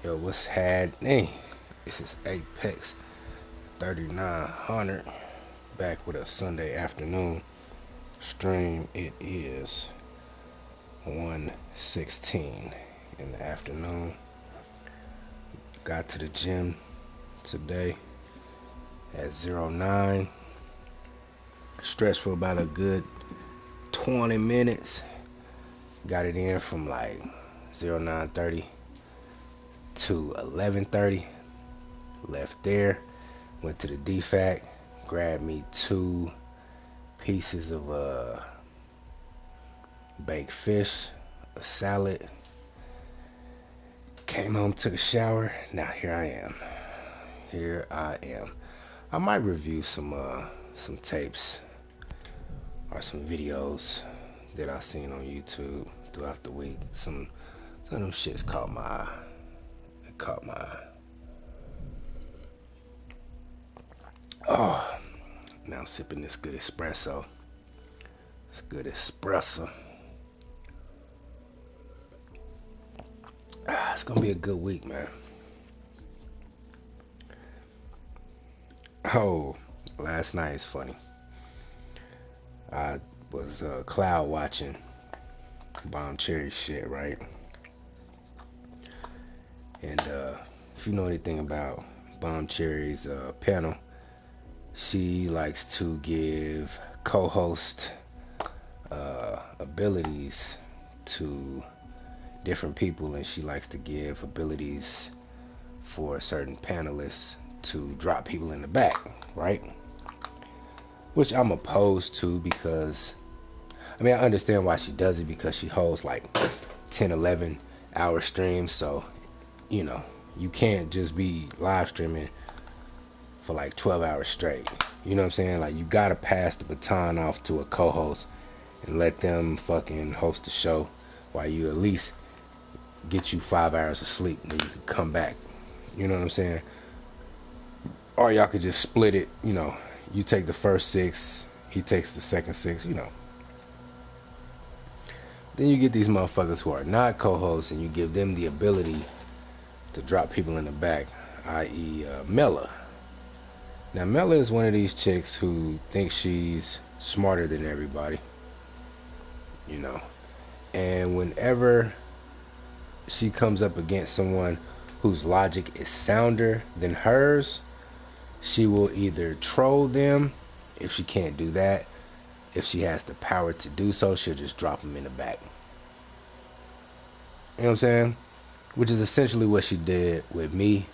Yo, what's happening? This is Apex 3900 back with a Sunday afternoon stream. It is 1:16 in the afternoon. Got to the gym today at 09. Stretched for about a good 20 minutes. Got it in from like 09:30 to 11:30. Left there. Went to the DFAC. Grabbed me 2 pieces of baked fish, a salad. Came home, took a shower. Now here I am. Here I am. I might review some tapes or some videos that I seen on YouTube throughout the week. Some of them shits caught my eye. It caught my eye. Oh, now I'm sipping this good espresso. It's good espresso. It's gonna be a good week, man. Oh, last night is funny. I was cloud watching Bomb Cherry shit, right? And if you know anything about Bomb Cherry's panel, she likes to give co-host abilities to different people, and she likes to give abilities for certain panelists to drop people in the back, right? Which I'm opposed to because, I mean, I understand why she does it because she holds like 10, 11 hour streams. So, you know, you can't just be live streaming for like 12 hours straight. You know what I'm saying? Like, you gotta pass the baton off to a co-host and let them fucking host the show while you at least get you 5 hours of sleep, then you can come back. You know what I'm saying? Or y'all could just split it, you know. You take the first 6, he takes the second 6, you know. Then you get these motherfuckers who are not co-hosts and you give them the ability to drop people in the back, i.e. Mela. Now, Mela is one of these chicks who thinks she's smarter than everybody, you know. And whenever she comes up against someone whose logic is sounder than hers, she will either troll them. If she can't do that, if she has the power to do so, she'll just drop them in the back. You know what I'm saying? Which is essentially what she did with me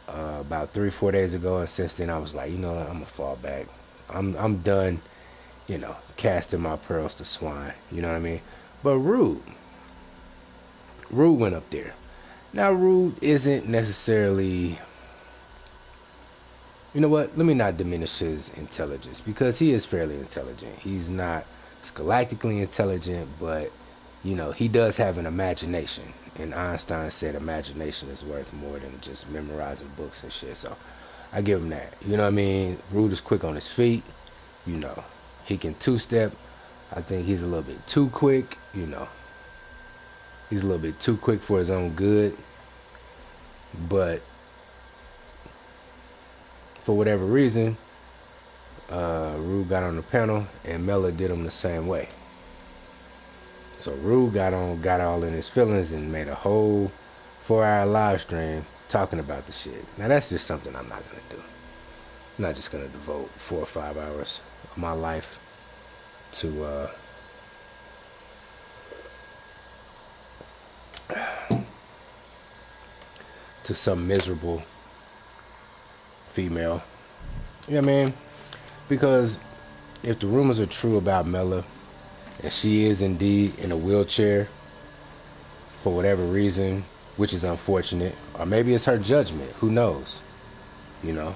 about 3-4 days ago. And since then, I was like, you know what? I'm gonna fall back. I'm done, you know, casting my pearls to swine. You know what I mean? But Rude went up there. Now, Rude isn't necessarily, you know what? Let me not diminish his intelligence because he is fairly intelligent. He's not scholastically intelligent, but, you know, he does have an imagination. And Einstein said imagination is worth more than just memorizing books and shit. So I give him that. You know what I mean? Rude is quick on his feet. You know, he can two-step. I think he's a little bit too quick. You know, he's a little bit too quick for his own good. But for whatever reason, Rude got on the panel and Mela did him the same way. So Rude got all in his feelings and made a whole 4-hour live stream talking about the shit. Now that's just something I'm not gonna do. I'm not just gonna devote 4 or 5 hours of my life to some miserable female. You know what I mean? Because if the rumors are true about Mela, and she is indeed in a wheelchair for whatever reason, which is unfortunate, or maybe it's her judgment, who knows? You know,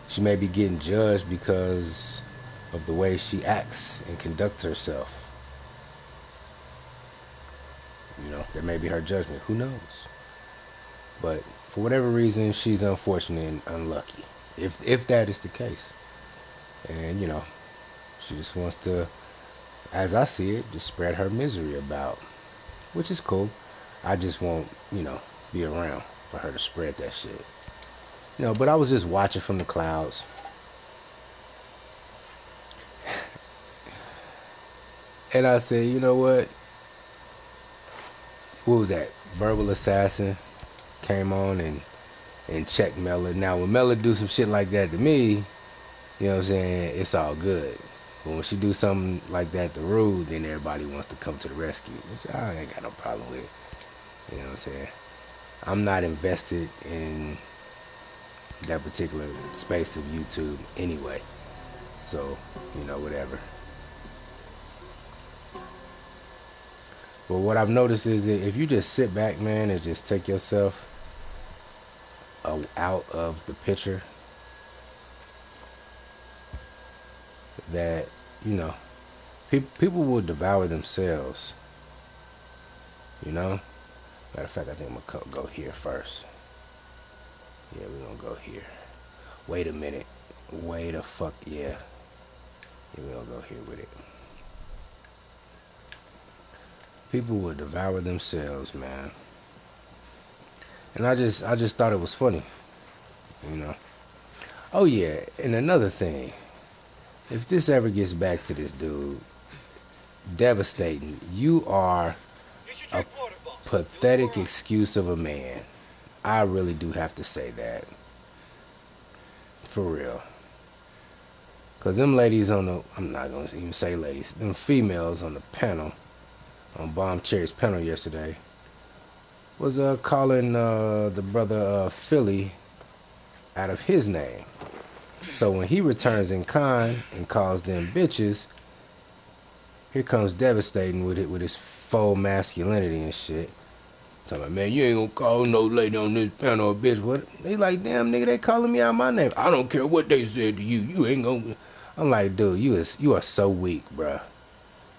she may be getting judged because of the way she acts and conducts herself. You know, that may be her judgment, who knows? But for whatever reason, she's unfortunate and unlucky, if that is the case. And, you know, she just wants to, as I see it, just spread her misery about, which is cool. I just won't, be around for her to spread that shit. But I was just watching from the clouds. And I said, you know what? What was that? Verbal Assassin came on and checked Mela. Now, when Mela do some shit like that to me, you know what I'm saying, it's all good. But when she do something like that to Rude, then everybody wants to come to the rescue, which I ain't got no problem with. You know what I'm saying? I'm not invested in that particular space of YouTube anyway. So, whatever. But what I've noticed is that if you just sit back, man, and just take yourself out of the picture, that, people will devour themselves. Matter of fact, I think I'm gonna go here first. Yeah, we're gonna go here. Wait a minute. Wait a fuck, yeah. Yeah, we're gonna go here with it. People will devour themselves, man. And I just thought it was funny. Oh yeah, and another thing. If this ever gets back to this dude, devastating. You are a pathetic excuse of a man. I really do have to say that. For real. Because them ladies I'm not going to even say ladies, them females on the panel, on Bomb Cherry's panel yesterday, was calling the brother Philly out of his name. So when he returns in kind and calls them bitches, here comes Devastating with his faux masculinity and shit. Talking about, man, you ain't gonna call no lady on this panel a bitch. What? They like, damn, nigga, they calling me out my name. I don't care what they said to you. You ain't gonna. I'm like, dude, you are so weak, bruh.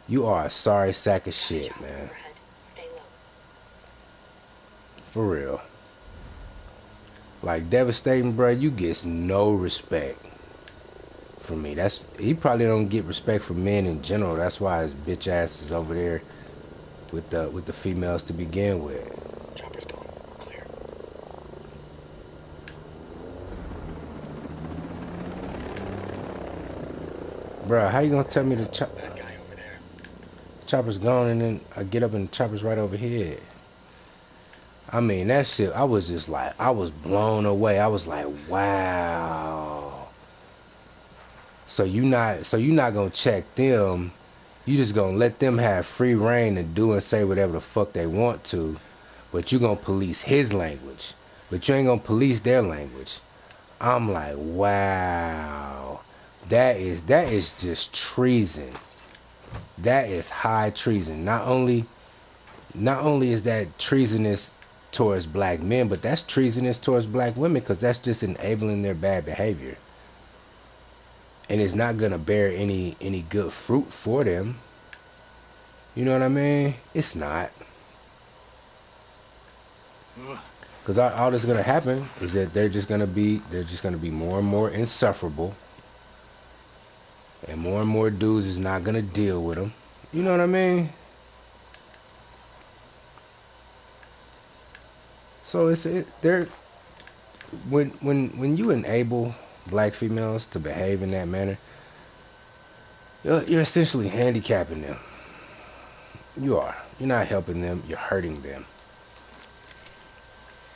You are a sorry sack of shit, man. For real. Like, Devastating, bruh, you get no respect from me. He probably don't get respect from men in general. That's why his bitch ass is over there with the females to begin with. Chopper's gone. Clear. Bruh, how you gonna tell me the That guy over there. chopper's gone and then I get up and the chopper's right over here? I mean, that shit, I was just like, I was blown away. I was like, wow. So you not gonna check them. You just gonna let them have free reign to do and say whatever the fuck they want to, but you gonna police his language, but you ain't gonna police their language. I'm like, wow, that is just treason. That is high treason. Not only is that treasonous towards black men, but that's treasonous towards black women, because that's just enabling their bad behavior. And it's not gonna bear any good fruit for them. You know what I mean? It's not. Because all that's gonna happen is that they're just gonna be more and more insufferable, and more dudes is not gonna deal with them. You know what I mean? So when you enable black females to behave in that manner, you're essentially handicapping them. You are. You're not helping them. You're hurting them.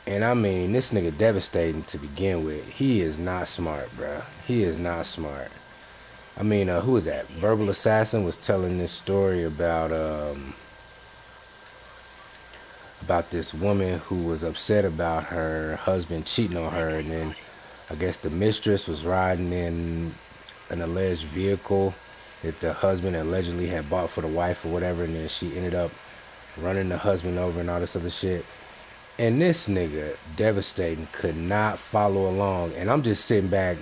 And I mean, this nigga Devastating to begin with. He is not smart, bruh. He is not smart. I mean, who was that? Verbal Assassin was telling this story about this woman who was upset about her husband cheating on her, and then I guess the mistress was riding in an alleged vehicle that the husband allegedly had bought for the wife or whatever, and then she ended up running the husband over and all this other shit. And this nigga Devastating could not follow along, and I'm just sitting back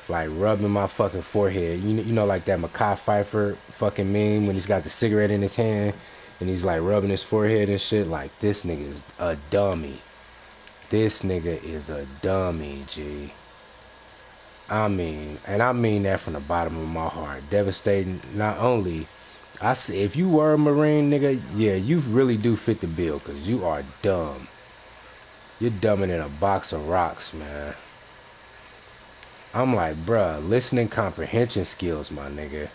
like rubbing my fucking forehead. You know, like that Mekhi Phifer fucking meme when he's got the cigarette in his hand and he's like rubbing his forehead and shit. Like, this nigga is a dummy. This nigga is a dummy, G. I mean, and I mean that from the bottom of my heart. Devastating. Not only I say, if you were a Marine, nigga, yeah, you really do fit the bill, cause you are dumb. You're dumber than a box of rocks, man. I'm like, bruh, listening comprehension skills, my nigga.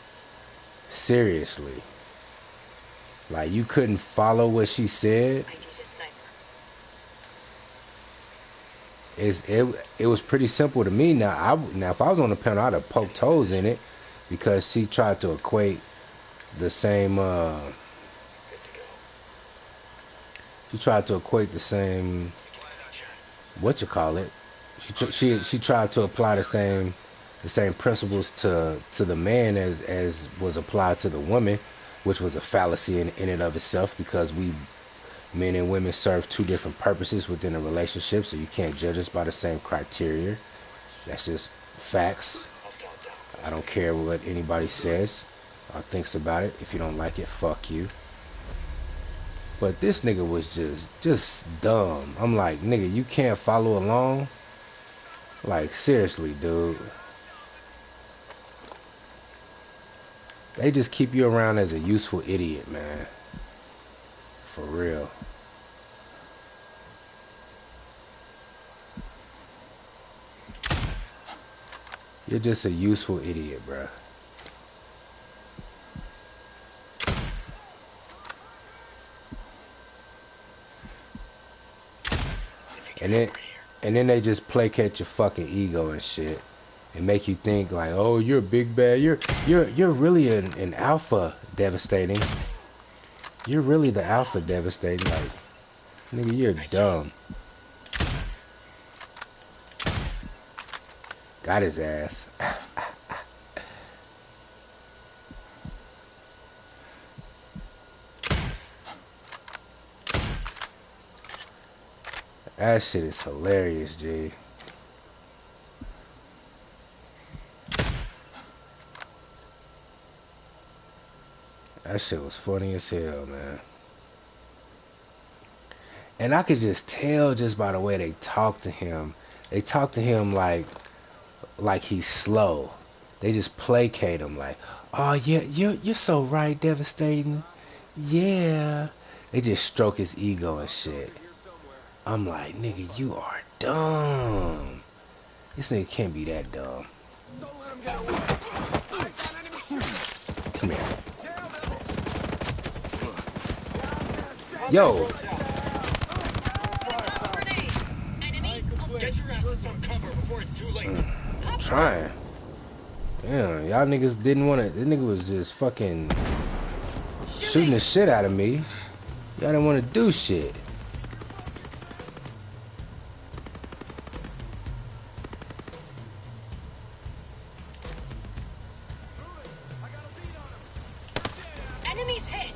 Seriously. Like, you couldn't follow what she said. It was pretty simple to me. Now, if I was on the panel, I'd have poked holes in it, because she tried to equate the same. She tried to equate the same. What you call it? She tried to apply the same principles to the man as was applied to the woman, which was a fallacy in and of itself, because we men and women serve two different purposes within a relationship, so you can't judge us by the same criteria. That's just facts. I don't care what anybody says or thinks about it. If you don't like it, fuck you. But this nigga was just dumb. I'm like, nigga, you can't follow along? Like, seriously, dude. They just keep you around as a useful idiot, man. For real. You're just a useful idiot, bruh. And then they just placate your fucking ego and shit, and make you think like, oh, you're a big bad. You're really an alpha devastating. You're really the alpha devastating. Like, nigga, you're dumb. Got his ass. That shit is hilarious, G. That shit was funny as hell, man. And I could just tell just by the way they talk to him. They talk to him like he's slow. They just placate him like, oh yeah, you're so right, devastating. Yeah. They just stroke his ego and shit. I'm like, nigga, you are dumb. This nigga can't be that dumb. Come here. Yo. Get your ass to some cover before it's too late. I'm trying. Damn, y'all niggas didn't want to. This nigga was just fucking shooting the shit out of me. Y'all didn't want to do shit. Enemies hit.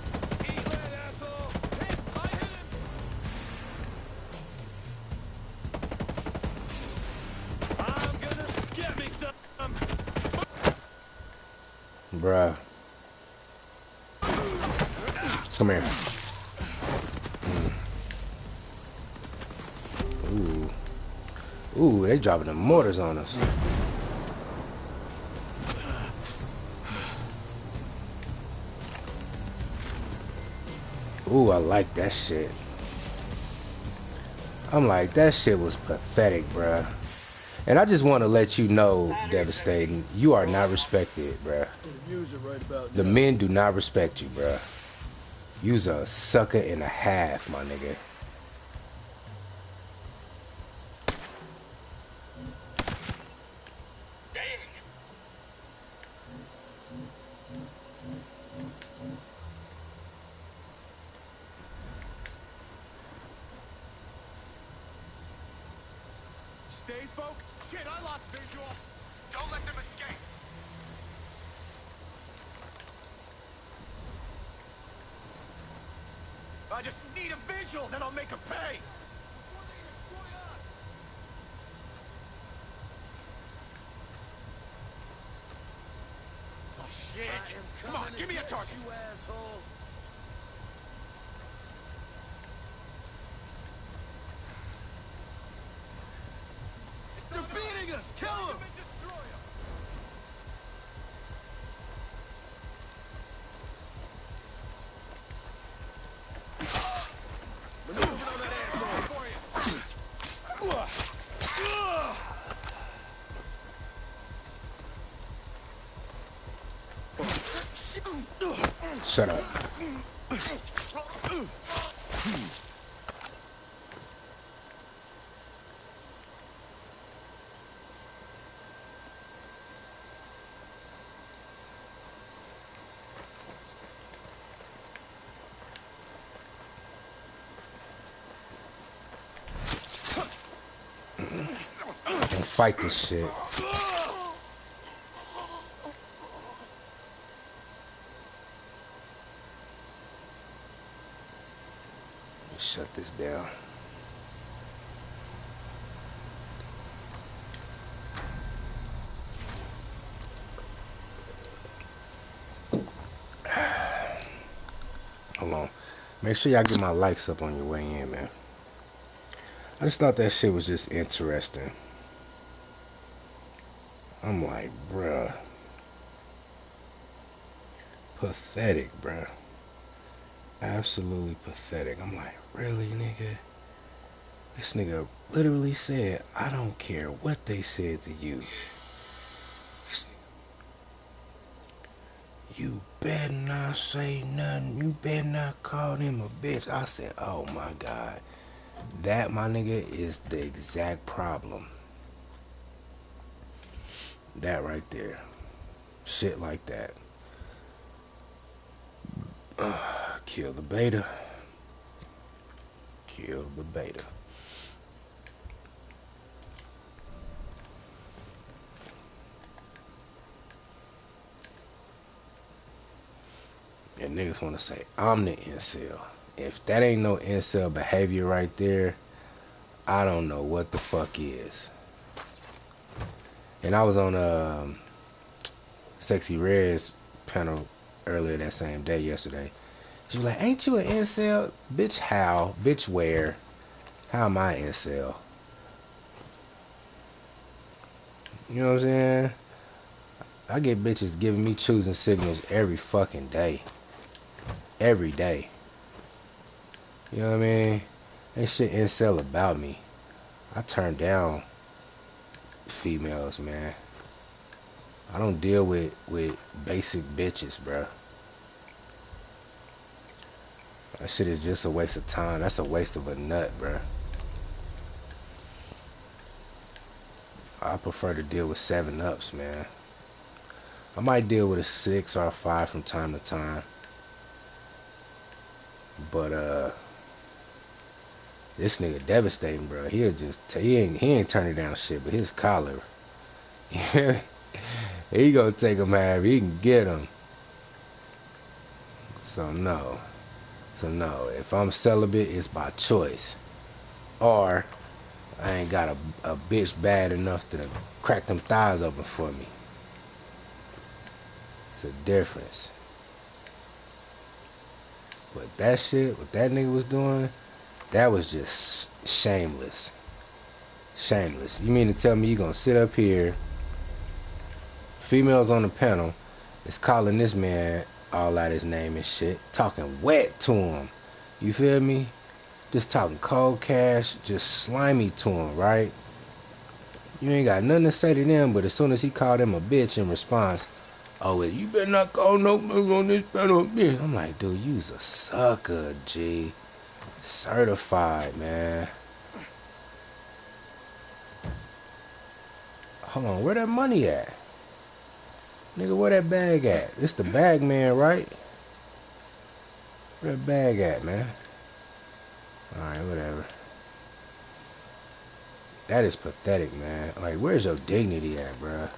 I'm gonna get me some. Bruh. Come here. Ooh. Ooh, they dropping the mortars on us. Ooh, I like that shit. I'm like, that shit was pathetic, bruh. And I just want to let you know, Devastating, you are not respected, bruh. The men do not respect you, bruh. You's a sucker and a half, my nigga. Stay focused. Shit, I lost visual. Don't let them escape. I just need a visual, then I'll make them pay. Oh shit! Come on, give me a target. You asshole. They're beating us! Kill them! Shut up. Don't fight this shit. Shut this down. Hold on. Make sure y'all get my likes up on your way in, man. I just thought that shit was just interesting. I'm like, bruh. Pathetic, bruh. Absolutely pathetic. I'm like, really, nigga? This nigga literally said, I don't care what they said to you. You better not say nothing. You better not call him a bitch. I said, oh my God. That, my nigga, is the exact problem. That right there. Shit like that. Kill the beta. Kill the beta. And niggas want to say, I'm the incel. If that ain't no incel behavior right there, I don't know what the fuck is. And I was on Sexy Red's panel earlier that same day, yesterday. She was like, ain't you an incel? Bitch, how? Bitch, where? How am I an incel? You know what I'm saying? I get bitches giving me choosing signals every fucking day. Every day. You know what I mean? Ain't shit incel about me. I turn down females, man. I don't deal with basic bitches, bruh. That shit is just a waste of time. That's a waste of a nut, bruh. I prefer to deal with 7-ups, man. I might deal with a 6 or a 5 from time to time. But this nigga devastating, bro. He'll just he ain't turning down shit, but his collar. He gonna take him however he can get him. So no. If I'm celibate, it's by choice. Or I ain't got a bitch bad enough to crack them thighs open for me. It's a difference. But that shit, what that nigga was doing, that was just shameless. Shameless. You mean to tell me you gonna sit up here, females on the panel, is calling this man all out his name and shit, talking wet to him. You feel me? Just talking cold cash, just slimy to him, right? You ain't got nothing to say to them, but as soon as he called him a bitch in response, oh, well, you better not call no nigga on this panel a bitch. I'm like, dude, you's a sucker, G. Certified, man. Hold on, where that money at? Nigga, where that bag at? It's the bag man, right? Where that bag at, man? Alright, whatever. That is pathetic, man. Like, where's your dignity at, bruh?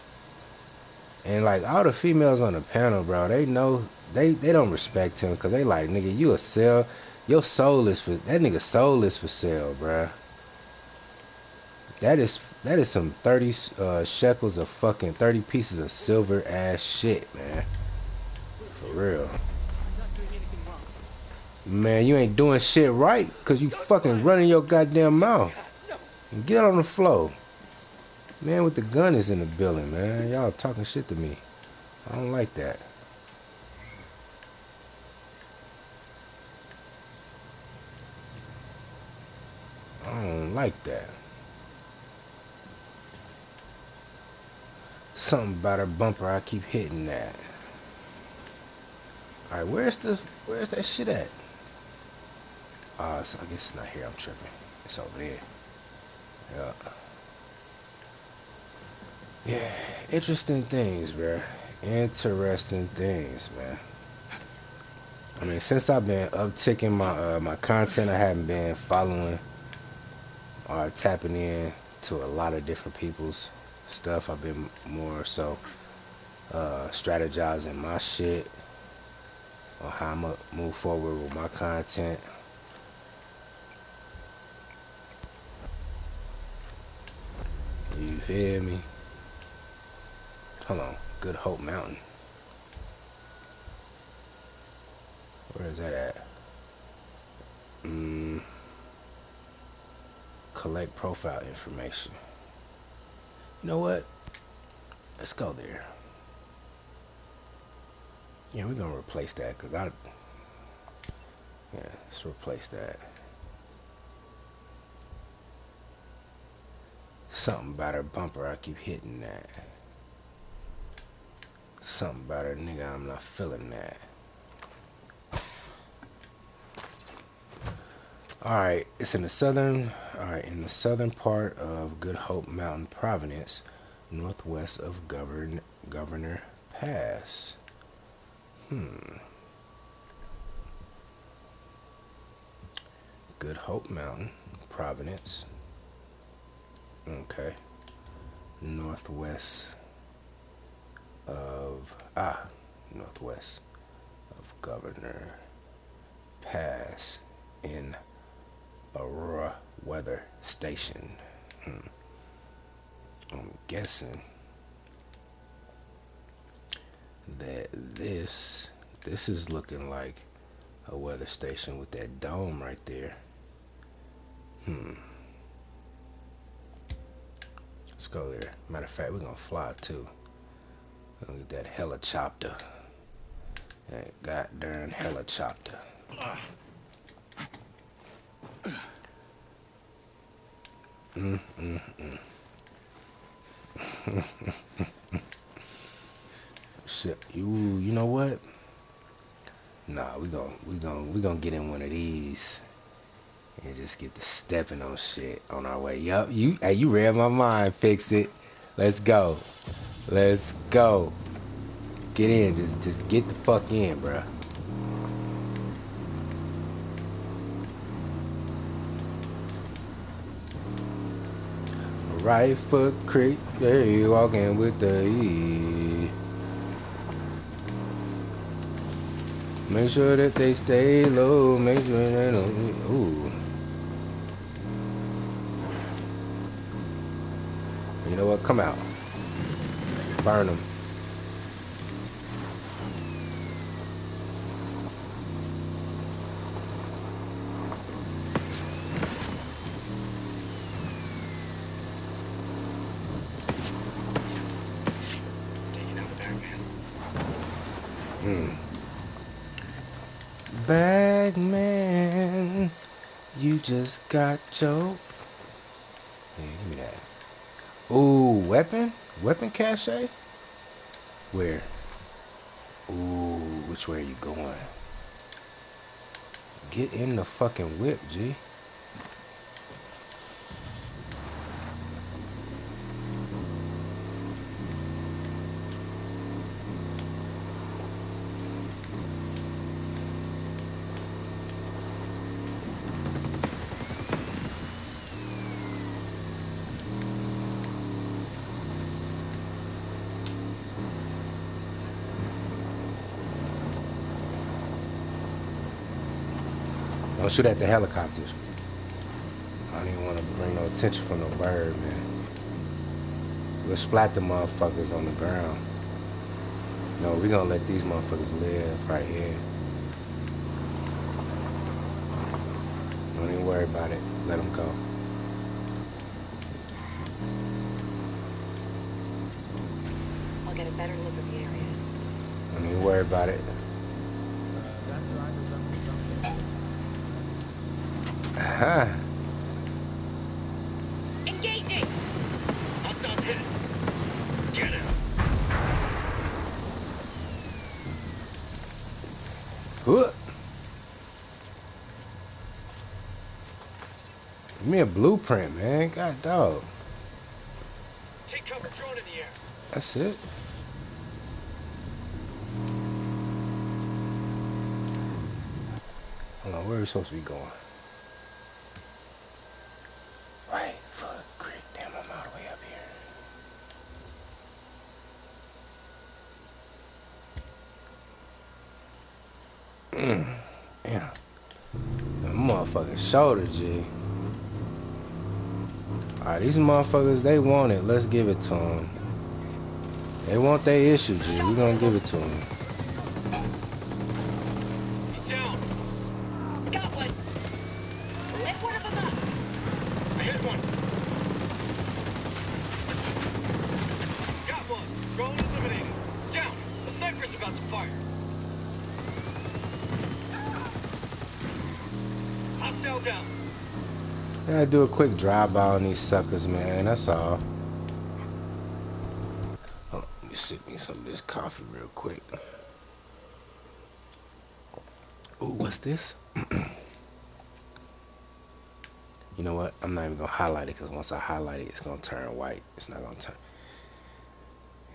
And, like, all the females on the panel, bro, they know, they don't respect him because they like, nigga, you a sell. Your soul is for, that nigga soul is for sale, bruh. That is some 30 shekels of fucking 30 pieces of silver ass shit, man. For real. Man, you ain't doing shit right because you fucking running your goddamn mouth. And get on the floor. Man with the gun is in the building, man. Y'all talking shit to me. I don't like that. I don't like that. Something about her bumper, I keep hitting that. All right, where's that shit at? So I guess it's not here. I'm tripping. It's over there. Yeah. Yeah. Interesting things, bro. Interesting things, man. I mean, since I've been upticking my content, I haven't been following or tapping in to a lot of different people's stuff. I've been more so strategizing my shit on how I'm gonna move forward with my content. You feel me? Hold on. Good Hope Mountain. Where is that at? Collect profile information. You know what? Let's go there. Yeah, we're gonna replace that because yeah, let's replace that. Something about her bumper, I keep hitting that. Something about her nigga, I'm not feeling that. Alright, it's in the southern part of Good Hope Mountain Province, northwest of Governor Pass. Good Hope Mountain Province. Okay. Northwest of Governor Pass in Aurora Weather Station. I'm guessing that this is looking like a weather station with that dome right there. Let's go there. Matter of fact, we're gonna fly too. Look at that helicopter. That goddamn helicopter. Shit, you know what? Nah, we gonna get in one of these and just get to stepping on shit on our way. Yup, you read my mind, fixed it. Let's go. Let's go. Get in, just get the fuck in, bruh. Right foot creep, yeah, you walking with the E. Make sure that they stay low, make sure they don't, ooh. You know what, come out. Burn them. Bagman, you just got choked. Yeah, give me that. Ooh, weapon? Weapon cache? Where? Ooh, which way are you going? Get in the fucking whip, G. Don't shoot at the helicopters. I don't even want to bring no attention from no bird, man. We'll splat the motherfuckers on the ground. No, we gonna let these motherfuckers live right here. Don't even worry about it. Let them go. I'll get a better look at the area. Don't even worry about it. Aha. Engaging! Hostiles hit. Get him. Huh. Give me a blueprint, man. God dog. Take cover, drone in the air. That's it. Hold on, where are we supposed to be going? Right foot creek. Damn, I'm all the way up here. Damn. That motherfucking shoulder, G. Alright, these motherfuckers, they want it. Let's give it to them. They want their issue, G. We gonna give it to them. He's down. Got one. Lit one of them up. I hit one. Got one. Drone eliminated. Down. The sniper's about to fire. Hostile down. Gotta do a quick drive-by on these suckers, man. That's all. Hold on, let me sip me some of this coffee real quick. Ooh, what's this? You know what? I'm not even gonna highlight it because once I highlight it, it's gonna turn white. It's not gonna turn.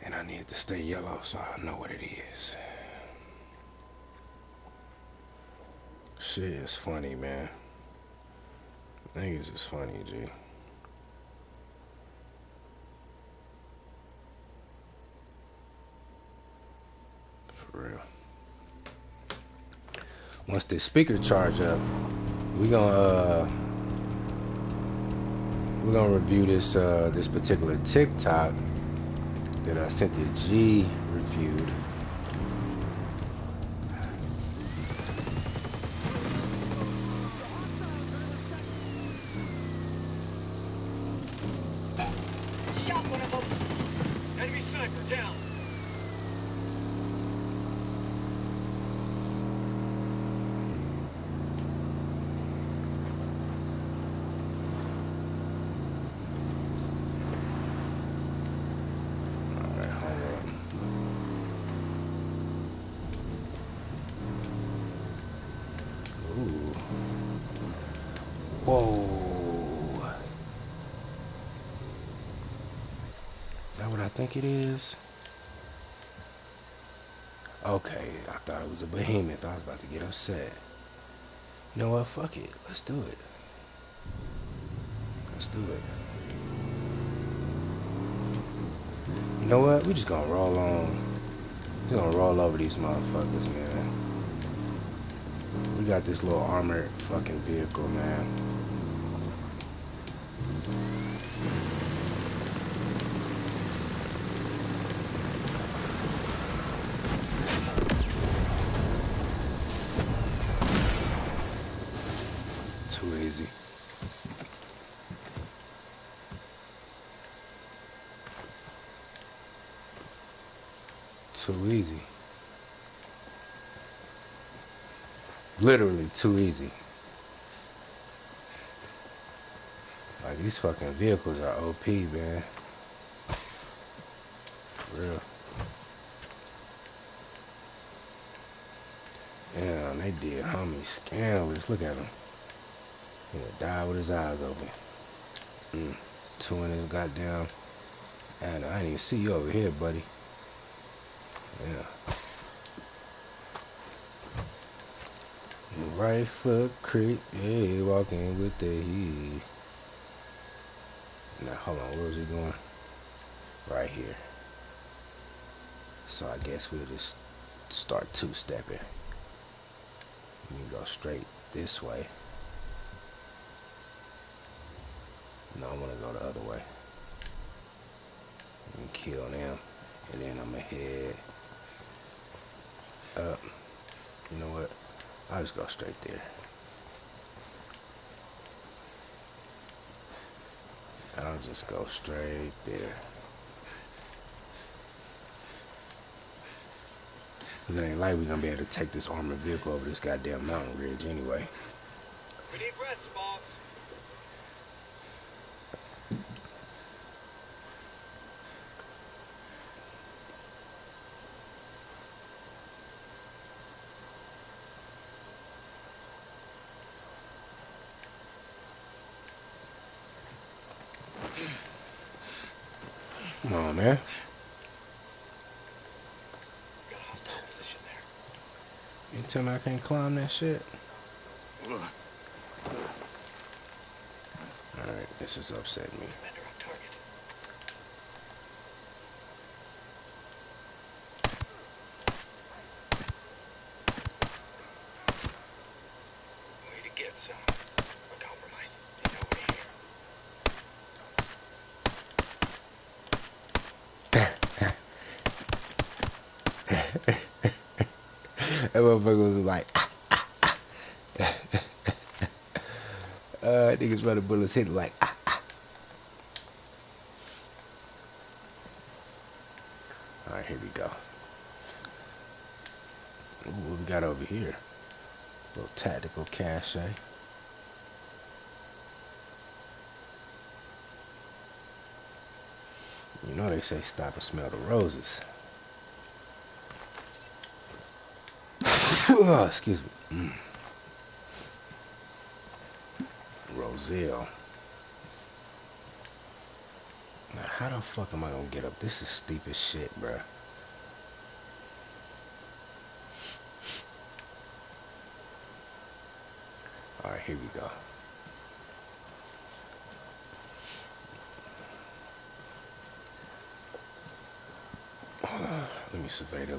And I need it to stay yellow so I know what it is. Shit is funny, man. Niggas is funny, G. For real. Once this speaker charge up, we're gonna review this this particular TikTok that Cynthia G reviewed. Shot one of them. Enemy sniper down. Alright, hold up. Ooh. Whoa. Is that what I think it is? Okay, I thought it was a behemoth. I was about to get upset. You know what? Fuck it. Let's do it. Let's do it. You know what? We just gonna roll on. Just gonna roll over these motherfuckers, man. We got this little armored fucking vehicle, man. Too easy. Too easy. Literally too easy. Like, these fucking vehicles are OP, man. For real. Damn, they did homie scandalous. Look at him. He gonna die with his eyes open. Two in his goddamn. And I didn't even see you over here, buddy. Yeah. Right foot creep, yeah, walking with the heat. Now, hold on, where was he going? Right here. So I guess we'll just start two-stepping. You can go straight this way. No, I want to go the other way. And kill them. And then I'm going to head up. You know what? I'll just go straight there. I'll just go straight there. Cause it ain't like we're gonna be able to take this armored vehicle over this goddamn mountain ridge anyway. We need rest, boss. Come on, man. Got a hostile position there. You tell me I can't climb that shit? Alright, this is upsetting me. Commander on target. Way to get some. A compromise. You know we're here. That motherfucker was like, niggas running bullets hitting like, Alright, here we go. Ooh, what we got over here? Little tactical cache. You know they say stop and smell the roses. Oh, excuse me. Roselle. Now, how the fuck am I gonna get up? This is steep as shit, bruh. Alright, here we go. Let me survey the...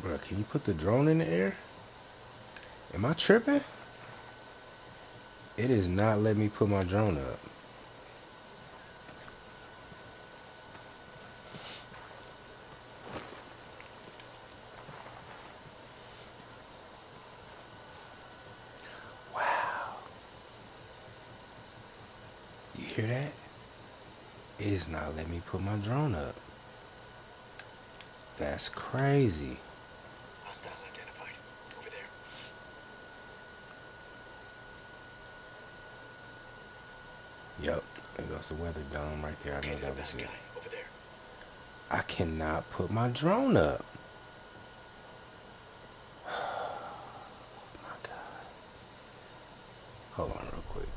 Bruh, can you put the drone in the air? Am I tripping? It is not letting me put my drone up. Wow. You hear that? It is not letting me put my drone up. That's crazy. Hostile identified. Over there. Yup. There goes the weather dome right there. I know that was it. Over there. I cannot put my drone up. My God. Hold on real quick.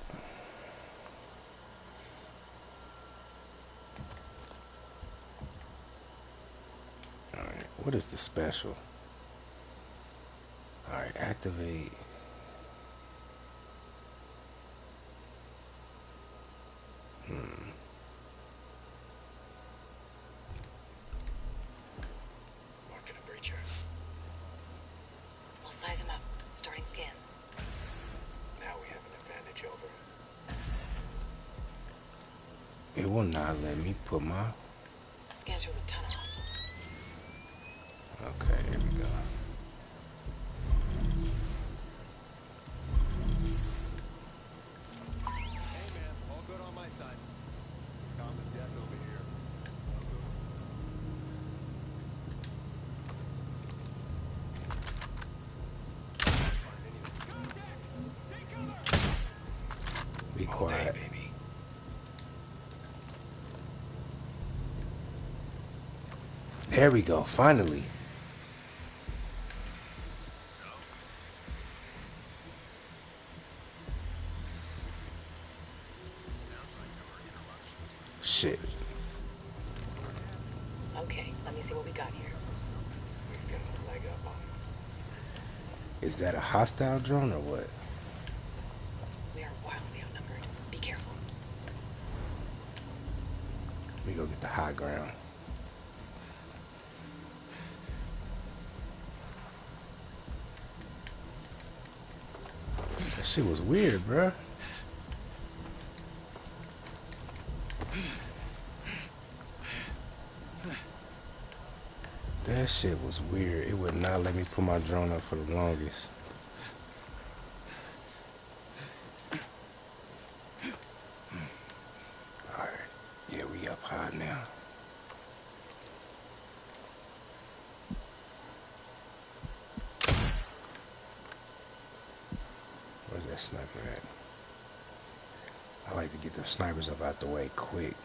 Alright, what is the special? Alright, activate. Marking a breacher. We'll size him up. Starting scan. Now we have an advantage over him. It will not let me put my... Scan through a ton of hostiles. Okay, there we go. Hey man, all good on my side. Calm as death over here. Contact! Take cover! Be All day, quiet. baby. There we go, finally. Shit. Okay, let me see what we got here. We've got a leg up on him. Is that a hostile drone or what? We are wildly outnumbered. Be careful. Let me go get the high ground. That shit was weird, bruh. That shit was weird. It would not let me put my drone up for the longest. Alright. Yeah, we up high now. Where's that sniper at? I like to get the snipers up out the way quick.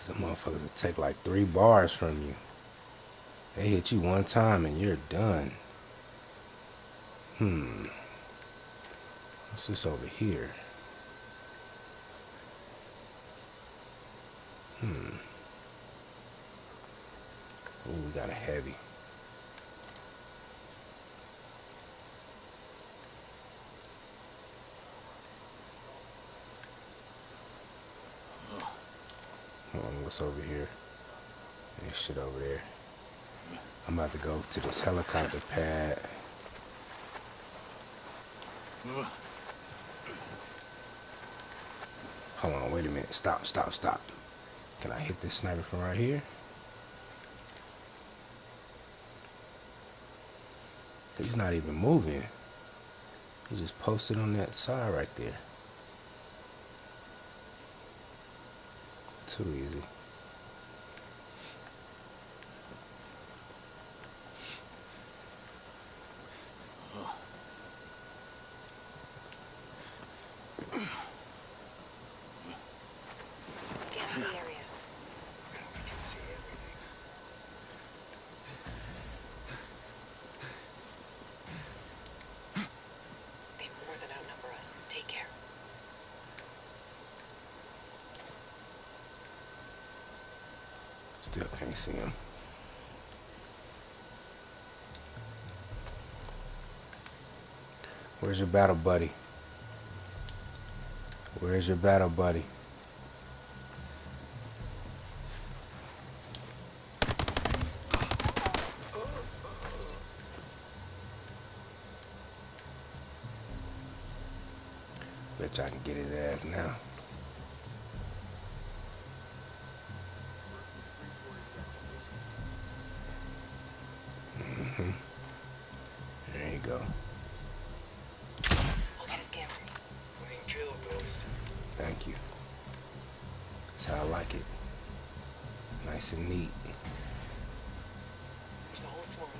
Some motherfuckers will take like 3 bars from you. They hit you one time and you're done. What's this over here? Oh, we got a heavy. Hold on, what's over here? There's shit over there. I'm about to go to this helicopter pad. Hold on, wait a minute. Stop. Can I hit this sniper from right here? He's not even moving. He just posted on that side right there. Too easy. Scanning the area. We can see everything. They more than outnumber us. Take care. Still can't see him. Where's your battle buddy? Where's your battle buddy? Bet I can get his ass now. There you go. I'll get a scanner. Clean kill, Ghost. Thank you. That's how I like it. Nice and neat. There's a whole swarm.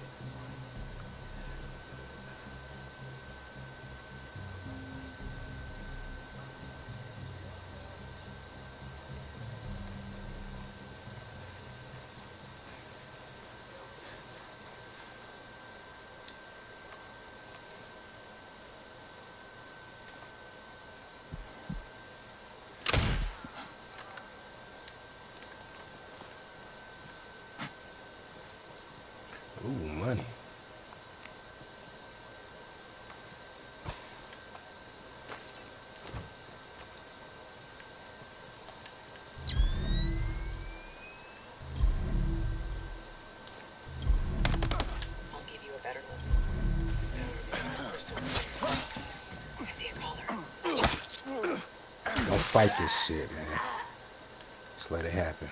Ooh, money. I'll give you a better look. I see a collar. Don't fight this shit, man. Just let it happen.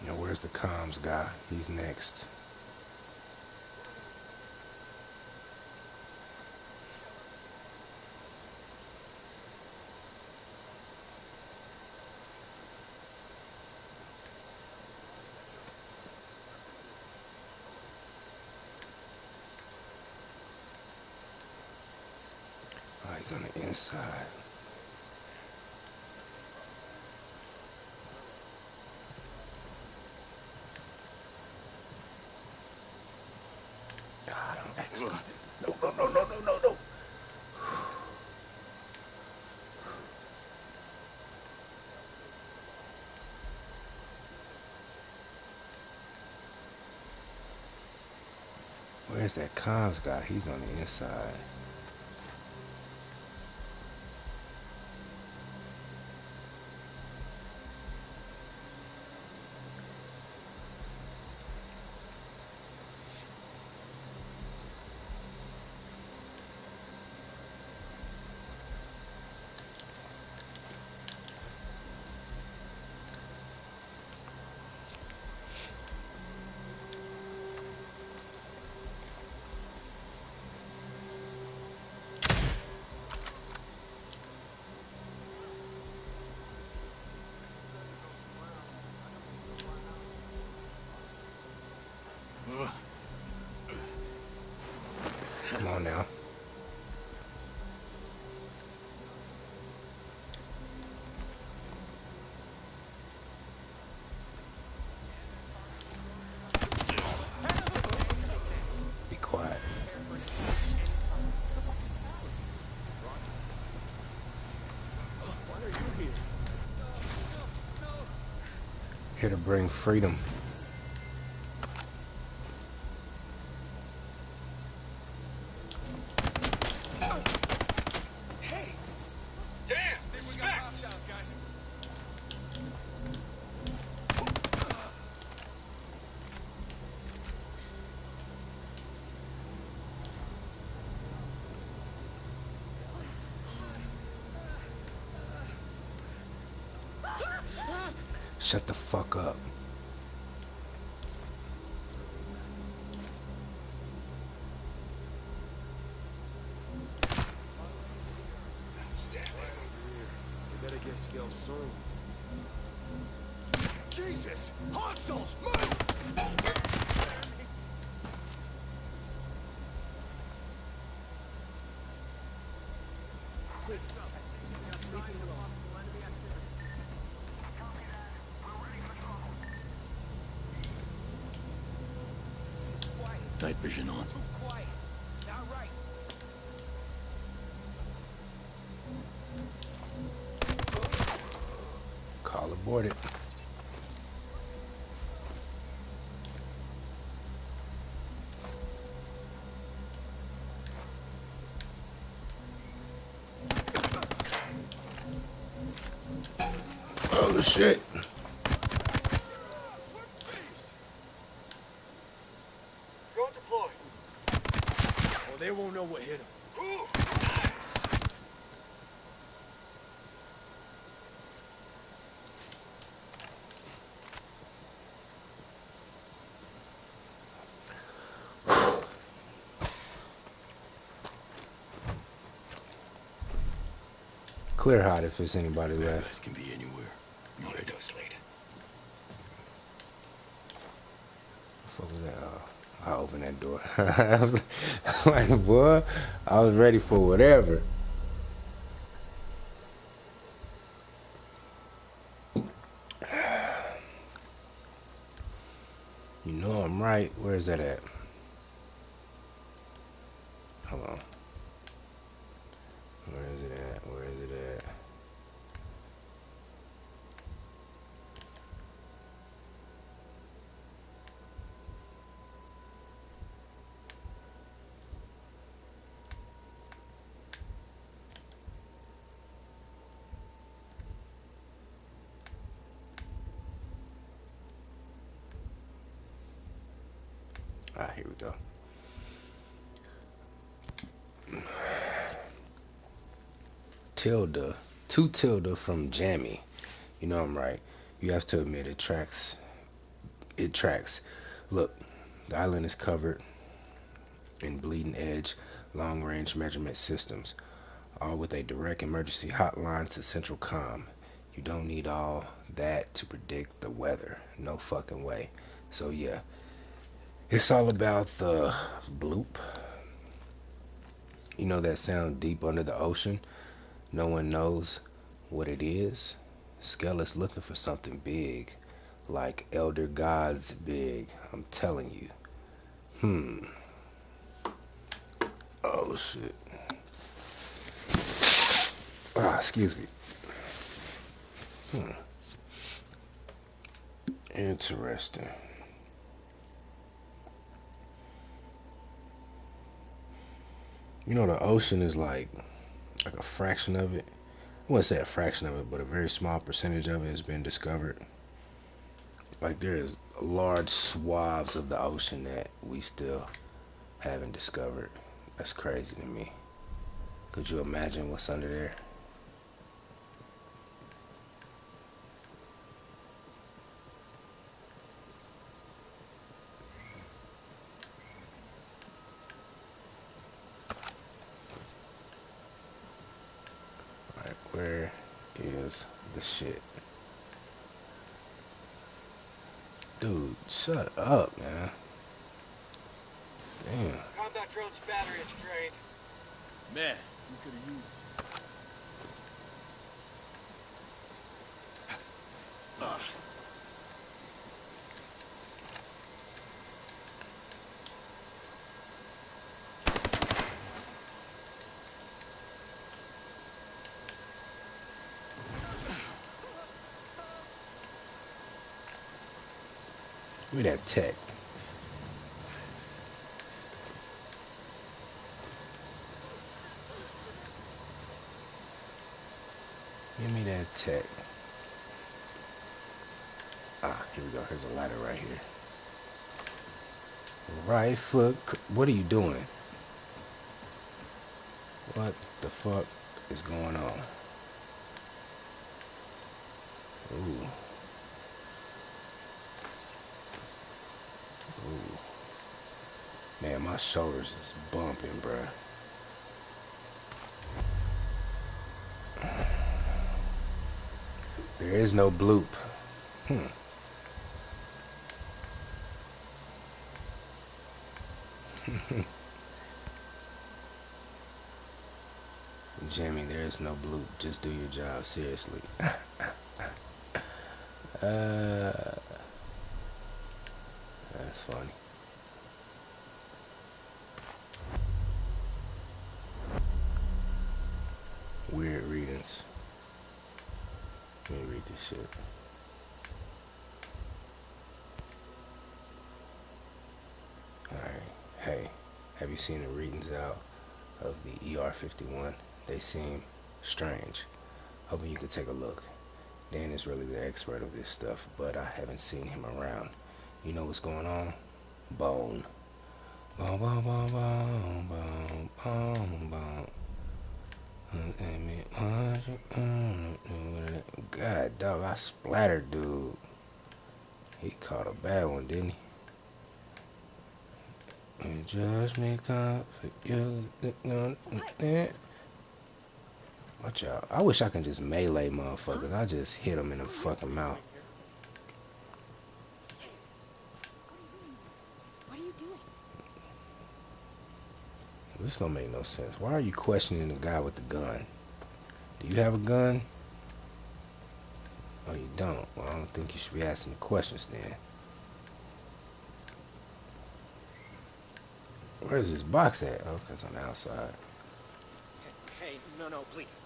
Now, where's the comms guy? He's next. Oh, he's on the inside. God, I'm excellent. No. Where's that comms guy? He's on the inside. Come on now. Here to bring freedom. Hey! Damn! Think we got Respect! hostiles, guys. Shut the fuck up. We better get skills soon. Jesus! Hostiles! Move! Night vision on. Too quiet. It's not right. Call aborted. Oh shit. Drone deployed. Well, they won't know what hit them. Ooh, nice. Clear hot if there's anybody left. This can be anywhere. You ready? Slade. What the fuck was that? I opened that door. I was like, boy, I was ready for whatever. You know I'm right. Where's that at? Hold on. Where is it at? Where is it at? Ah, here we go. Tilda. To Tilda from Jammy. You know I'm right. You have to admit it tracks. It tracks. Look, the island is covered in bleeding edge long-range measurement systems, all with a direct emergency hotline to Central Com. You don't need all that to predict the weather. No fucking way. So yeah, it's all about the bloop. You know that sound deep under the ocean? No one knows what it is. Skell is looking for something big, like Elder Gods big. I'm telling you. Oh shit. Ah, excuse me. Interesting. You know the ocean is like a fraction of it. I wouldn't say a fraction of it, but a very small percentage of it has been discovered. Like there is large swaths of the ocean that we still haven't discovered. That's crazy to me. Could you imagine what's under there? Alright, where is the shit? Dude, shut up, man. Damn. Combat drone's battery is drained. Man, we could have used it. Give me that tech. Give me that tech. Ah, here we go. Here's a ladder right here. Right foot. What are you doing? What the fuck is going on? Ooh. Ooh. Man, my shoulders is bumping, bruh. There is no bloop. Jimmy, there is no bloop. Just do your job, seriously. That's funny. Weird readings. Let me read this shit. Alright. Hey, have you seen the readings out of the ER-51? They seem strange. Hoping you could take a look. Dan is really the expert of this stuff, but I haven't seen him around. You know what's going on? Bone. Boom, boom, boom, boom, boom, boom, boom. God, dog, I splattered, dude. He caught a bad one, didn't he? And just me come for you. Watch out. I wish I could just melee motherfuckers. I just hit them in the fucking mouth. What are you doing? This don't make no sense. Why are you questioning the guy with the gun? Do you have a gun? Oh, you don't? Well, I don't think you should be asking the questions then. Where's this box at? Oh, it's on the outside. Hey, no, please.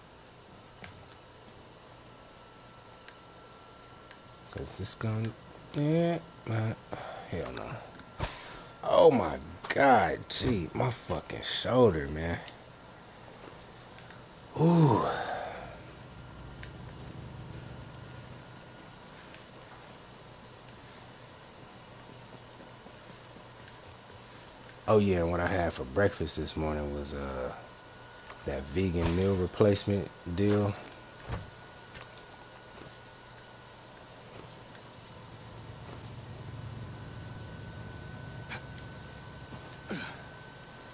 Cause this gun, yeah, man, hell no. Oh my God, gee, my fucking shoulder, man. Ooh. Oh yeah, and what I had for breakfast this morning was that vegan meal replacement deal.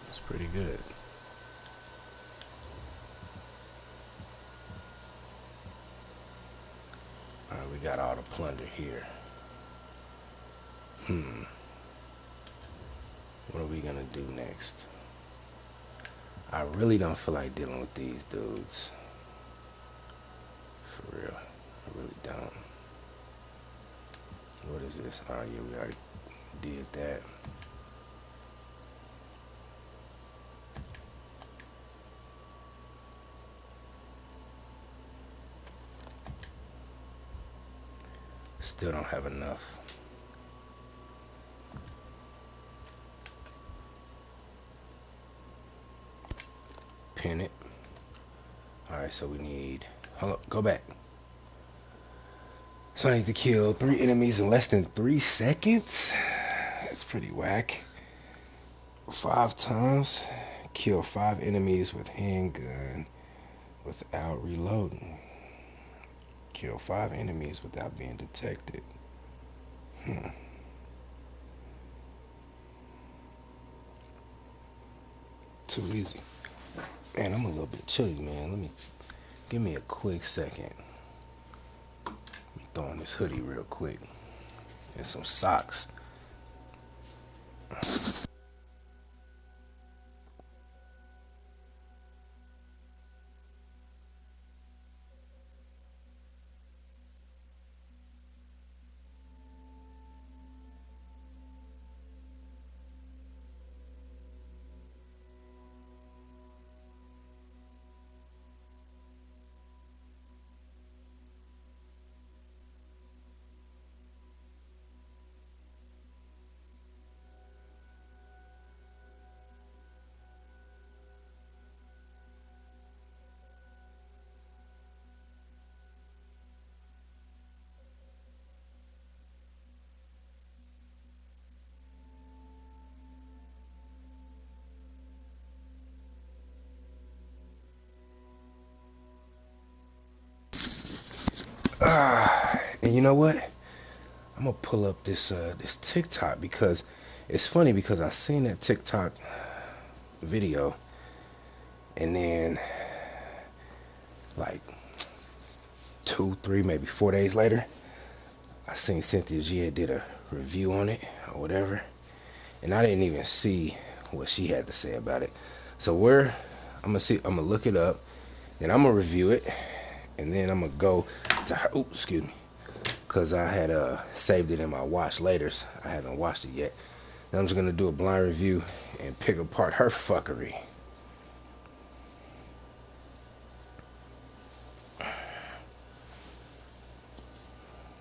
It's pretty good. Alright, we got all the plunder here. What are we gonna do next? I really don't feel like dealing with these dudes. For real. I really don't. What is this? Oh yeah, we already did that. Still don't have enough. Pin it. Alright, so we need... Hold up, go back. So I need to kill 3 enemies in less than 3 seconds? That's pretty whack. 5 times. Kill 5 enemies with handgun without reloading. Kill 5 enemies without being detected. Too easy. Man, I'm a little bit chilly, man. Give me a quick second. I'm throwing this hoodie real quick. And some socks. And you know what? I'm gonna pull up this this TikTok because it's funny because I seen that TikTok video and then like 2, 3, maybe 4 days later, I seen Cynthia G did a review on it or whatever, and I didn't even see what she had to say about it. So I'm gonna look it up, then I'm gonna review it, and then I'm gonna go to her. Oops, excuse me, because I had saved it in my watch laters. I haven't watched it yet. Then I'm just gonna do a blind review and pick apart her fuckery.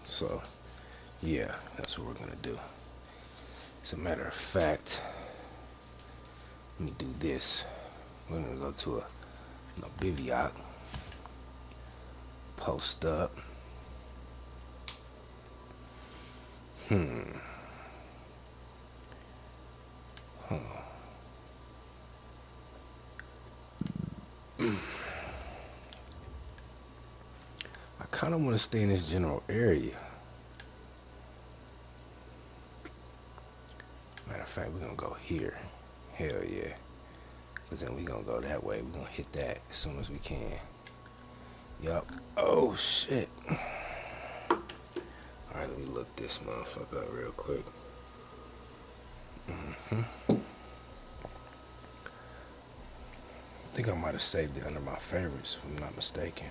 So, yeah, that's what we're gonna do. As a matter of fact, let me do this. We're gonna go to a bivouac, post up. Huh. I kind of want to stay in this general area. Matter of fact, we're gonna go here. Hell yeah. Because then we're gonna go that way. We're gonna hit that as soon as we can. Yup. Oh shit. Alright, let me look this motherfucker up real quick. I think I might have saved it under my favorites, if I'm not mistaken.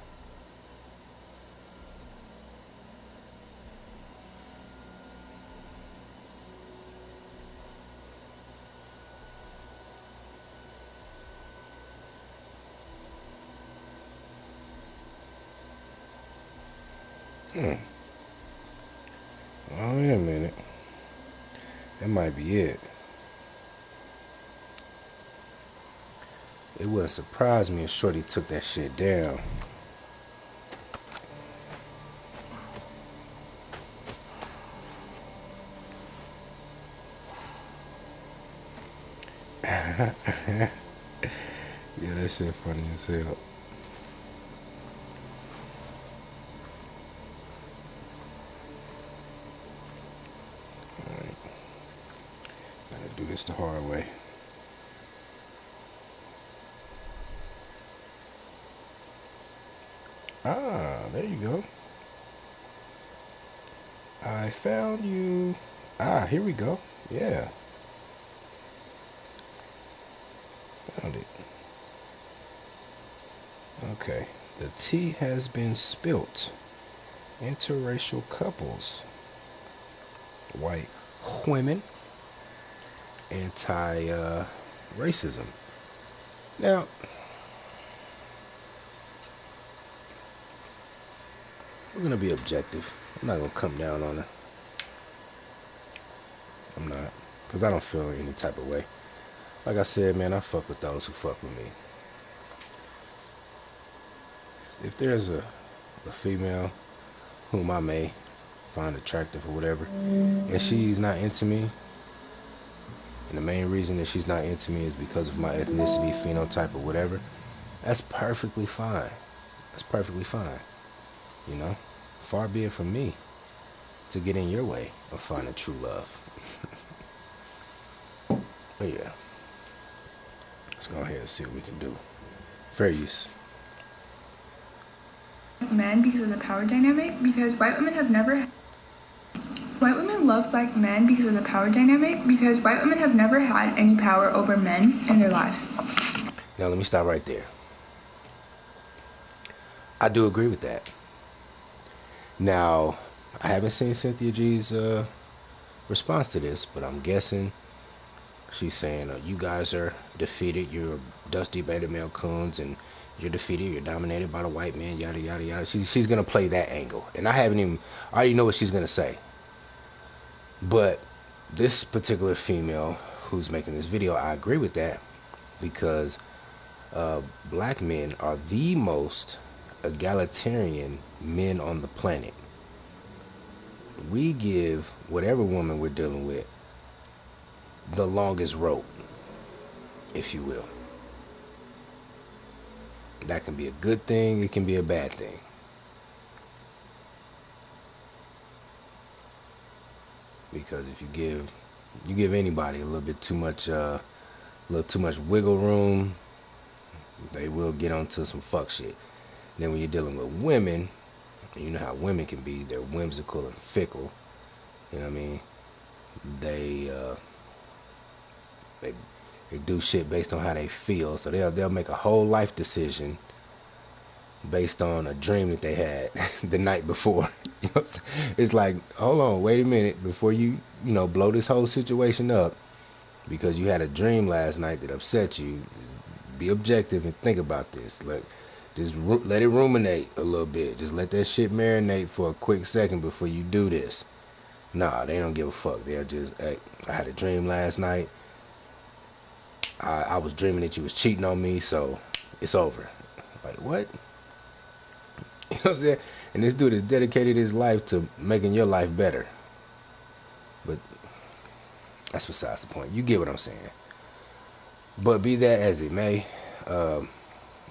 Well, wait a minute. That might be it. It wouldn't surprise me if Shorty took that shit down. Yeah, that shit funny as hell. Alright. Gotta do this the hard way. Ah, there you go. I found you. Ah, here we go. Yeah. Found it. Okay. The tea has been spilt. Interracial couples. White women. Anti-racism. Now, we're going to be objective. I'm not going to come down on her. I'm not. Because I don't feel any type of way. Like I said, man, I fuck with those who fuck with me. If there's a female whom I may find attractive or whatever, and she's not into me, and the main reason that she's not into me is because of my ethnicity, phenotype, or whatever, that's perfectly fine. That's perfectly fine. You know? Far be it from me to get in your way of finding true love. But yeah. Let's go ahead and see what we can do. Fair use. Men because of the power dynamic, because white women love black men because of the power dynamic, because white women have never had any power over men in their lives. Now let me stop right there. I do agree with that. Now, I haven't seen Cynthia G's response to this, but I'm guessing she's saying, you guys are defeated, you're dusty beta male coons, and you're defeated, you're dominated by the white man, yada, yada, yada. She's going to play that angle. And I already know what she's going to say. But this particular female who's making this video, I agree with that, because black men are the most egalitarian men on the planet. We give whatever woman we're dealing with the longest rope, if you will. That can be a good thing, it can be a bad thing. because if you give anybody a little too much wiggle room, they will get onto some fuck shit. And then when you're dealing with women, you know how women can be. They're whimsical and fickle. You know what I mean? They they they do shit based on how they feel. So they'll make a whole life decision based on a dream that they had the night before. You know what I'm saying? It's like, hold on, wait a minute, before you blow this whole situation up because you had a dream last night that upset you. Be objective and think about this. Just let it ruminate a little bit. Just let that shit marinate for a quick second before you do this. Nah, they don't give a fuck. They'll just, hey, I had a dream last night. I was dreaming that you was cheating on me, so it's over. Like, what? You know what I'm saying? And this dude has dedicated his life to making your life better. But that's besides the point. You get what I'm saying. But be that as it may,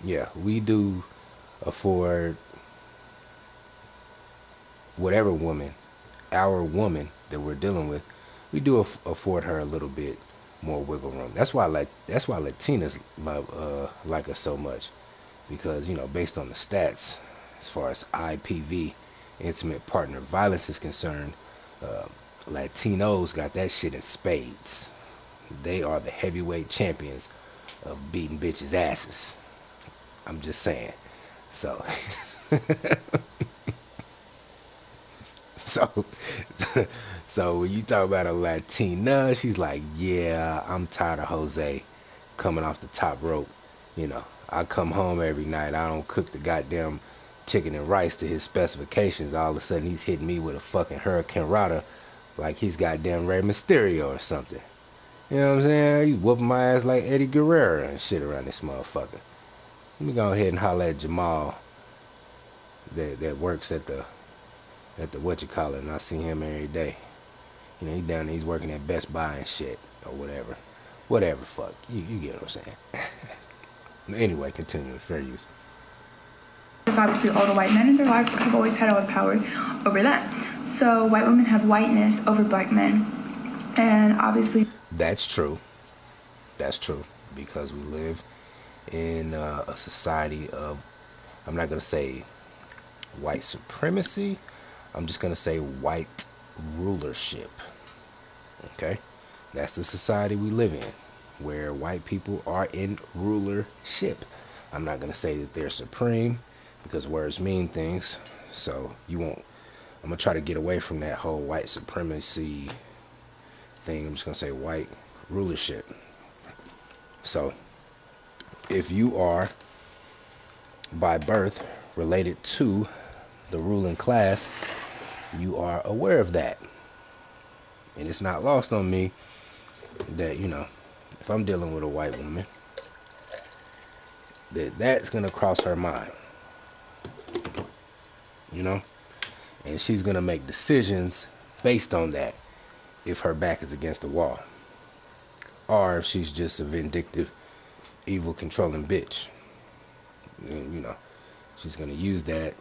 yeah, we do afford whatever woman, our woman that we're dealing with, we do afford her a little bit more wiggle room. That's why Latinas like us so much, because based on the stats, as far as IPV, intimate partner violence is concerned, Latinos got that shit in spades. They are the heavyweight champions of beating bitches' asses. I'm just saying. So, so, so when you talk about a Latina, she's like, yeah, I'm tired of Jose coming off the top rope. I come home every night. I don't cook the goddamn chicken and rice to his specifications. All of a sudden, he's hitting me with a fucking Hurricane Rata like he's goddamn Rey Mysterio or something. You know what I'm saying? He's whooping my ass like Eddie Guerrero and shit around this motherfucker. Let me go ahead and holler at Jamal that works at the whatchamacallit, and I see him every day. He down there, he's working at Best Buy and shit or whatever. Whatever, fuck. You get what I'm saying. Anyway, continuing, fair use. Because obviously all the white men in their lives have always had all the power over them. So white women have whiteness over black men. And obviously that's true. That's true, because we live in a society of, I'm not going to say white supremacy, I'm just going to say white rulership. Okay? That's the society we live in, where white people are in rulership. I'm not going to say that they're supreme, because words mean things. So I'm going to try to get away from that whole white supremacy thing. I'm just going to say white rulership. So if you are by birth related to the ruling class, you are aware of that. And it's not lost on me that, if I'm dealing with a white woman, that's going to cross her mind. And she's going to make decisions based on that if her back is against the wall. Or if she's just a vindictive, evil, controlling bitch. And, she's going to use that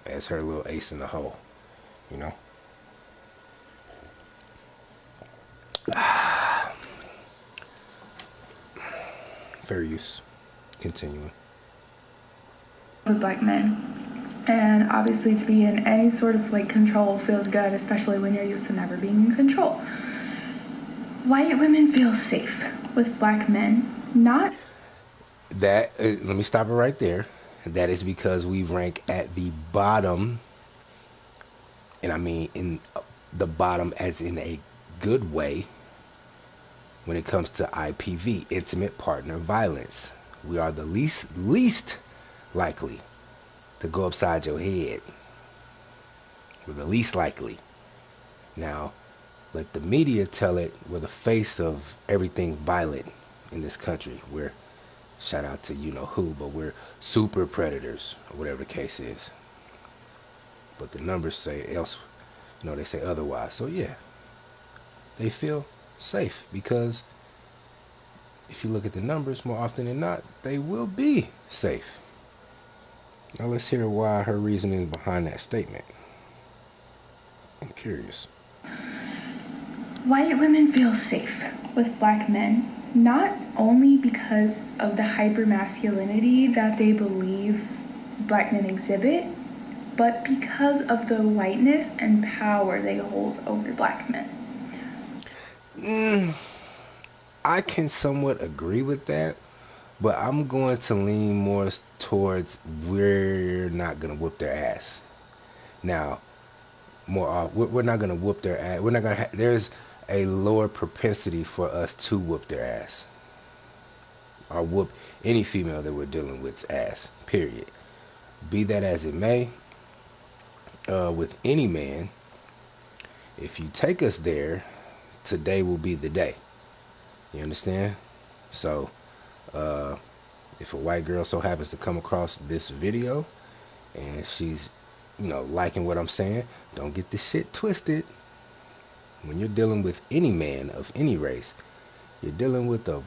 as her little ace in the hole. Fair use. Continuing. for black men. And obviously to be in any sort of control feels good, especially when you're used to never being in control. White women feel safe with black men. Not that, let me stop it right there. That is because we rank at the bottom, and I mean in the bottom as in a good way, when it comes to IPV, intimate partner violence. We are the least likely to go upside your head. We're the least likely. Now, let the media tell it we're the face of everything violent in this country. We're, shout out to you know who, but we're super predators, or whatever the case is. But the numbers say else, they say otherwise. So yeah, they feel safe because if you look at the numbers, more often than not, they will be safe. Now let's hear why her reasoning behind that statement. I'm curious. White women feel safe with black men, not only because of the hypermasculinity that they believe black men exhibit, but because of the whiteness and power they hold over black men. I can somewhat agree with that, but I'm going to lean more towards we're not gonna whoop their ass. Now, we're not gonna whoop their ass. We're not gonna. There's a lower propensity for us to whoop their ass, or whoop any female that we're dealing with's ass. Period. Be that as it may, with any man, if you take us there, today will be the day. You understand? So, if a white girl so happens to come across this video and she's, liking what I'm saying, don't get this shit twisted. When you're dealing with any man of any race, you're dealing with a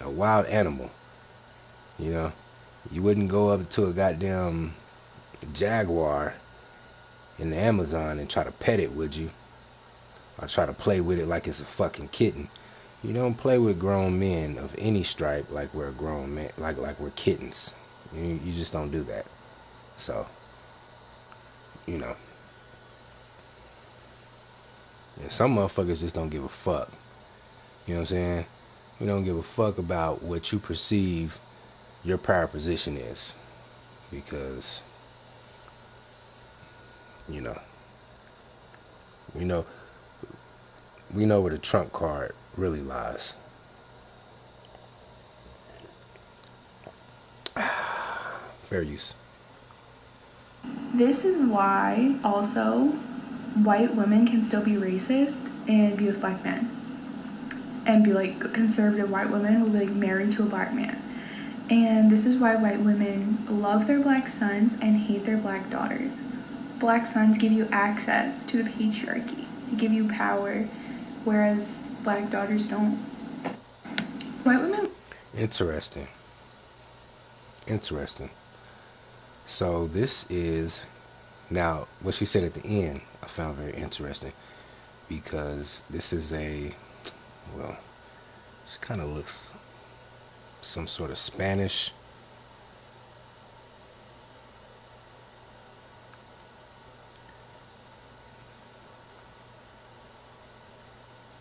a wild animal. You wouldn't go up to a goddamn jaguar in the Amazon and try to pet it, would you? Or try to play with it like it's a fucking kitten. You don't play with grown men of any stripe like we're grown men, like we're kittens. You just don't do that. So, yeah, some motherfuckers just don't give a fuck. You know what I'm saying? We don't give a fuck about what you perceive your power position is, because we know where the trump card really lies. Fair use. This is why also white women can still be racist and be with black men. And be like conservative white women will be like married to a black man. And this is why white women love their black sons and hate their black daughters. Black sons give you access to the patriarchy. They give you power, whereas black daughters don't. White women... Interesting. So this is, now what she said at the end I found very interesting, because this is this kind of looks some sort of Spanish.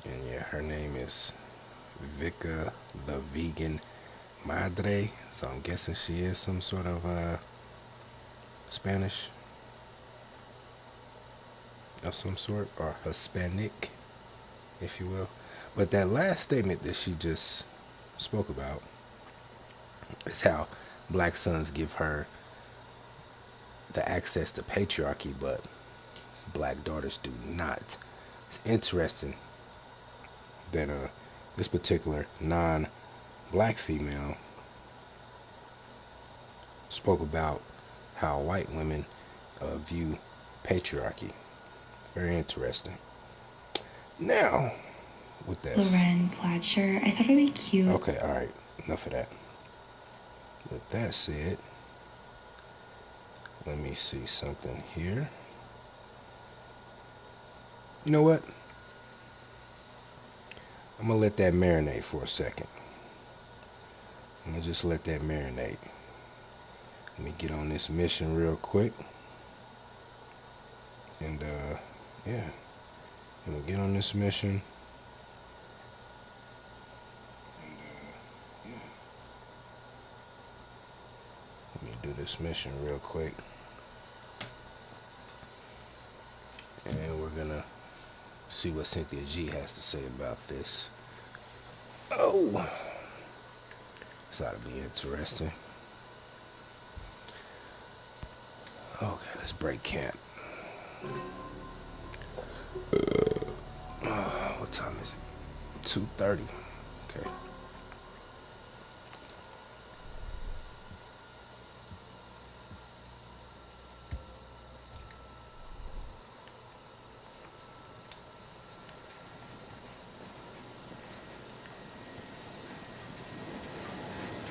And yeah, her name is Vika the Vegan Madre, so I'm guessing she is some sort of Spanish of some sort, or Hispanic, if you will. But that last statement that she just spoke about is how black sons give her the access to patriarchy, but black daughters do not. It's interesting that this particular non-black female spoke about how white women view patriarchy. Very interesting. Now, with that, Lauren plaid shirt. I thought it'd be cute. Okay, all right, enough of that. With that said, let me see something here. You know what? I'm gonna let that marinate for a second. I'm gonna just let that marinate. Let me get on this mission real quick. And yeah, I'm gonna get on this mission. And yeah, let me do this mission real quick. And we're gonna see what Cynthia G has to say about this. Oh, this ought to be interesting. Okay, let's break camp. What time is it? 2:30. Okay.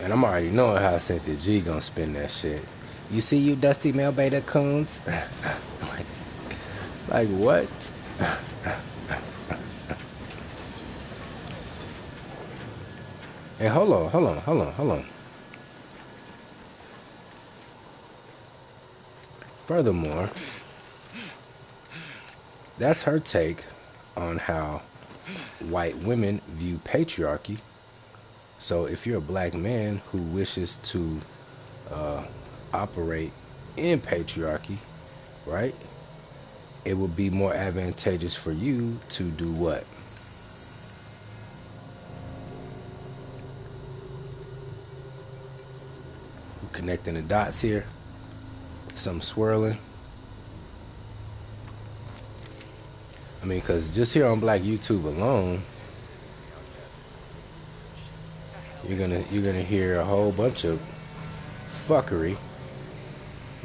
And I'm already knowing how Cynthia G gonna spin that shit. You see, you dusty male beta coons? like what? And hold on. Furthermore, that's her take on how white women view patriarchy. So if you're a black man who wishes to operate in patriarchy, right, it would be more advantageous for you to do what? Connecting the dots here. Some swirling. I mean, because just here on Black YouTube alone, you're gonna hear a whole bunch of fuckery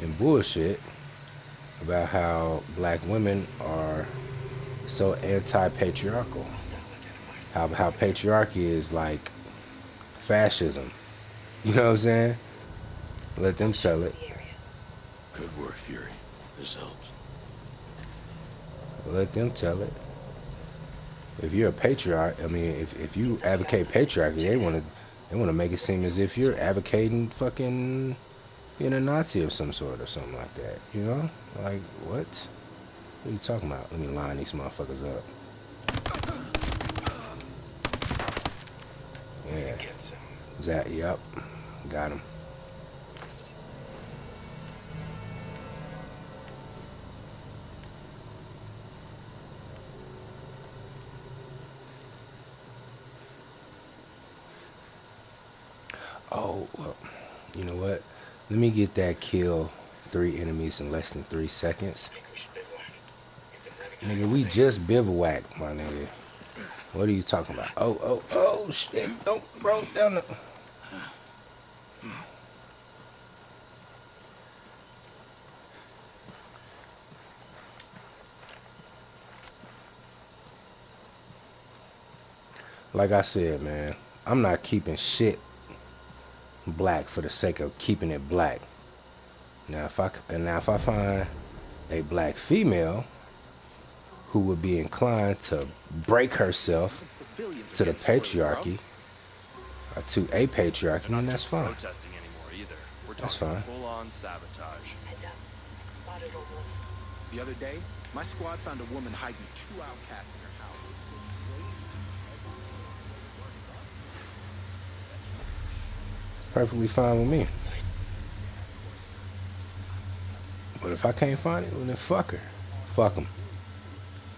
and bullshit about how black women are so anti-patriarchal. How patriarchy is like fascism. You know what I'm saying? Let them tell it. Good work, Fury. This helps. Let them tell it. If you're a patriarch, I mean, if you advocate patriarchy, they wanna make it seem as if you're advocating fucking being a Nazi of some sort or something like that. You know? Like, what? What are you talking about? Let me line these motherfuckers up. Yeah. Is that? Yep. Got him. Oh, well, you know what? Let me get that kill 3 enemies in less than 3 seconds. Nigga, we just bivouacked, my nigga. What are you talking about? Oh, shit. Don't, bro, down the... Like I said, man, I'm not keeping shit black for the sake of keeping it black. Now, if I find a black female who would be inclined to break herself to the patriarchy, or to a patriarchy, then that's fine. Protesting anymore either. We're That's talking fine. full-on sabotage. Heads up. Spotted a wolf. The other day, my squad found a woman hiding 2 outcasts in her house. Perfectly fine with me. But if I can't find it, well, then fuck her. Fuck them.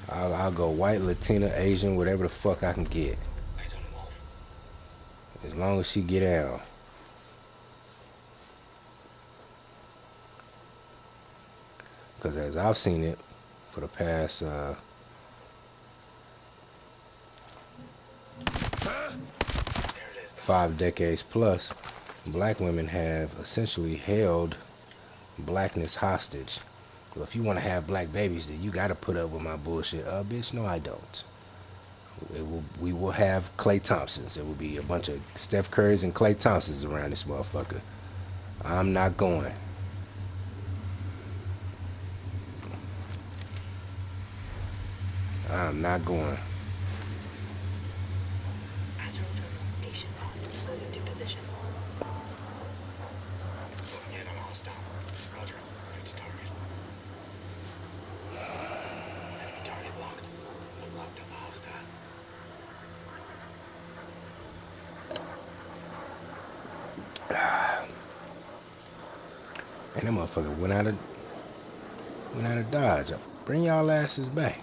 I'll go white, Latina, Asian, whatever the fuck I can get. As long as she get out. Because as I've seen it for the past 5 decades plus, black women have essentially held blackness hostage. Well, if you want to have black babies, then you got to put up with my bullshit. Bitch, no, I don't. We will have Klay Thompsons. There will be a bunch of Steph Currys and Klay Thompsons around this motherfucker. I'm not going. I'm not going. Station boss. Moving to position. Moving in on hostile. Roger. Moving to target. Enemy target blocked. Locked up a hostile. And that motherfucker went out of Dodge. Bring y'all asses back.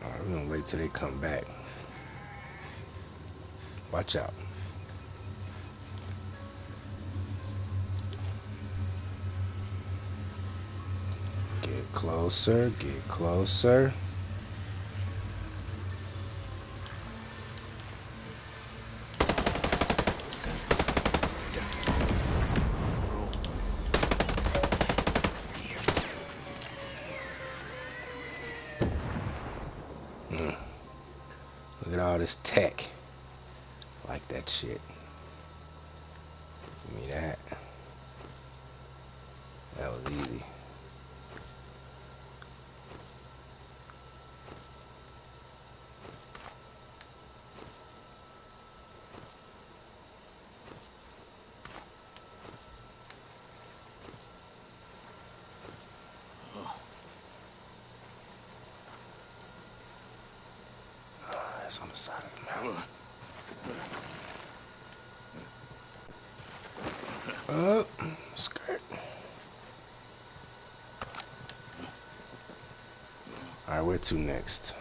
Alright, we're gonna wait till they come back. Watch out. Get closer, get closer. Look at all this tech. I like that shit. Give me that. That was easy. that's on the side of the mountain. Oh, skirt. Alright, where to next?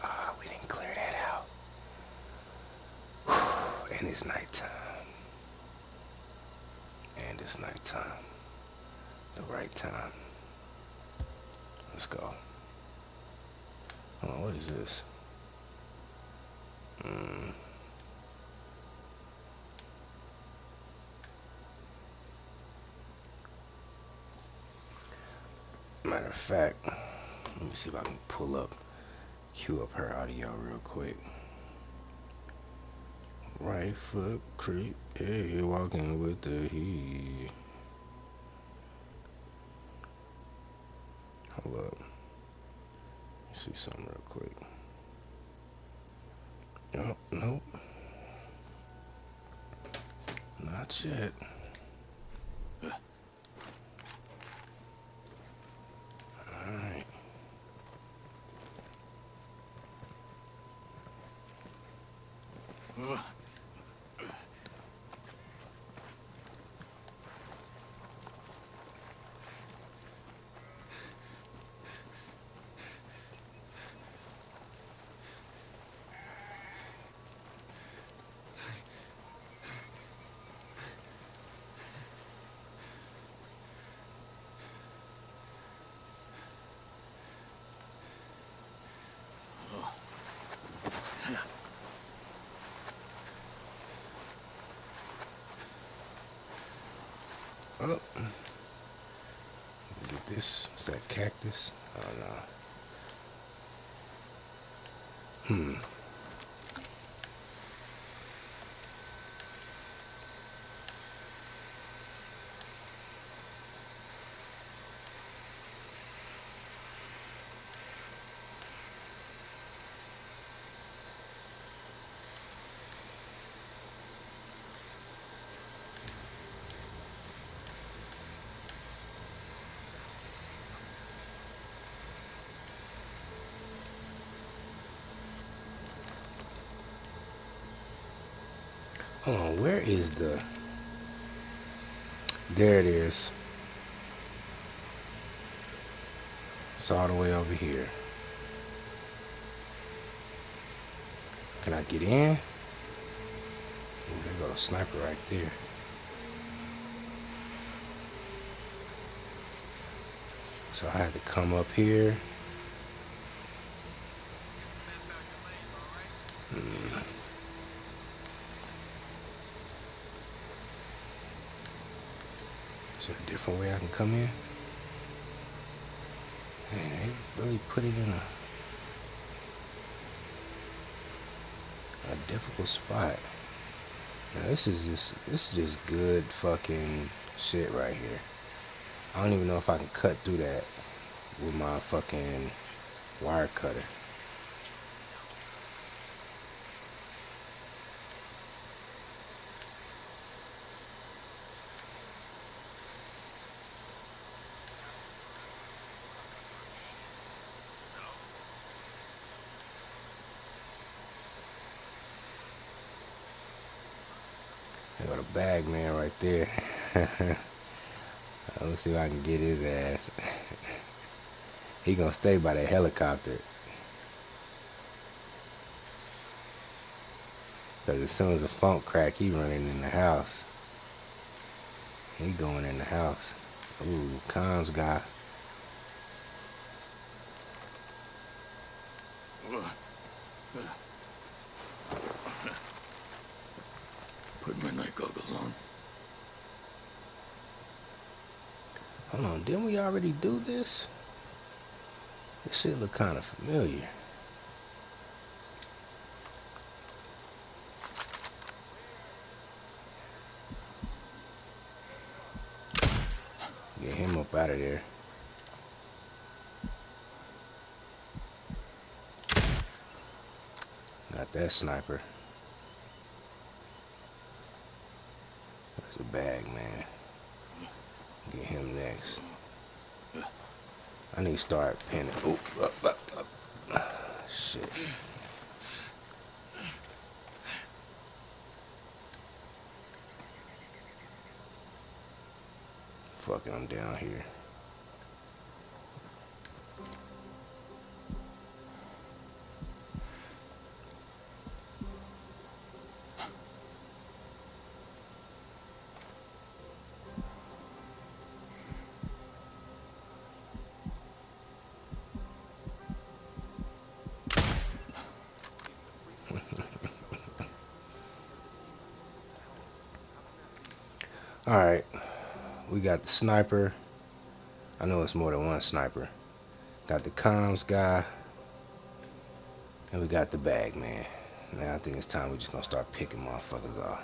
Ah, we didn't clear that out. Whew, and it's nighttime. And it's nighttime. The right time. Let's go. Hold on, what is this? Matter of fact, let me see if I can cue up her audio real quick. Right foot creep, hey, walking with the heat. Hold up. Let's see something real quick. Oh, nope. Not yet. Alright. Oh. Get this. Is that cactus? Oh no. Hold on, where is the... There it is. It's all the way over here. Can I get in? Ooh, there goes a sniper right there. So I had to come up here. Is there a different way I can come in? Man, they really put it in a difficult spot. Now this is just good fucking shit right here. I don't even know if I can cut through that with my fucking wire cutter. I got a bag man right there. Let's see if I can get his ass. He gonna stay by the helicopter. Cause as soon as the funk crack, he running in the house. He going in the house. Ooh, comms guy. Put my night goggles on. Hold on, didn't we already do this? This shit look kind of familiar. Get him up out of there. Got that sniper. There's a bag, man. Get him next. I need to start pinning. Oop, up. Shit. Fuck it, I'm down here. Alright, we got the sniper. I know it's more than one sniper. Got the comms guy. And we got the bag man. Now I think it's time we're just gonna start picking motherfuckers off.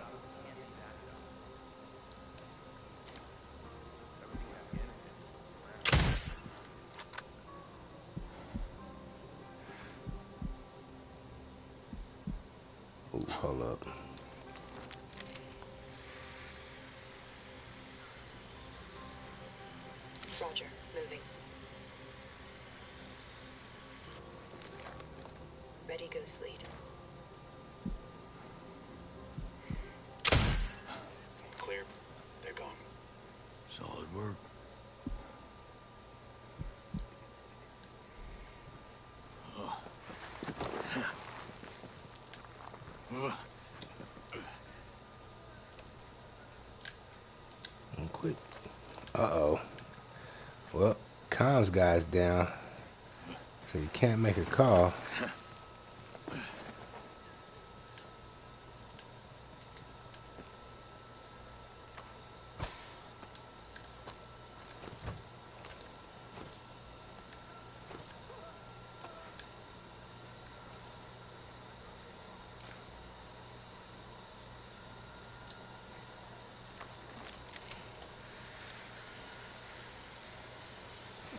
Ooh, hold up. Roger, moving. Ready, ghost lead. Clear. They're gone. Solid work. Quick. Uh-oh. Well, comms guy's down. So you can't make a call.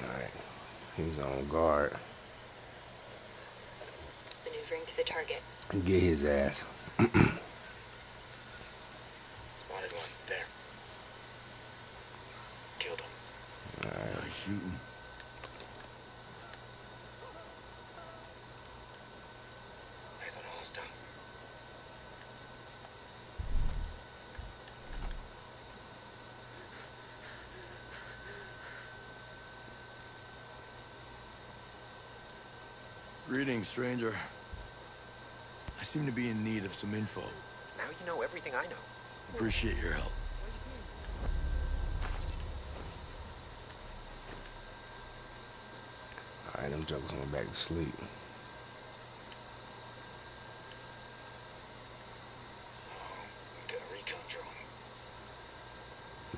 Alright. He's on guard. Maneuvering to the target. Get his ass. Spotted one. There. Killed him. Nice shooting. Eyes on a hostile. Greetings, stranger. I seem to be in need of some info. Now you know everything I know. Appreciate your help. Alright, them jokers went back to sleep. We got a recon drone.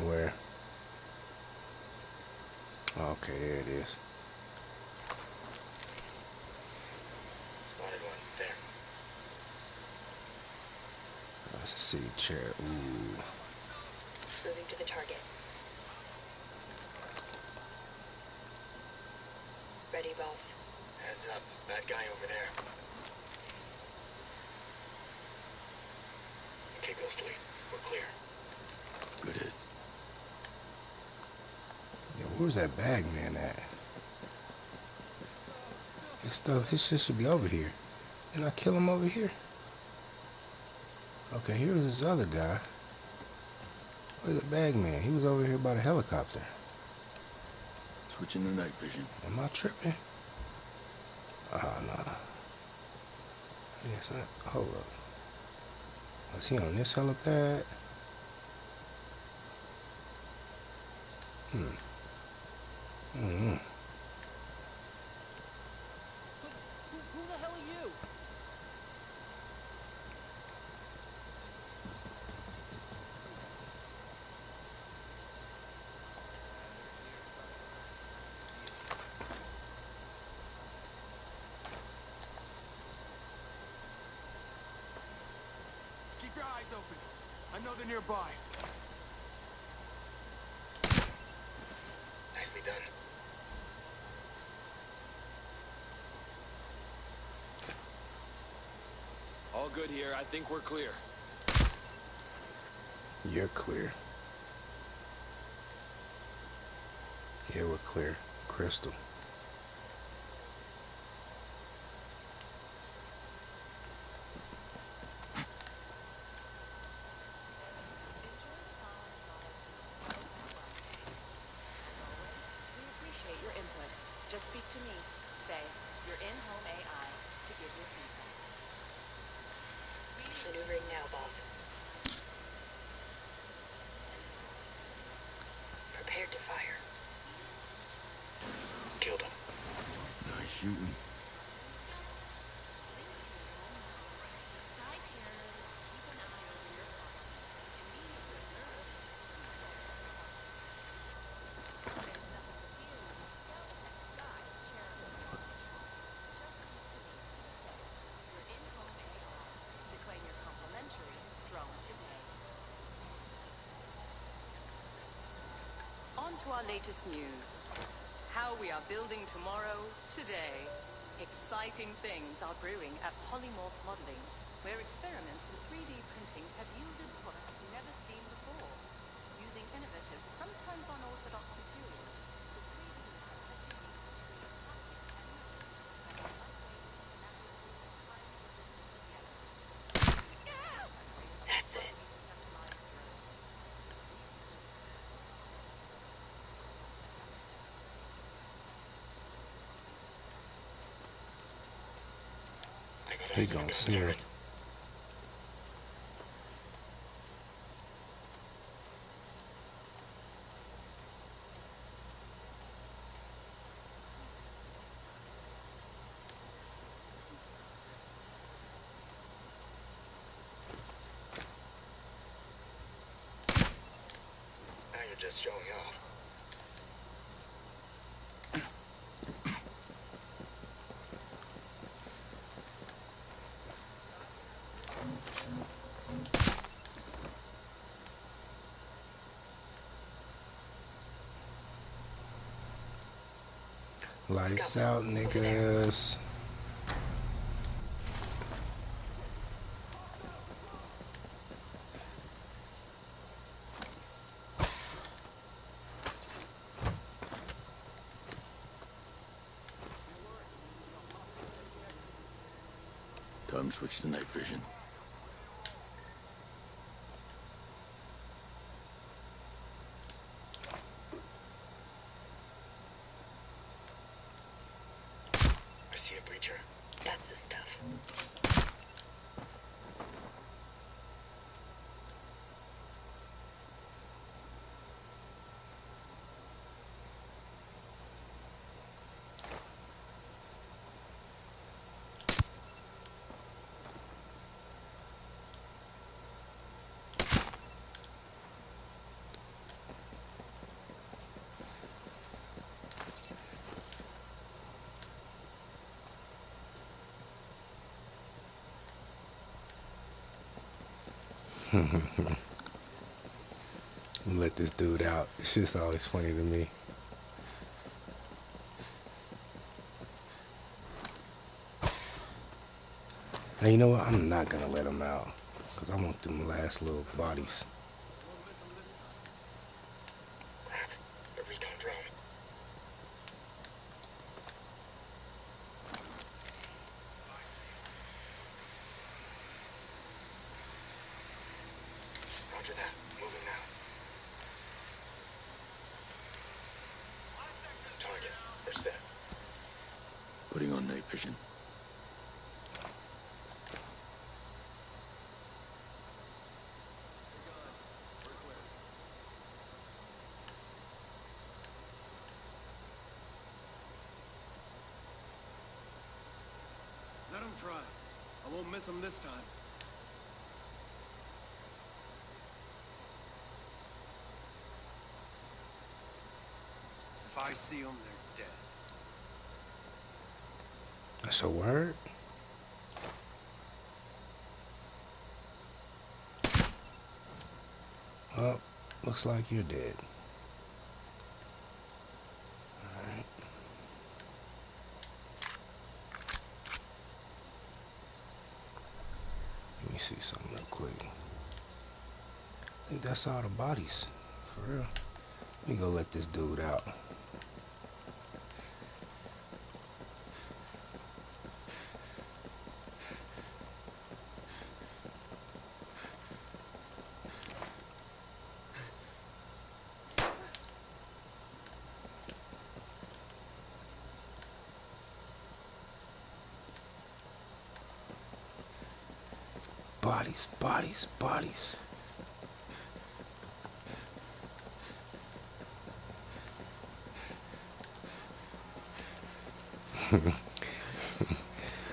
Where? Okay, there it is. Spotted one. There. That's a city chair. Ooh. Moving to the target. Ready, boss. Heads up. Bad guy over there. Okay, Ghost Lead. We're clear. Good hits. Yeah, where's that bag man at? His shit should be over here. Didn't I kill him over here? Okay, here's this other guy. Where's the bag man? He was over here by the helicopter. Switching to night vision. Am I tripping? Oh, no. Yes, hold up. Was he on this helipad? Mm-hmm. Who the hell are you? Keep your eyes open. I know they're nearby. Nicely done. All good here. I think we're clear. You're clear. Yeah, we're clear. Crystal. Maneuvering now, boss. Prepared to fire. Killed him. Nice shooting. On to our latest news. How we are building tomorrow, today. Exciting things are brewing at Polymorph Modeling, where experiments in 3D printing have yielded products never seen before. Using innovative, sometimes unorthodox materials, the 3D lab has been able to create plastics and metals that are lightweight, malleable, highly resistant to the elements. That's it. Specialized drones. I got He eyes on gonna a see him. turret. Now you're just showing off. Lights out, niggas. Time to switch to night vision. I see a breacher. That's the stuff. Let this dude out. It's just always funny to me. Now, you know what? I'm not gonna let him out because I want them last little bodies. Crap. A recon drone. Roger that. Moving now. Target. We're set. Putting on night vision. Let him try. I won't miss him this time. If I see them, they're dead. That's a word? Oh, looks like you're dead. Alright. Let me see something real quick. I think that's all the bodies. For real. Let me go let this dude out. bodies, bodies, bodies.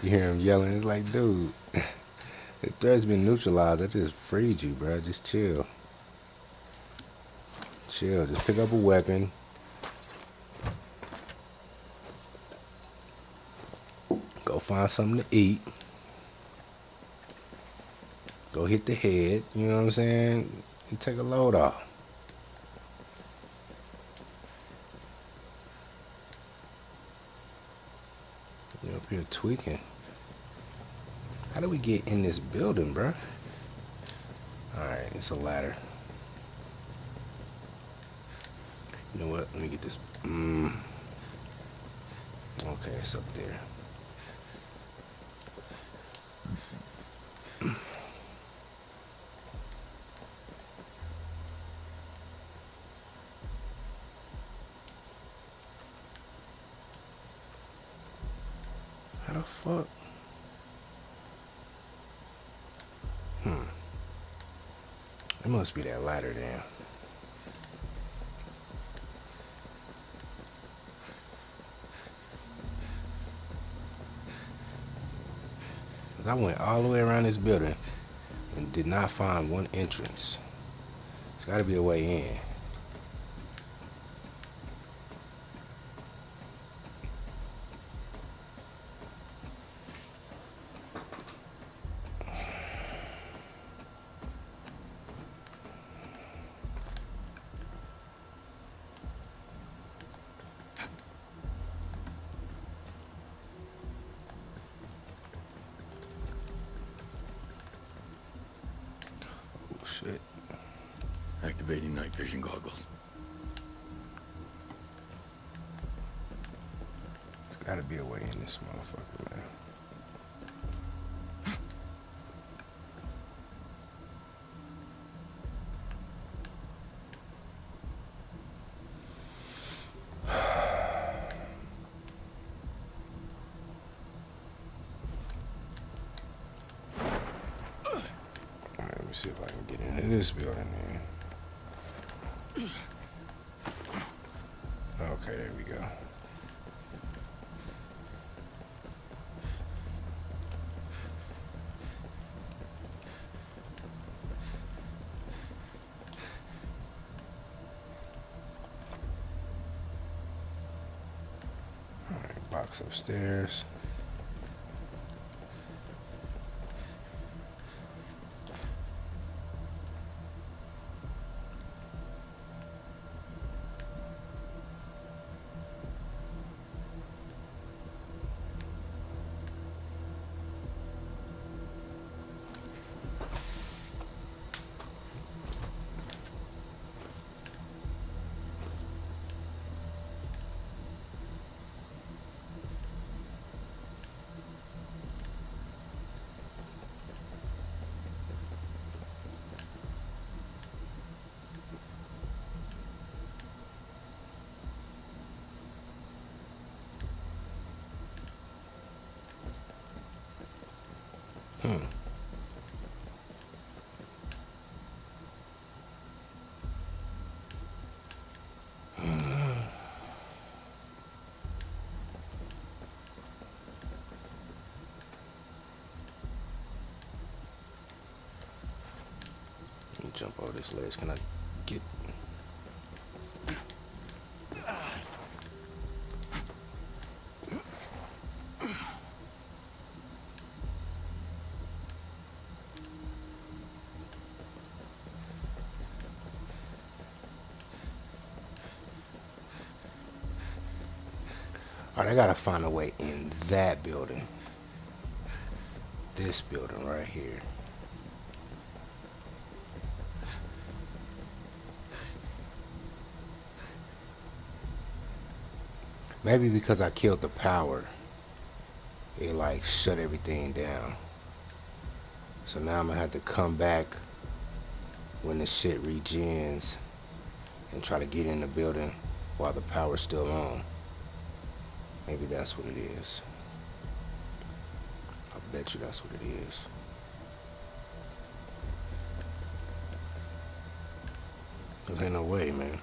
You hear him yelling, it's like, dude, the threat's been neutralized. I just freed you, bro. Just chill. Chill, just pick up a weapon. Go find something to eat. Go hit the head, you know what I'm saying? And take a load off. You're up here tweaking. How do we get in this building, bruh? Alright, it's a ladder. You know what? Let me get this. Okay, it's up there. How the fuck? It must be that ladder then. Cause I went all the way around this building and did not find one entrance. There's gotta be a way in. Oh shit. Activating night vision goggles. There's gotta be a way in this motherfucker, man. Let me see if I can get into this building then. Okay, there we go. Alright, box upstairs. Let me jump over this ledge. Can I get? Alright, I gotta find a way in that building. This building right here. Maybe because I killed the power, it like shut everything down. So now I'm gonna have to come back when the shit regens and try to get in the building while the power's still on. Maybe that's what it is. I bet you that's what it is. Cause ain't no way, man.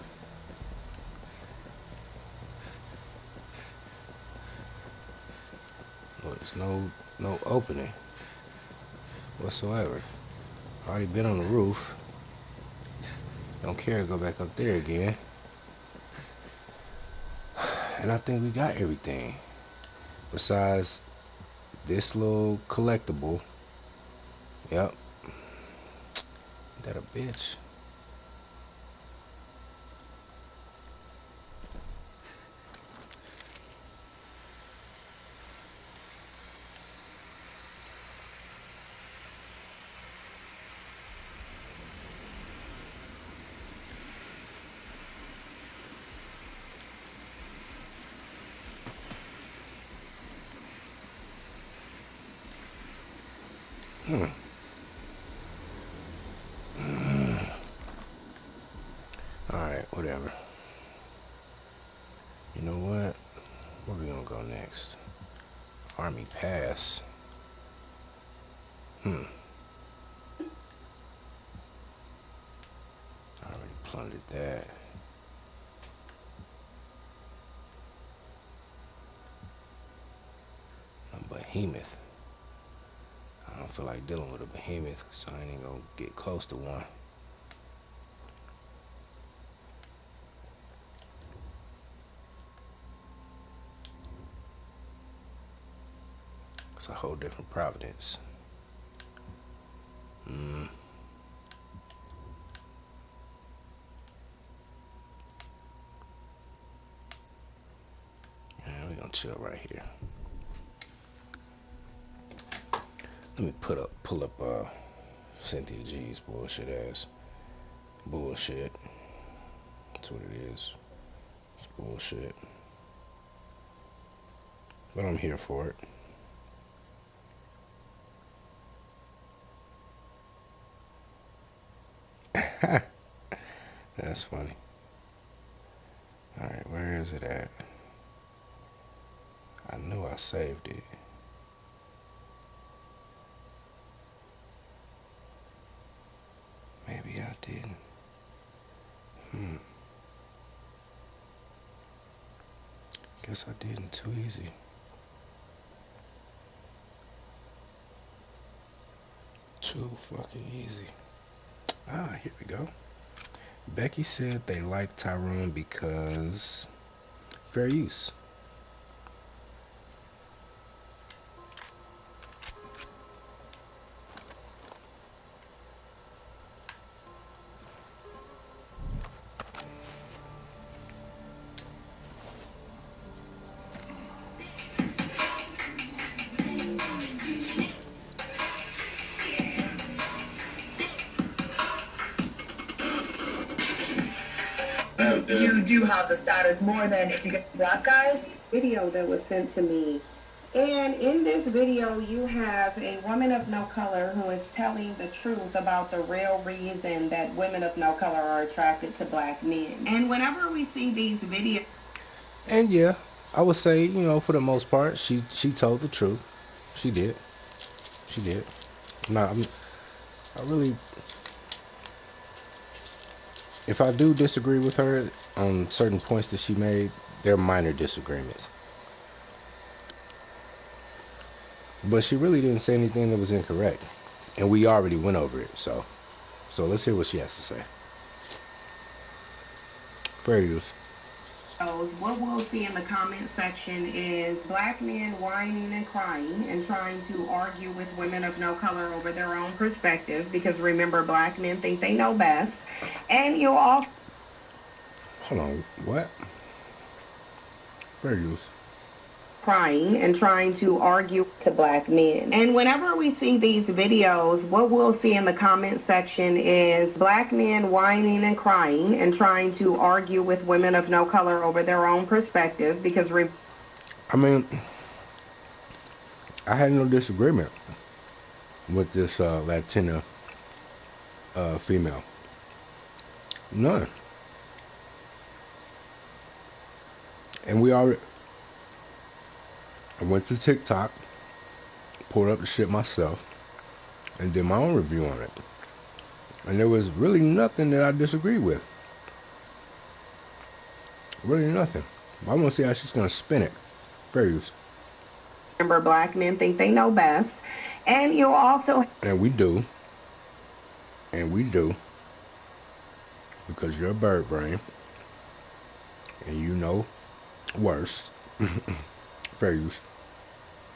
Look, there's no opening whatsoever. Already been on the roof. Don't care to go back up there again. And I think we got everything. Besides this little collectible. Yep. That a bitch. Alright, whatever. You know what? Where we gonna go next? Army Pass. I already plundered that. A behemoth. I don't feel like dealing with a behemoth, so I ain't gonna get close to one. It's a whole different providence. Yeah, we're gonna chill right here. Let me pull up Cynthia G's bullshit ass. Bullshit. That's what it is. It's bullshit. But I'm here for it. That's funny. Alright, where is it at? I knew I saved it. Maybe I didn't. Guess I didn't. Too easy. Too fucking easy. Ah, here we go. Becky said they like Tyrone because fair use. You do have the status more than if you get black guys. Video that was sent to me. And in this video, you have a woman of no color who is telling the truth about the real reason that women of no color are attracted to black men. And whenever we see these videos... And yeah, I would say, you know, for the most part, she told the truth. She did. She did. I really... If I do disagree with her on certain points that she made, they're minor disagreements. But she really didn't say anything that was incorrect. And we already went over it, so let's hear what she has to say. Fair use. What we'll see in the comment section is black men whining and crying and trying to argue with women of no color over their own perspective, because remember, black men think they know best. And you'll also... Hold on, what? Fair use. Crying and trying to argue to black men. And whenever we see these videos, what we'll see in the comment section is black men whining and crying and trying to argue with women of no color over their own perspective, because I mean, I had no disagreement with this Latina female. None. And I went to TikTok, pulled up the shit myself, and did my own review on it. And there was really nothing that I disagreed with. Really nothing. I want to see how she's going to spin it. Fair use. Remember, black men think they know best. And you also... And we do. And we do. Because you're a bird brain. And you know worse. Fair use.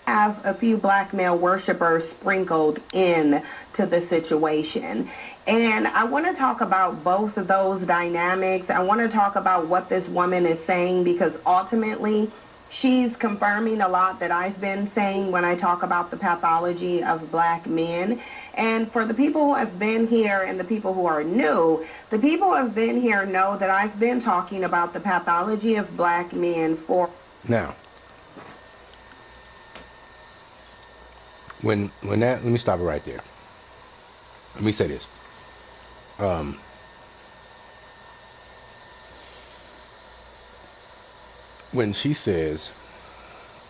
Have a few black male worshipers sprinkled in to the situation. And I want to talk about both of those dynamics. I want to talk about what this woman is saying, because ultimately she's confirming a lot that I've been saying when I talk about the pathology of black men. And for the people who have been here and the people who are new, the people who have been here know that I've been talking about the pathology of black men for... Now, when that, let me stop it right there. Let me say this. When she says,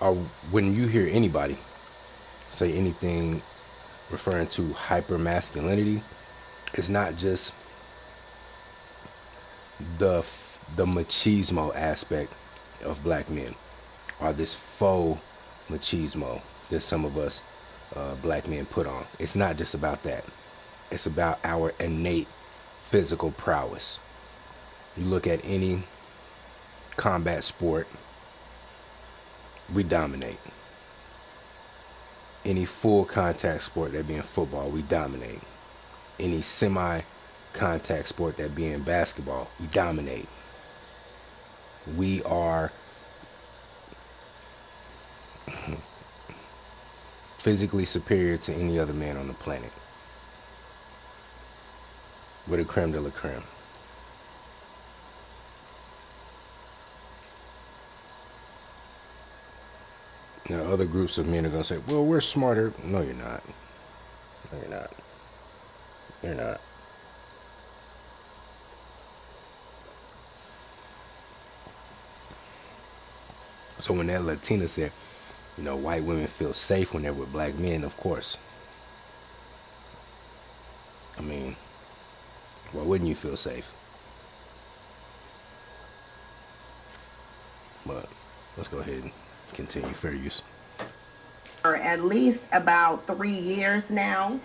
or when you hear anybody say anything referring to hypermasculinity, it's not just the machismo aspect of black men, or this faux machismo that some of us black men put on. It's not just about that. It's about our innate physical prowess. You look at any combat sport, we dominate. Any full contact sport, that being football, we dominate. Any semi-contact sport, that being basketball, we dominate. We are physically superior to any other man on the planet. We're the creme de la creme. Now, other groups of men are going to say, well, we're smarter. No, you're not. No, you're not. You're not. So when that Latina said, you know, white women feel safe when they're with black men, of course. I mean, why wouldn't you feel safe? But let's go ahead and continue. Fair use. For at least about 3 years now,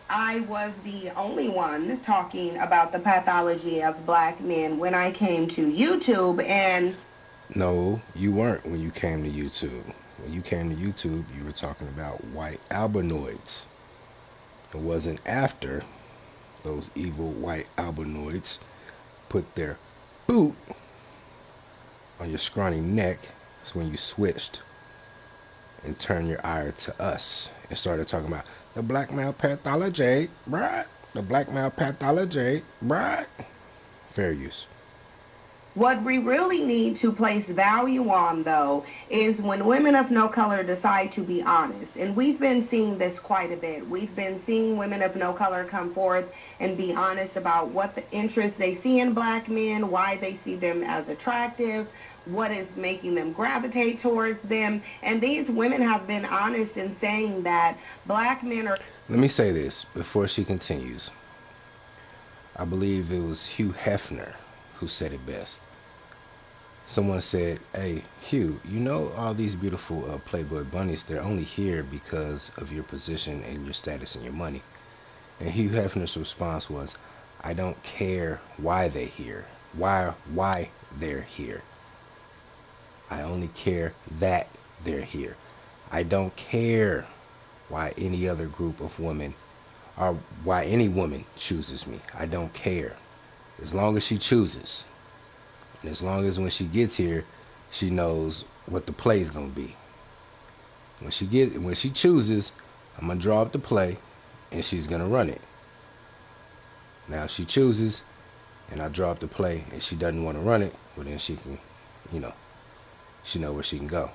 I was the only one talking about the pathology of black men when I came to YouTube. And no, you weren't when you came to YouTube. When you came to YouTube, you were talking about white albinoids. It wasn't after those evil white albinoids put their boot on your scrawny neck. It's when you switched and turned your ire to us and started talking about the black male pathology, right? The black male pathology, right? Fair use. What we really need to place value on, though, is when women of no color decide to be honest. And we've been seeing this quite a bit. We've been seeing women of no color come forth and be honest about what the interests they see in black men, why they see them as attractive, what is making them gravitate towards them. And these women have been honest in saying that black men are... Let me say this before she continues. I believe it was Hugh Hefner who said it best. Someone said, hey, Hugh, you know all these beautiful Playboy bunnies, they're only here because of your position and your status and your money. And Hugh Hefner's response was, I don't care why they're here. Why they're here. I only care that they're here. I don't care why any other group of women or why any woman chooses me. I don't care. As long as she chooses. And as long as when she gets here, she knows what the play is gonna be. When she chooses, I'm gonna draw up the play, and she's gonna run it. Now, if she chooses, and I draw up the play, and she doesn't want to run it, well then she can, she know where she can go.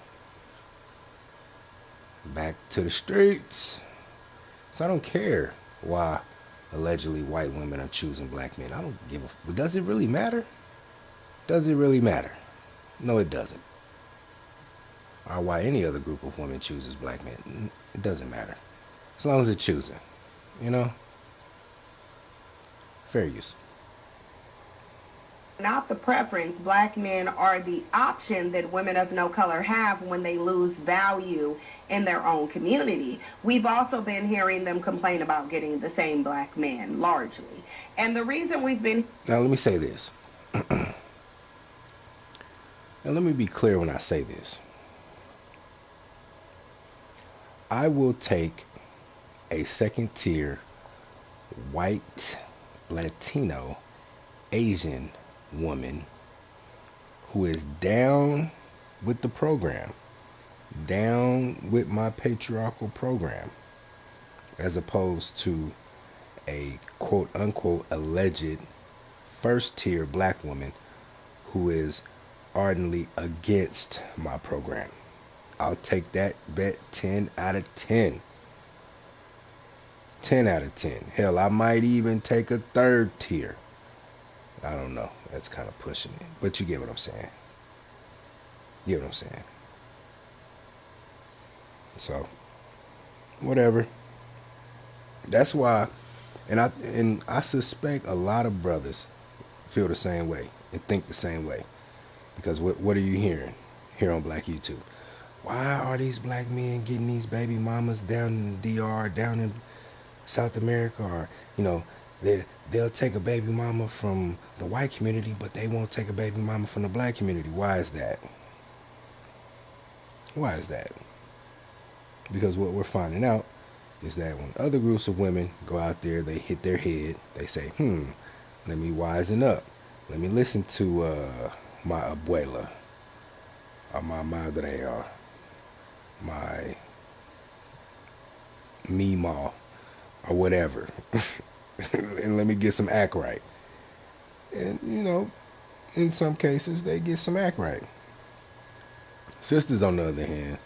Back to the streets. So I don't care why allegedly white women are choosing black men. I don't give a. Does it really matter? Does it really matter? No, it doesn't. Or why any other group of women chooses black men. It doesn't matter. As long as it's choosing. Fair use. not the preference. Black men are the option that women of no color have when they lose value in their own community. We've also been hearing them complain about getting the same black men, largely. And the reason we've been... Now, let me say this. And let me be clear when I say this. I will take a second tier white, Latino, Asian woman who is down with the program, down with my patriarchal program, as opposed to a quote unquote alleged first tier black woman who is ardently against my program. I'll take that bet 10 out of 10. 10 out of 10. Hell, I might even take a third tier. I don't know. That's kind of pushing it. But you get what I'm saying. You get what I'm saying. So, whatever. That's why, and I suspect a lot of brothers feel the same way and think the same way. Because what are you hearing here on Black YouTube? Why are these black men getting these baby mamas down in the DR, down in South America, or, you know, they'll take a baby mama from the white community, but they won't take a baby mama from the black community? Why is that? Why is that? Because what we're finding out is that when other groups of women go out there, they hit their head, they say, let me wisen up. Let me listen to my abuela, or my madre, or my mima, or whatever. And let me get some act right. And, you know, in some cases, they get some act right. Sisters, on the other hand,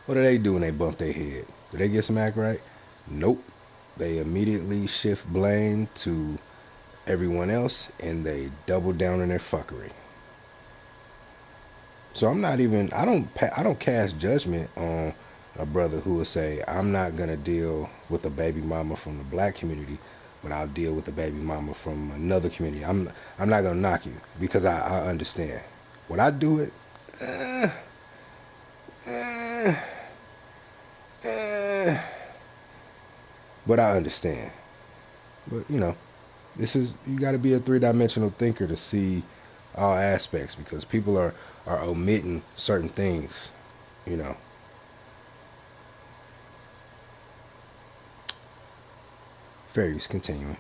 what do they do when they bump their head? Do they get some act right? Nope. They immediately shift blame to everyone else, and they double down on their fuckery. So I'm not even, I don't cast judgment on a brother who will say, I'm not going to deal with a baby mama from the black community, but I'll deal with a baby mama from another community. I'm not going to knock you, because I understand. Would I do it? But I understand. But, you know, you got to be a three-dimensional thinker to see all aspects, because people are omitting certain things, you know. Fair use, continuing.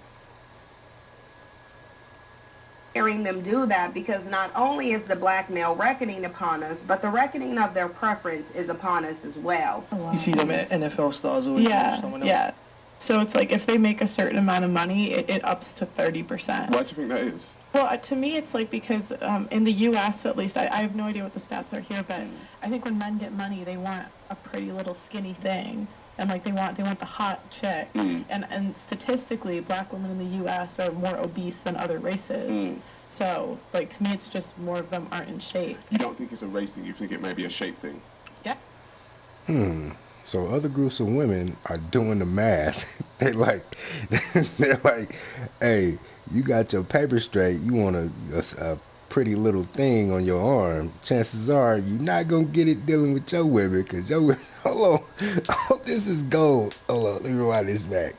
Hearing them do that, because not only is the black male reckoning upon us, but the reckoning of their preference is upon us as well. You see them NFL stars always someone else. Yeah. So it's like if they make a certain amount of money, it ups to 30%. Why do you think that is? Well, to me, it's like because in the U.S., at least, I have no idea what the stats are here, but I think when men get money, they want a pretty little skinny thing, and like they want the hot chick. And statistically, black women in the U.S. are more obese than other races. So, like, to me, it's just more of them aren't in shape. You don't think it's a race thing? You think it may be a shape thing? Yeah. So other groups of women are doing the math. they're like, hey, you got your paper straight. You want a pretty little thing on your arm. Chances are you're not going to get it dealing with your women, because your women, hold on. Oh, this is gold. Hold on, let me rewind this back.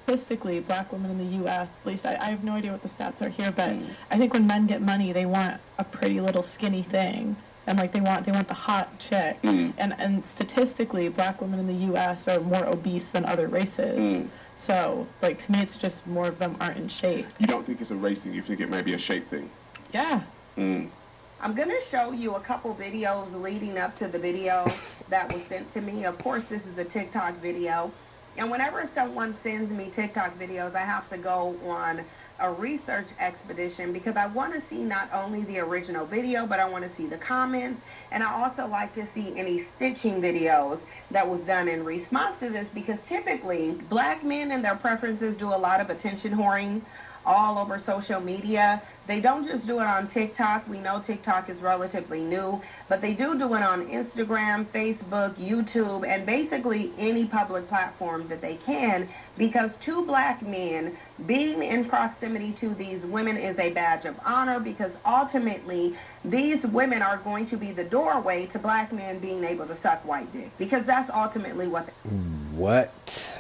Statistically, black women in the U.S., at least, I have no idea what the stats are here, but I think when men get money, they want a pretty little skinny thing. And like they want the hot chick. And statistically, black women in the U.S. are more obese than other races. So, like, to me, it's just more of them aren't in shape. You don't think it's a race thing? You think it may be a shape thing? Yeah. I'm going to show you a couple videos leading up to the video that was sent to me. Of course, this is a TikTok video. And whenever someone sends me TikTok videos, I have to go on a research expedition, because I want to see not only the original video, but I want to see the comments, and I also like to see any stitching videos that was done in response to this, because typically black men and their preferences do a lot of attention whoring all over social media. They don't just do it on TikTok. We know TikTok is relatively new, but they do it on Instagram, Facebook, YouTube, and basically any public platform that they can, because two black men being in proximity to these women is a badge of honor, because ultimately these women are going to be the doorway to black men being able to suck white dick, because that's ultimately what What?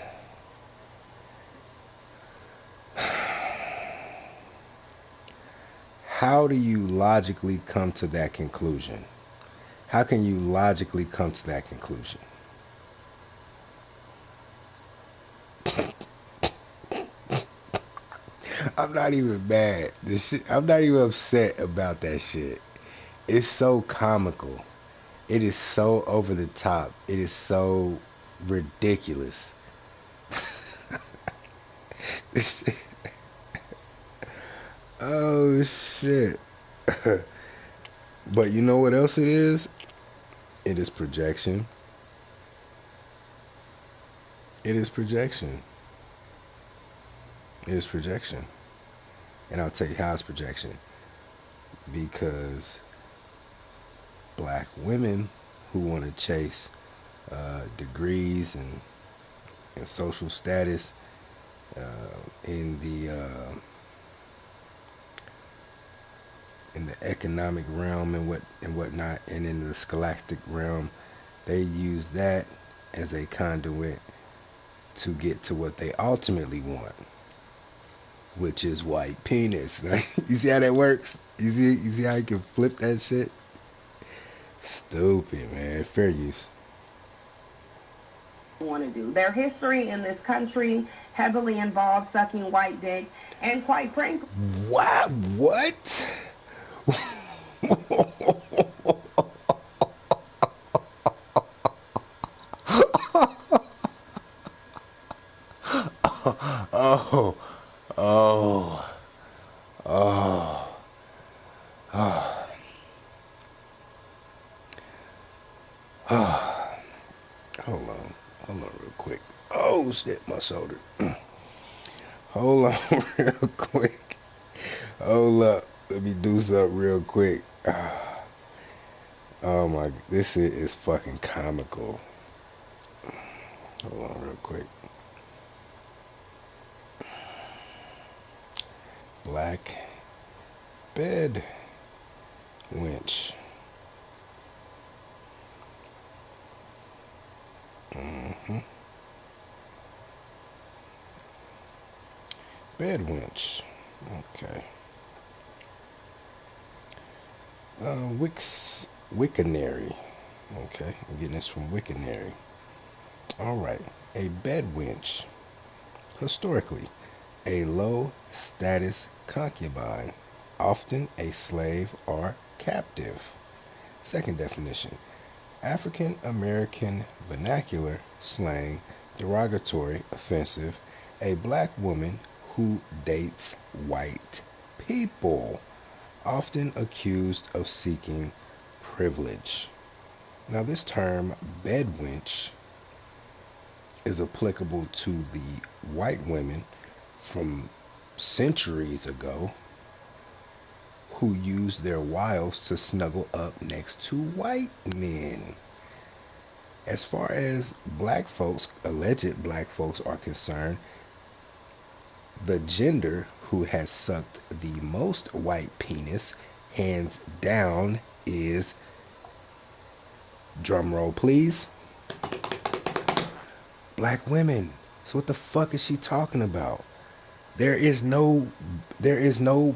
How do you logically come to that conclusion? How can you logically come to that conclusion? I'm not even mad. I'm not even upset about that shit. It's so comical. It is so over the top. It is so ridiculous. This, oh shit. But you know what else it is? It is projection. It is projection. It is projection. And I'll tell you how it's projection. Because black women who want to chase degrees and social status in the economic realm and whatnot, and in the scholastic realm, they use that as a conduit to get to what they ultimately want, which is white penis. You see how that works? You see how you can flip that shit? Stupid, man. Fair use. want to do. Their history in this country heavily involves sucking white dick, and quite frankly, What? Oh, oh, oh, oh, oh. Hold on real quick. Oh shit, my shoulder. Hold on real quick. Hold up. Let me do something real quick. Oh my, this shit is fucking comical. Hold on real quick. Black bed winch. Bed winch. Okay. Wictionary. Okay, I'm getting this from Wictionary. Alright. A bed winch. Historically, a low status concubine, often a slave or captive. Second definition. African American vernacular slang, derogatory, offensive, a black woman who dates white people, often accused of seeking privilege. Now, this term, bedwench, is applicable to the white women from centuries ago who used their wiles to snuggle up next to white men. As far as black folks, alleged black folks, are concerned, the gender who has sucked the most white penis, hands down, is, drum roll please, black women. So what the fuck is she talking about? There is no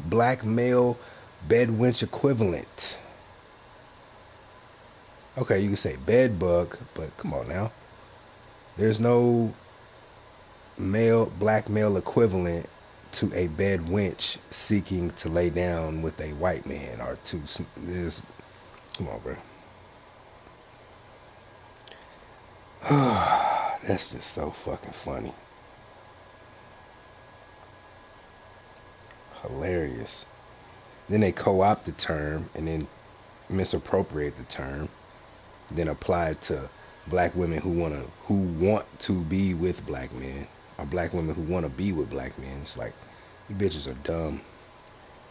black male bedwench equivalent. Okay, you can say bed bug, but come on now. There's no black male equivalent to a bed wench seeking to lay down with a white man, or come on, bro. That's just so fucking funny. Hilarious. Then they co-opt the term and then misappropriate the term, then apply it to black women who want to be with black men, or black women who want to be with black men. It's like, You bitches are dumb.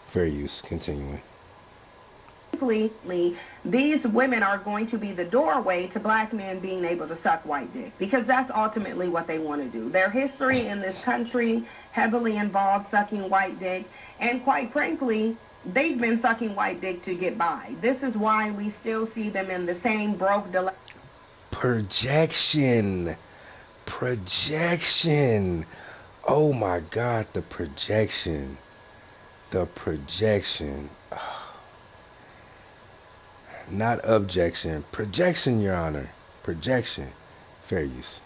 Fair use. Continuing. These women are going to be the doorway to black men being able to suck white dick, because that's ultimately what they want to do. Their history in this country heavily involves sucking white dick, and quite frankly, they've been sucking white dick to get by. This is why we still see them in the same broke projection. Oh my God, the projection. Not objection. Projection, Your Honor. Projection. Fair use.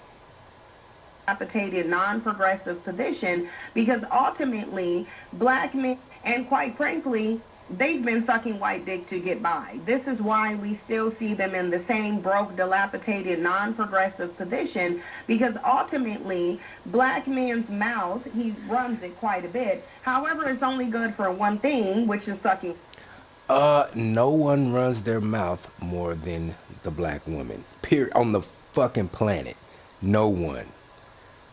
dilapidated, non-progressive position, because ultimately black men, and quite frankly, they've been sucking white dick to get by. This is why we still see them in the same broke, dilapidated, non-progressive position, because ultimately black man's mouth, he runs it quite a bit. However, it's only good for one thing, which is sucking. No one runs their mouth more than the black woman. Period. On the fucking planet. No one.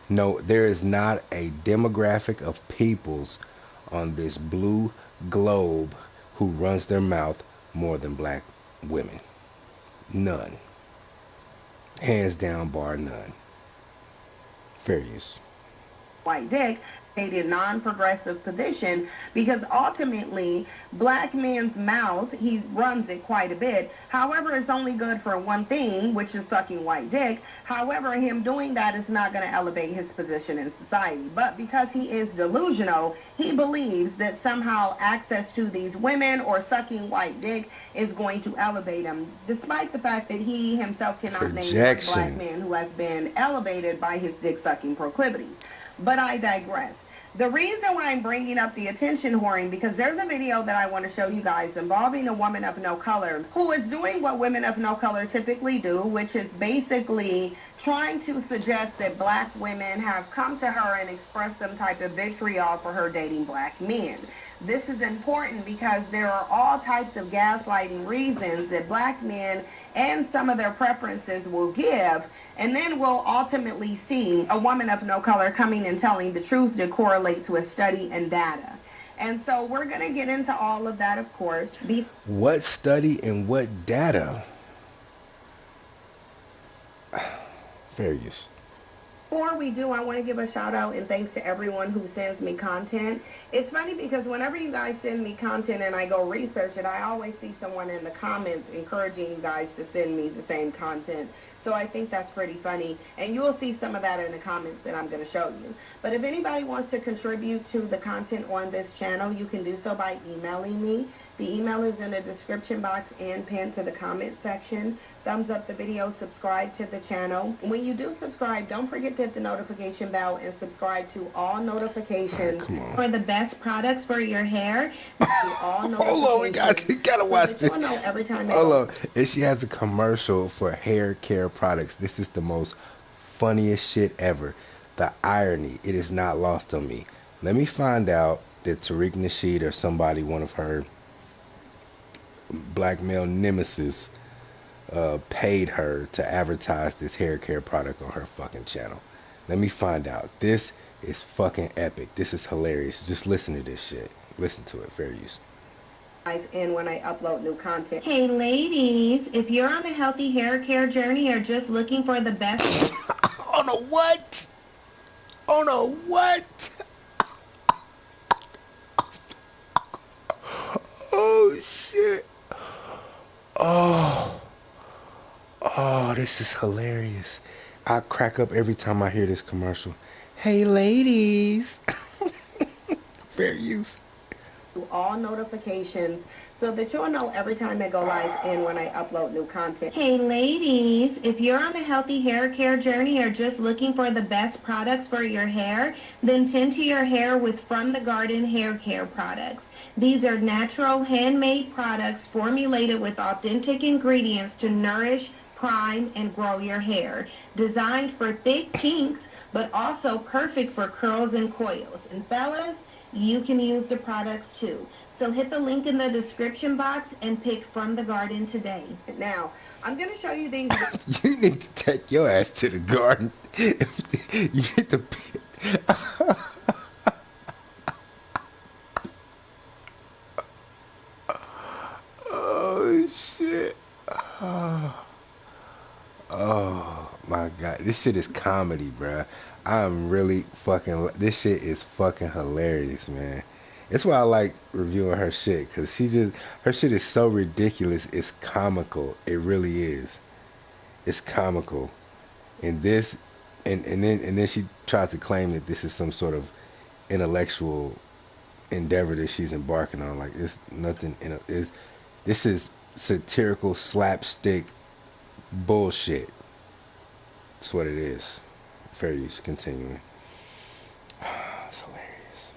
No, there is not a demographic of peoples on this blue globe who runs their mouth more than black women. None. Hands down, bar none. Fair use. White dick, a non-progressive position, because ultimately black man's mouth, he runs it quite a bit. However, it's only good for one thing, which is sucking white dick. However, him doing that is not going to elevate his position in society. But because he is delusional, he believes that somehow access to these women or sucking white dick is going to elevate him, despite the fact that he himself cannot name one black man who has been elevated by his dick-sucking proclivities. But I digress. The reason why I'm bringing up the attention whoring, because there's a video that I want to show you guys involving a woman of no color who is doing what women of no color typically do, which is basically trying to suggest that black women have come to her and expressed some type of vitriol for her dating black men. This is important because there are all types of gaslighting reasons that black men and some of their preferences will give, and then we'll ultimately see a woman of no color coming and telling the truth that correlates with study and data. And so we're going to get into all of that, of course. What study and what data? Fair use. Before we do, I want to give a shout out and thanks to everyone who sends me content. It's funny because whenever you guys send me content and I go research it, I always see someone in the comments encouraging you guys to send me the same content. So I think that's pretty funny. And you will see some of that in the comments that I'm going to show you. But if anybody wants to contribute to the content on this channel, you can do so by emailing me. The email is in the description box and pinned to the comment section. Thumbs up the video, subscribe to the channel. When you do subscribe, don't forget to hit the notification bell and subscribe to all notifications for the best products for your hair. Hold on, we gotta watch this. Every time Hold on, and she has a commercial for hair care products. This is the most funniest shit ever. The irony, it is not lost on me. Let me find out that Tariq Nasheed or somebody, one of her black male nemesis, paid her to advertise this hair care product on her fucking channel. Let me find out. This is fucking epic. This is hilarious. Just listen to this shit. Listen to it. Fair use. And when I upload new content. Hey ladies, if you're on a healthy hair care journey or just looking for the best on a what? On a what? Oh shit. Oh, this is hilarious. I crack up every time I hear this commercial. Hey ladies. Fair use. All notifications so that you'll know every time I go live and when I upload new content. Hey ladies, if you're on a healthy hair care journey or just looking for the best products for your hair, then tend to your hair with From the Garden hair care products. These are natural handmade products formulated with authentic ingredients to nourish, prime, and grow your hair. Designed for thick kinks, but also perfect for curls and coils. And fellas, you can use the products too. So hit the link in the description box and pick From the Garden today. Now, I'm going to show you these. You need to take your ass to the garden. You need to. Oh my god, this shit is comedy, bruh. I'm really fucking. This shit is fucking hilarious, man. That's why I like reviewing her shit, cause her shit is so ridiculous. It's comical. It really is. It's comical. And this, and then she tries to claim that this is some sort of intellectual endeavor that she's embarking on. Like it's nothing. This is satirical slapstick bullshit. That's what it is. Fair use. Continuing. It's hilarious.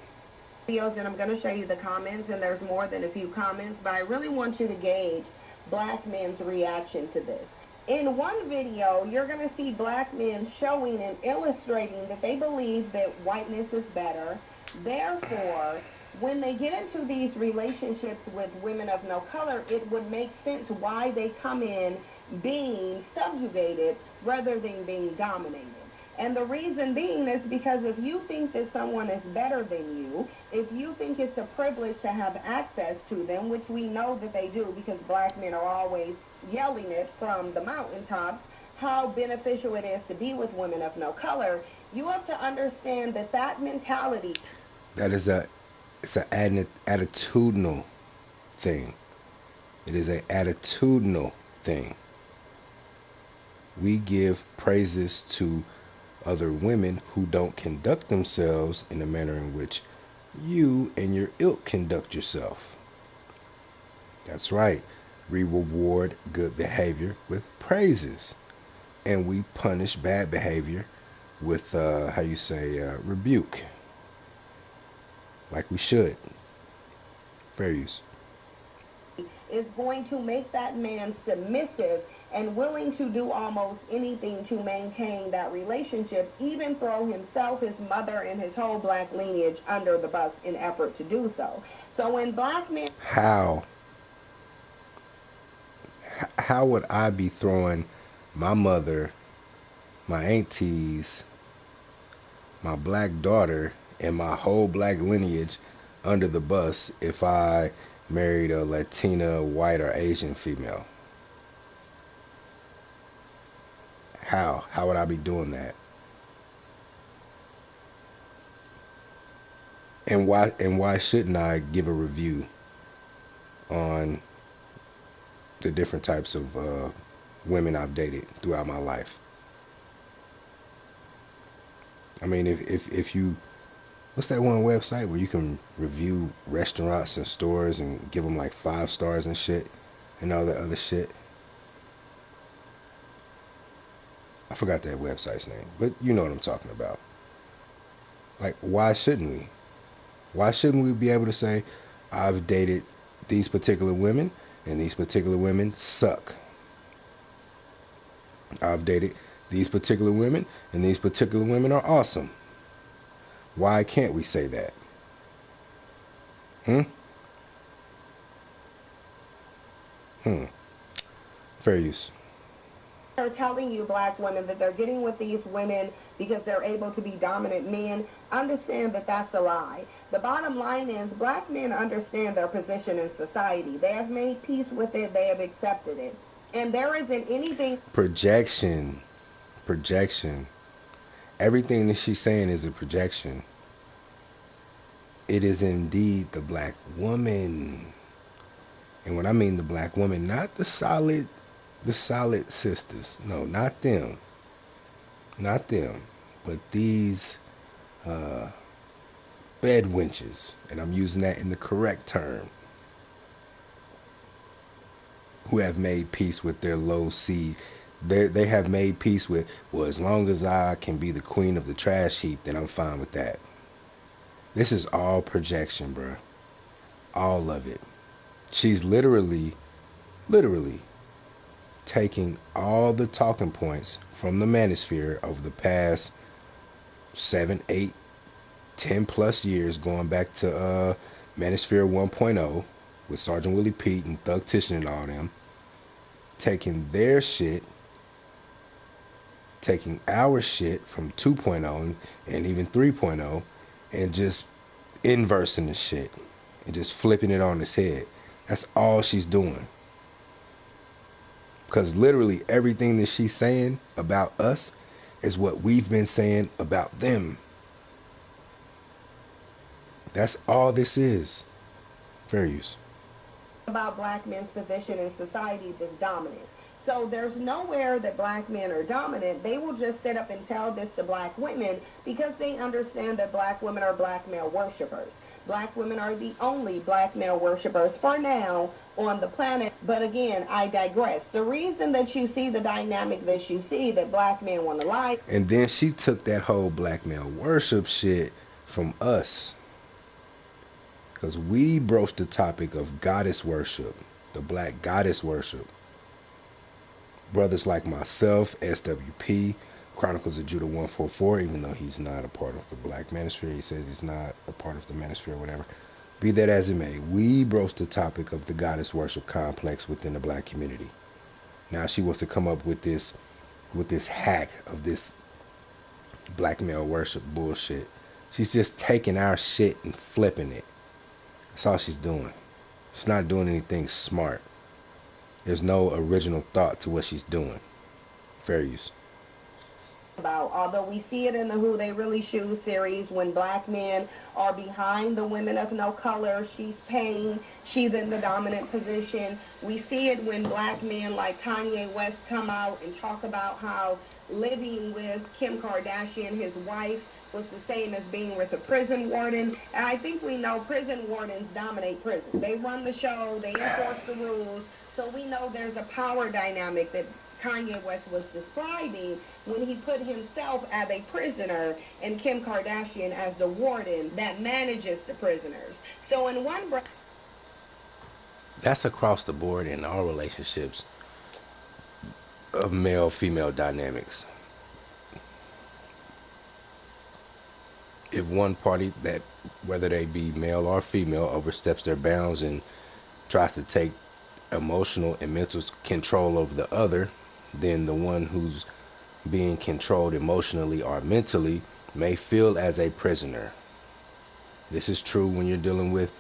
Videos, and I'm going to show you the comments, and there's more than a few comments, but I really want you to gauge black men's reaction to this. In one video, you're going to see black men showing and illustrating that they believe that whiteness is better. Therefore, when they get into these relationships with women of no color, it would make sense why they come in being subjugated rather than being dominated. And the reason being is because if you think that someone is better than you, if you think it's a privilege to have access to them, which we know that they do because black men are always yelling it from the mountaintops, how beneficial it is to be with women of no color, you have to understand that that mentality. That is it's an attitudinal thing. It is an attitudinal thing. We give praises to other women who don't conduct themselves in the manner in which you and your ilk conduct yourself. That's right. We reward good behavior with praises, and we punish bad behavior with rebuke, like we should. Fair use. Is going to make that man submissive and willing to do almost anything to maintain that relationship, even throw himself, his mother, and his whole black lineage under the bus in effort to do so. So when black men... How would I be throwing my mother, my aunties, my black daughter, and my whole black lineage under the bus if I married a Latina, white, or Asian female? How would I be doing that? And why shouldn't I give a review on the different types of women I've dated throughout my life? I mean, if you, what's that one website where you can review restaurants and stores and give them like 5 stars and shit and all that other shit? I forgot that website's name, but you know what I'm talking about. Like, why shouldn't we? Why shouldn't we be able to say, I've dated these particular women, and these particular women suck? I've dated these particular women, and these particular women are awesome. Why can't we say that? Fair use. They're telling you, black women, that they're getting with these women because they're able to be dominant men. Understand that that's a lie. The bottom line is black men understand their position in society. They have made peace with it. They have accepted it. And there isn't anything... Projection. Everything that she's saying is a projection. It is indeed the black woman. And when I mean the black woman, not the solid sisters. No, not them. Not them. But these bed wenches, and I'm using that in the correct term, who have made peace with their low seed. They have made peace with, well, as long as I can be the queen of the trash heap, then I'm fine with that. This is all projection, bruh. All of it. She's literally taking all the talking points from the manosphere over the past 7, 8, 10 plus years, going back to Manosphere 1.0 with Sergeant Willie Pete and Thug Titian and all them, taking their shit, taking our shit from 2.0 and even 3.0, and just inversing the shit and just flipping it on its head. That's all she's doing. Because literally everything that she's saying about us is what we've been saying about them. That's all this is. Fair use. About black men's position in society that's dominant. So there's nowhere that black men are dominant. They will just sit up and tell this to black women because they understand that black women are black male worshipers. Black women are the only black male worshipers for now on the planet. But again, I digress. The reason that you see the dynamic that you see, that black men want to lie. And then she took that whole black male worship shit from us. Because we broached the topic of goddess worship, the black goddess worship. Brothers like myself, SWP, Chronicles of Judah 144, even though he's not a part of the black manosphere, he says he's not a part of the manosphere or whatever. Be that as it may, we broached the topic of the goddess worship complex within the black community. Now she wants to come up with this hack of this black male worship bullshit. She's just taking our shit and flipping it. That's all she's doing. She's not doing anything smart. There's no original thought to what she's doing. Fair use. About, although we see it in the Who They Really Shoes series, when black men are behind the women of no color, she's paying, she's in the dominant position. We see it when black men like Kanye West come out and talk about how living with Kim Kardashian, his wife, was the same as being with a prison warden. And I think we know prison wardens dominate prison. They run the show, they enforce the rules. So we know there's a power dynamic that Kanye West was describing when he put himself as a prisoner and Kim Kardashian as the warden that manages the prisoners. So in one breath, that's across the board in all relationships of male-female dynamics. If one party, that whether they be male or female, oversteps their bounds and tries to take emotional and mental control over the other, then the one who's being controlled emotionally or mentally may feel as a prisoner. This is true when you're dealing with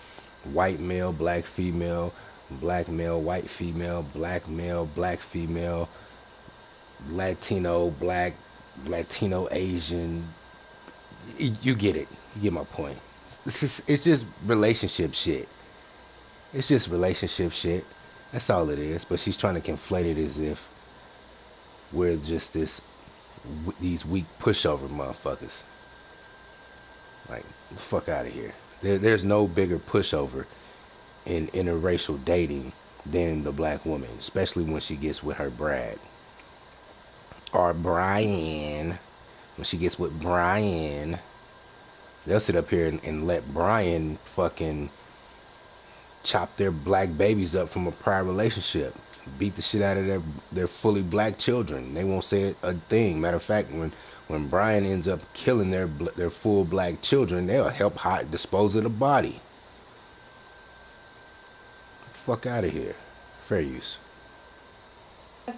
white male, black female, black male, white female, black male, black female, Latino, black, Latino, Asian. You get it. You get my point. It's just relationship shit. It's just relationship shit. That's all it is. But she's trying to conflate it as if we're just these weak pushover motherfuckers. Like, the fuck out of here. There's no bigger pushover in interracial dating than the black woman, especially when she gets with her Brad or Brian. When she gets with Brian, they'll sit up here and let Brian fucking chop their black babies up from a prior relationship, beat the shit out of their fully black children. They won't say a thing. Matter of fact, when Brian ends up killing their full black children, they'll help dispose of the body. Fuck out of here. Fair use.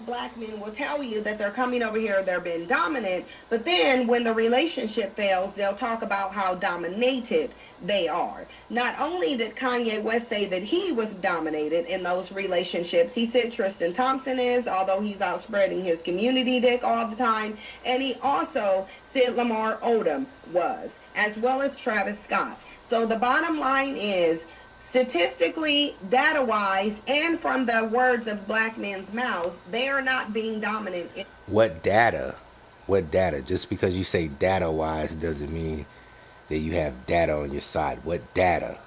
black men will tell you that they're coming over here, they're being dominant, but then when the relationship fails, they'll talk about how dominated they are. Not only did Kanye West say that he was dominated in those relationships, he said Tristan Thompson is, although he's out spreading his community dick all the time, and he also said Lamar Odom was, as well as Travis Scott. So the bottom line is, statistically, data-wise, and from the words of black men's mouths, they are not being dominant. What data? What data? Just because you say data-wise doesn't mean that you have data on your side. What data?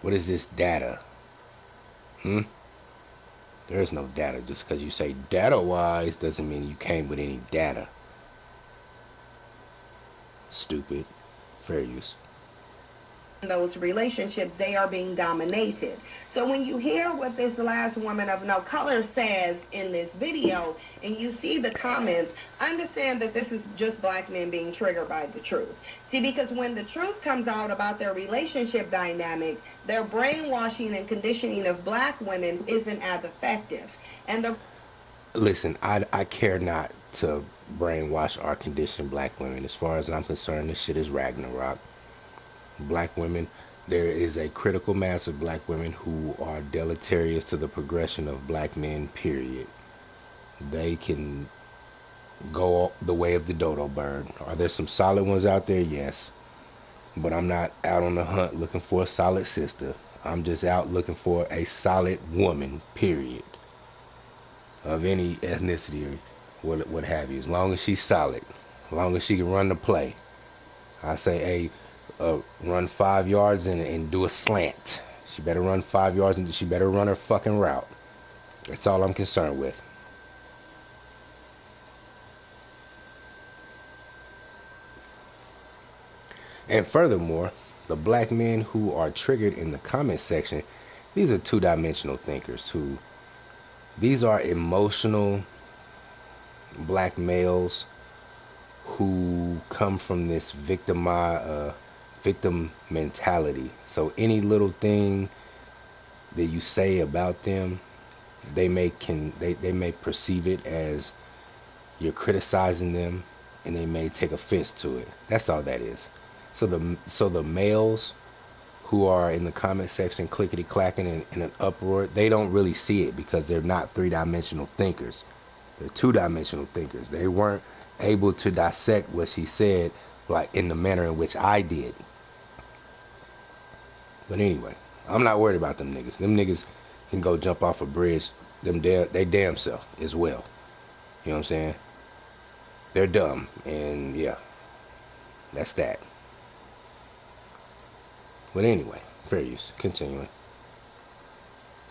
What is this data? There is no data. Just because you say data-wise doesn't mean you came with any data. Stupid. Fair use. In those relationships, they are being dominated. So when you hear what this last woman of no color says in this video, and you see the comments, understand that this is just black men being triggered by the truth. See, because when the truth comes out about their relationship dynamic, their brainwashing and conditioning of black women isn't as effective. And the Listen, I care not to brainwash or condition black women. As far as I'm concerned, this shit is Ragnarok. Black women there is a critical mass of black women who are deleterious to the progression of black men, period. They can go the way of the dodo bird. Are there some solid ones out there? Yes. But I'm not out on the hunt looking for a solid sister. I'm just out looking for a solid woman, period. Of any ethnicity or what have you. As long as she's solid. As long as she can run the play. I say, hey, run 5 yards and do a slant. She better run 5 yards and she better run her fucking route. That's all I'm concerned with. And furthermore, the black men who are triggered in the comment section, these are two-dimensional thinkers these are emotional black males who come from this victim mentality. So any little thing that you say about them, they may perceive it as you're criticizing them, and they may take offense to it. That's all that is. So the males who are in the comment section clickety clacking in an uproar, they don't really see it because they're not three-dimensional thinkers. They're two-dimensional thinkers. They weren't able to dissect what she said like in the manner in which I did. But anyway, I'm not worried about them niggas. Them niggas can go jump off a bridge. They damn self as well. You know what I'm saying? They're dumb, and yeah, that's that. But anyway, fair use. Continuing.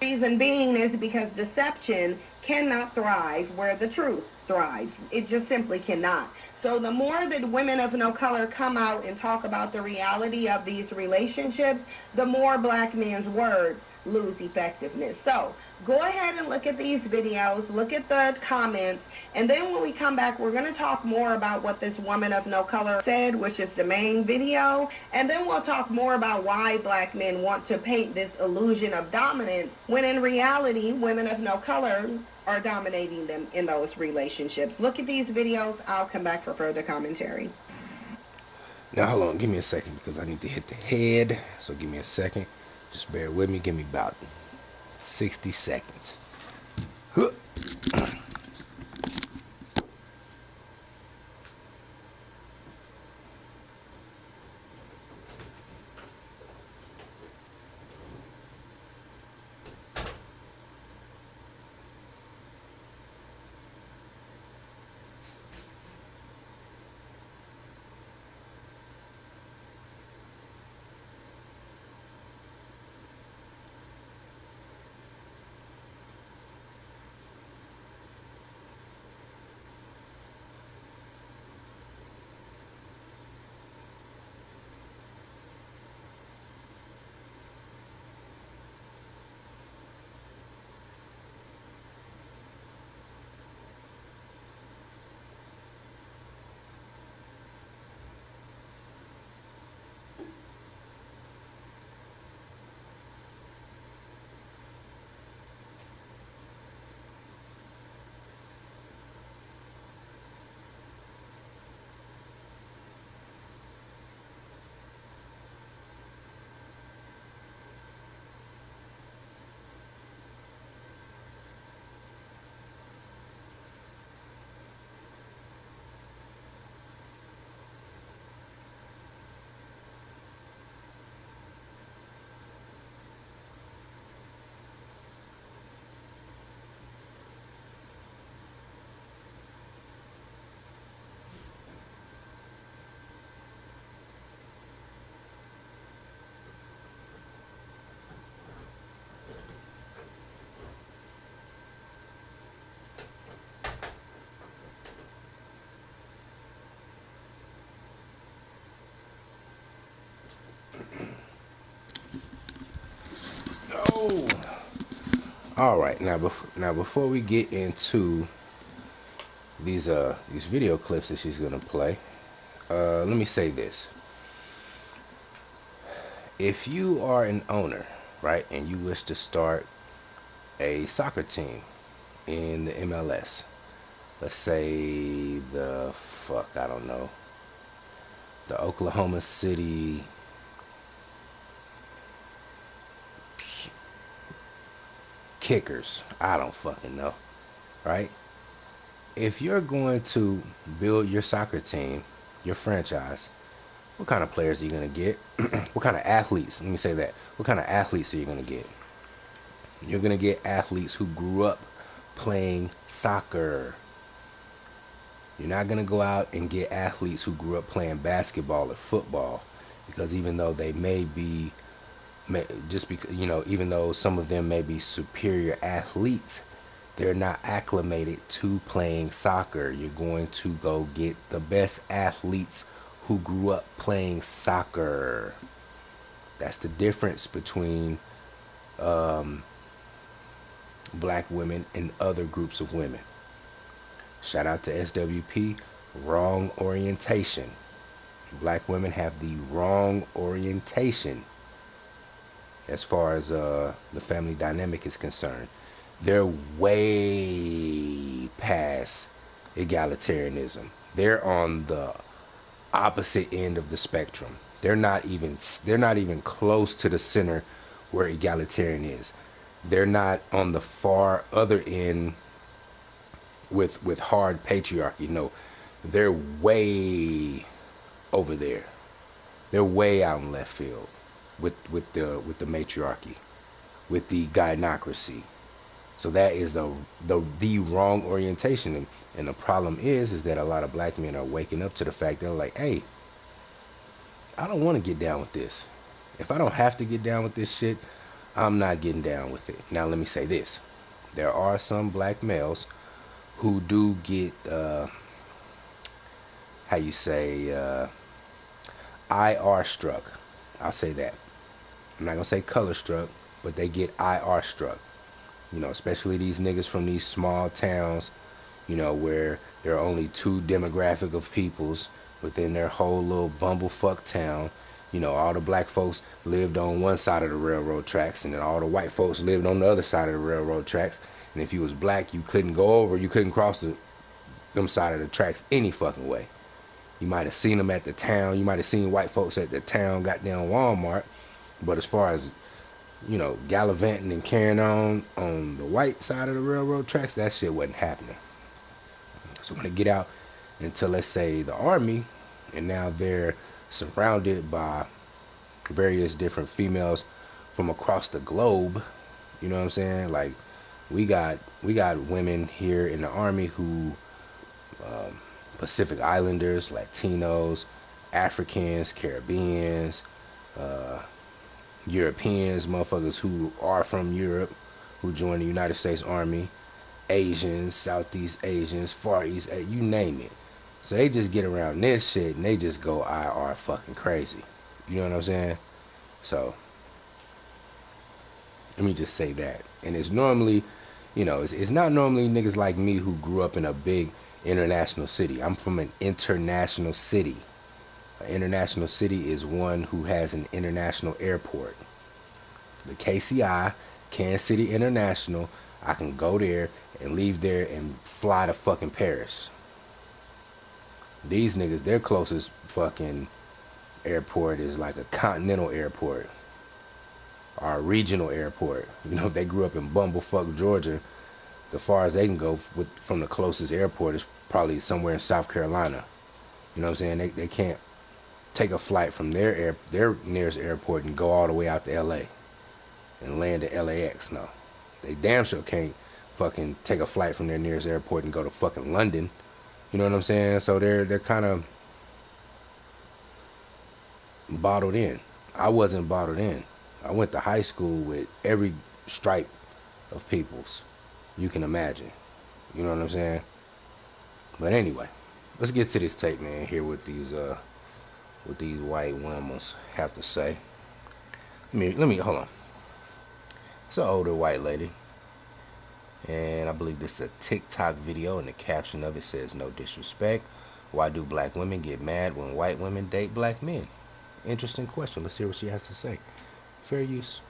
Reason being is because deception cannot thrive where the truth thrives. It just simply cannot. So the more that women of no color come out and talk about the reality of these relationships, the more black men's words lose effectiveness. So go ahead and look at these videos, look at the comments, and then when we come back, we're going to talk more about what this woman of no color said, which is the main video, and then we'll talk more about why black men want to paint this illusion of dominance when in reality, women of no color are dominating them in those relationships. Look at these videos. I'll come back for further commentary. Now, hold on. Give me a second because I need to hit the head. So give me a second. Just bear with me. Give me about 60 seconds. Huh. Oh. All right. Now before we get into these video clips that she's gonna play, let me say this. If you are an owner, right, and you wish to start a soccer team in the MLS, let's say I don't know, the Oklahoma City kickers. I don't fucking know, right? If you're going to build your soccer team, your franchise, what kind of players are you going to get? What kind of athletes? Let me say that. What kind of athletes are you going to get? You're going to get athletes who grew up playing soccer. You're not going to go out and get athletes who grew up playing basketball or football, because even though they may be, just because, you know, even though some of them may be superior athletes, they're not acclimated to playing soccer. You're going to go get the best athletes who grew up playing soccer. That's the difference between black women and other groups of women. Shout out to SWP. Wrong orientation. Black women have the wrong orientation as far as the family dynamic is concerned. They're way past egalitarianism. They're on the opposite end of the spectrum. They're not even close to the center where egalitarian is. They're not on the far other end with hard patriarchy. No, they're way over there. They're way out in left field with the matriarchy, with the gynocracy. So that is the wrong orientation. And the problem is that a lot of black men are waking up to the fact they're like, hey, I don't want to get down with this. If I don't have to get down with this shit, I'm not getting down with it. Now let me say this. There are some black males who do get IR struck. I'll say that. I'm not gonna say color struck, but they get IR struck. You know, especially these niggas from these small towns, you know, where there are only two demographic of peoples within their whole little bumblefuck town. You know, all the black folks lived on one side of the railroad tracks, and then all the white folks lived on the other side of the railroad tracks. And if you was black, you couldn't go over, you couldn't cross them side of the tracks any fucking way. You might have seen them at the town, you might have seen white folks at the town goddamn Walmart, but as far as, you know, gallivanting and carrying on the white side of the railroad tracks, that shit wasn't happening. So when they get out into, let's say, the army, and now they're surrounded by various different females from across the globe, you know what I'm saying? Like, we got women here in the army who Pacific Islanders, Latinos, Africans, Caribbeans, Europeans, motherfuckers who are from Europe, who join the United States Army, Asians, Southeast Asians, Far East, you name it. So they just get around this shit and they just go IR fucking crazy. You know what I'm saying? So let me just say that. And it's normally, you know, it's not normally niggas like me who grew up in a big international city. I'm from an international city. An international city is one who has an international airport. The KCI, Kansas City International, I can go there and leave there and fly to fucking Paris. These niggas, their closest fucking airport is like a continental airport or a regional airport. You know, if they grew up in bumblefuck Georgia, the far as they can go from the closest airport is probably somewhere in South Carolina. You know what I'm saying? They can't take a flight from their nearest airport and go all the way out to LA and land at LAX. No, they damn sure can't fucking take a flight from their nearest airport and go to fucking London. You know what I'm saying? So they're kind of bottled in. I wasn't bottled in. I went to high school with every stripe of peoples you can imagine. You know what I'm saying? But anyway, let's get to this tape, man. Here with these white women have to say. Let me hold on. It's an older white lady, and I believe this is a TikTok video, and the caption of it says, "No disrespect. Why do black women get mad when white women date black men?" Interesting question. Let's hear what she has to say. Fair use.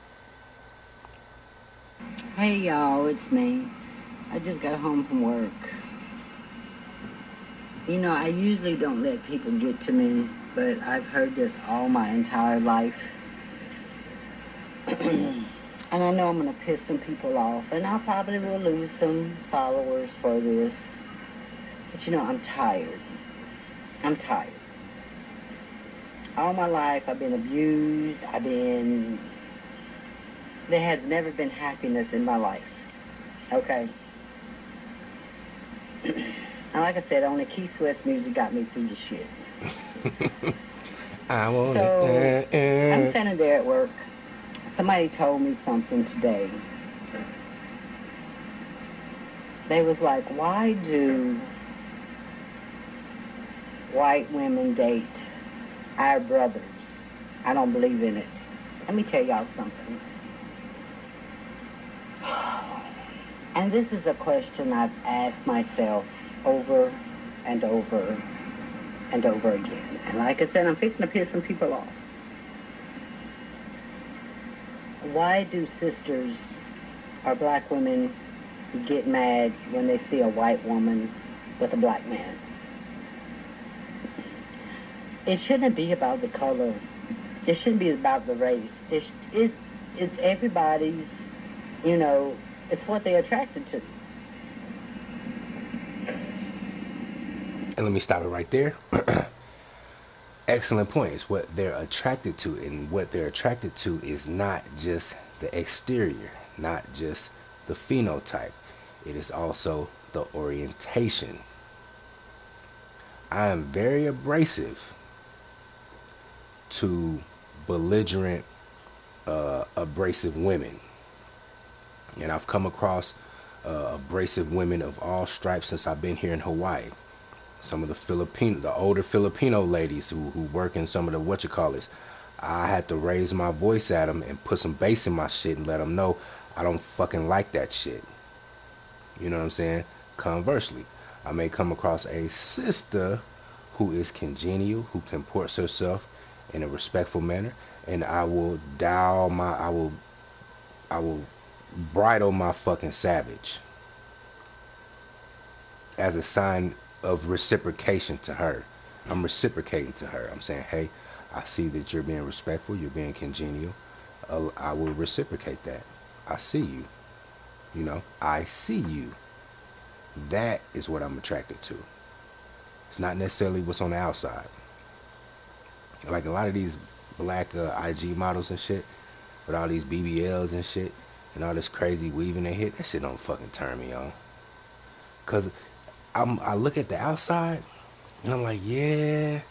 Hey y'all, it's me. I just got home from work. You know, I usually don't let people get to me, but I've heard this all my entire life. And I know I'm going to piss some people off, and I probably will lose some followers for this. But you know, I'm tired. I'm tired. All my life, I've been abused. There has never been happiness in my life. Okay? And like I said, only Keith Sweat's music got me through the shit. I want So, it. I'm standing there at work. Somebody told me something today. They was like, why do white women date our brothers? I don't believe in it. Let me tell y'all something. And this is a question I've asked myself over and over and over again. And like I said, I'm fixing to piss some people off. Why do sisters or black women get mad when they see a white woman with a black man? It shouldn't be about the color. It shouldn't be about the race. It's everybody's, you know, it's what they're attracted to. And let me stop it right there. Excellent point. It's what they're attracted to, and what they're attracted to is not just the exterior, not just the phenotype. It is also the orientation. I am very abrasive to belligerent, abrasive women. And I've come across abrasive women of all stripes since I've been here in Hawaii. Some of the older Filipino ladies who work in some of the whatchamacallits, I had to raise my voice at them and put some bass in my shit and let them know I don't fucking like that shit. You know what I'm saying? Conversely, I may come across a sister who is congenial, who comports herself in a respectful manner, and I will bridle my fucking savage as a sign of reciprocation to her. I'm reciprocating to her. I'm saying, hey, I see that you're being respectful, you're being congenial. I will reciprocate that. I see you. You know, I see you. That is what I'm attracted to. It's not necessarily what's on the outside. Like a lot of these black IG models and shit, with all these BBLs and shit, and all this crazy weaving they hit, that shit don't fucking turn me on. Cause I look at the outside, and I'm like, yeah,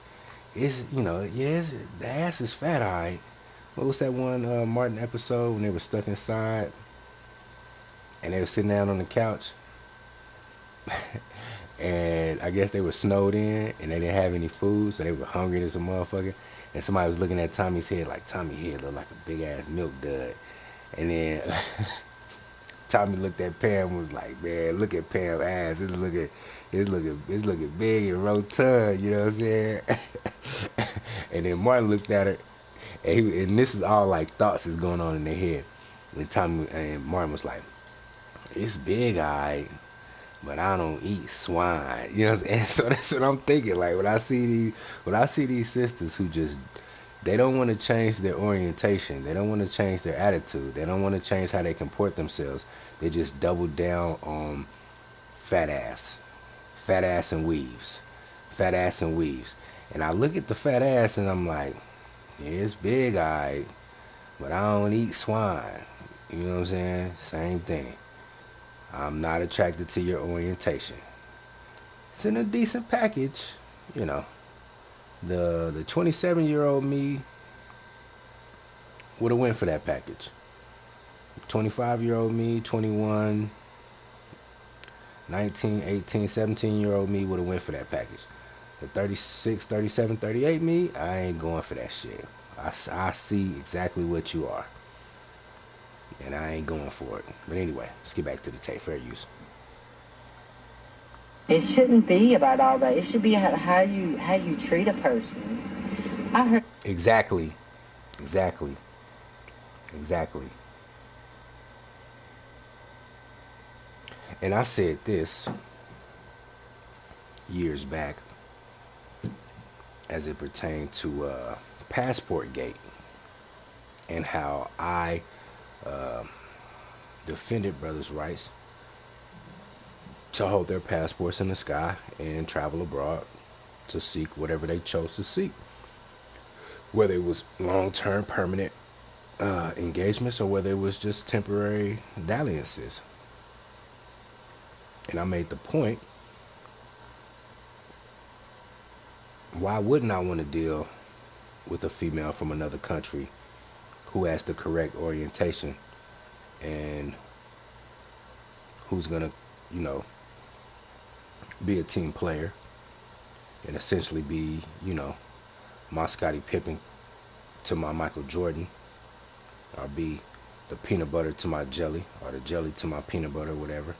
it's, you know, yeah, the ass is fat, alright. What was that one Martin episode when they were stuck inside, and they were sitting down on the couch, and I guess they were snowed in, and they didn't have any food, so they were hungry as a motherfucker. And somebody was looking at Tommy's head like, Tommy's head looked like a big ass milk dud. And then Tommy looked at Pam and was like, man, look at Pam's ass. It's looking big and rotund, you know what I'm saying? And then Martin looked at her, and this is all like thoughts is going on in their head. And Tommy and Martin was like, it's big, alright, but I don't eat swine. You know what I'm saying? So that's what I'm thinking. Like when I see these sisters who just, they don't want to change their orientation. They don't want to change their attitude. They don't want to change how they comport themselves. They just double down on fat ass and weaves, fat ass and weaves. And I look at the fat ass and I'm like, yeah, it's big, alright, but I don't eat swine. You know what I'm saying? Same thing. I'm not attracted to your orientation. It's in a decent package, you know. The 27-year-old me would have went for that package. 25-year-old me, 21, 19, 18, 17-year-old me would have went for that package. The 36, 37, 38 me, I ain't going for that shit. I see exactly what you are, and I ain't going for it. But anyway, let's get back to the tape. Fair use. It shouldn't be about all that. It should be how you treat a person. I heard Exactly. And I said this years back as it pertained to Passport Gate, and how I uh, defended brothers' rights to hold their passports in the sky and travel abroad to seek whatever they chose to seek, whether it was long-term permanent engagements or whether it was just temporary dalliances. And I made the point, why wouldn't I want to deal with a female from another country who has the correct orientation and who's gonna, you know, be a team player and essentially be, you know, my Scottie Pippen to my Michael Jordan, or be the peanut butter to my jelly, or the jelly to my peanut butter, whatever,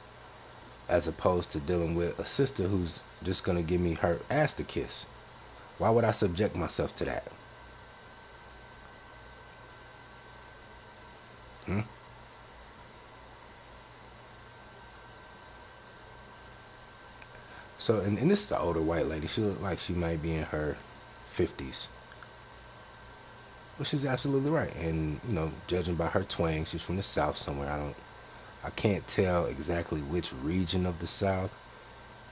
as opposed to dealing with a sister who's just gonna give me her ass to kiss. Why would I subject myself to that? So, and this is an older white lady. She looked like she might be in her 50s. Well, she's absolutely right. And, you know, judging by her twang, she's from the South somewhere. I can't tell exactly which region of the South,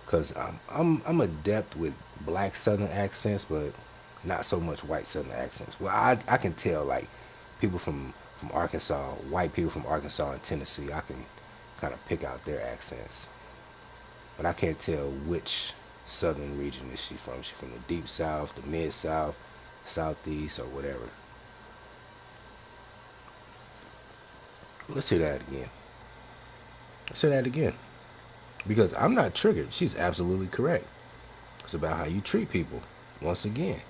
because I'm adept with black Southern accents, but not so much white Southern accents. Well, I can tell, like, people from Arkansas, white people from Arkansas and Tennessee, I can kind of pick out their accents. But I can't tell which southern region is she from. Is she from the deep south, the mid south, southeast, or whatever. Let's hear that again. Let's hear that again. Because I'm not triggered. She's absolutely correct. It's about how you treat people. Once again.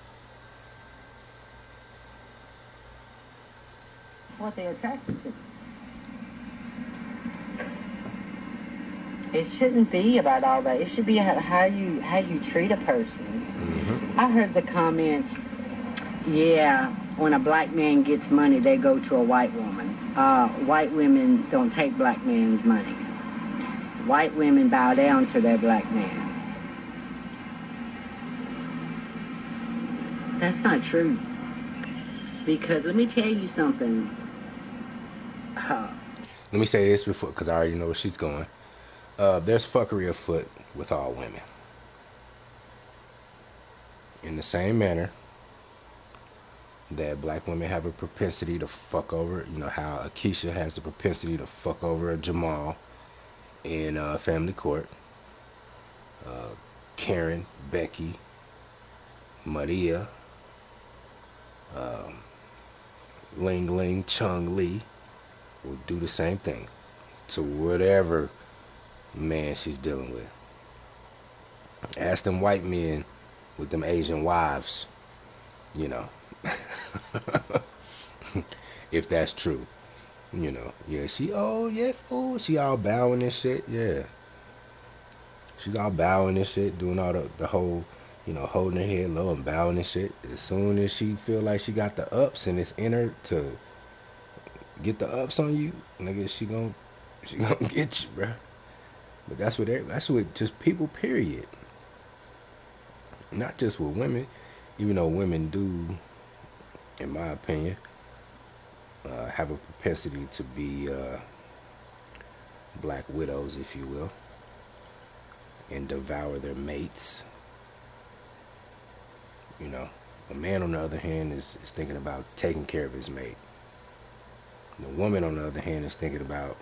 It's what they're attracted to. It shouldn't be about all that. It should be how you treat a person. Mm-hmm. I heard the comment, yeah, when a black man gets money, they go to a white woman. White women don't take black men's money. White women bow down to their black man. That's not true. Because let me tell you something. Let me say this before, because I already know where she's going. There's fuckery afoot with all women. In the same manner that black women have a propensity to fuck over, you know, how Akeisha has the propensity to fuck over a Jamal in family court. Karen, Becky, Maria, Ling Ling, Chung Lee will do the same thing to whatever man she's dealing with. Ask them white men with them Asian wives, you know, if that's true, you know. Yeah, she, oh yes, oh, she all bowing and shit. Yeah, she's all bowing and shit, doing all the whole, you know, holding her head low and bowing and shit. As soon as she feel like she got the ups and it's in her to get the ups on you, nigga, she gonna get you, bruh. But that's what just people, period. Not just with women, even though women do, in my opinion, have a propensity to be black widows, if you will, and devour their mates. You know, a man, on the other hand, is thinking about taking care of his mate. The woman, on the other hand, is thinking about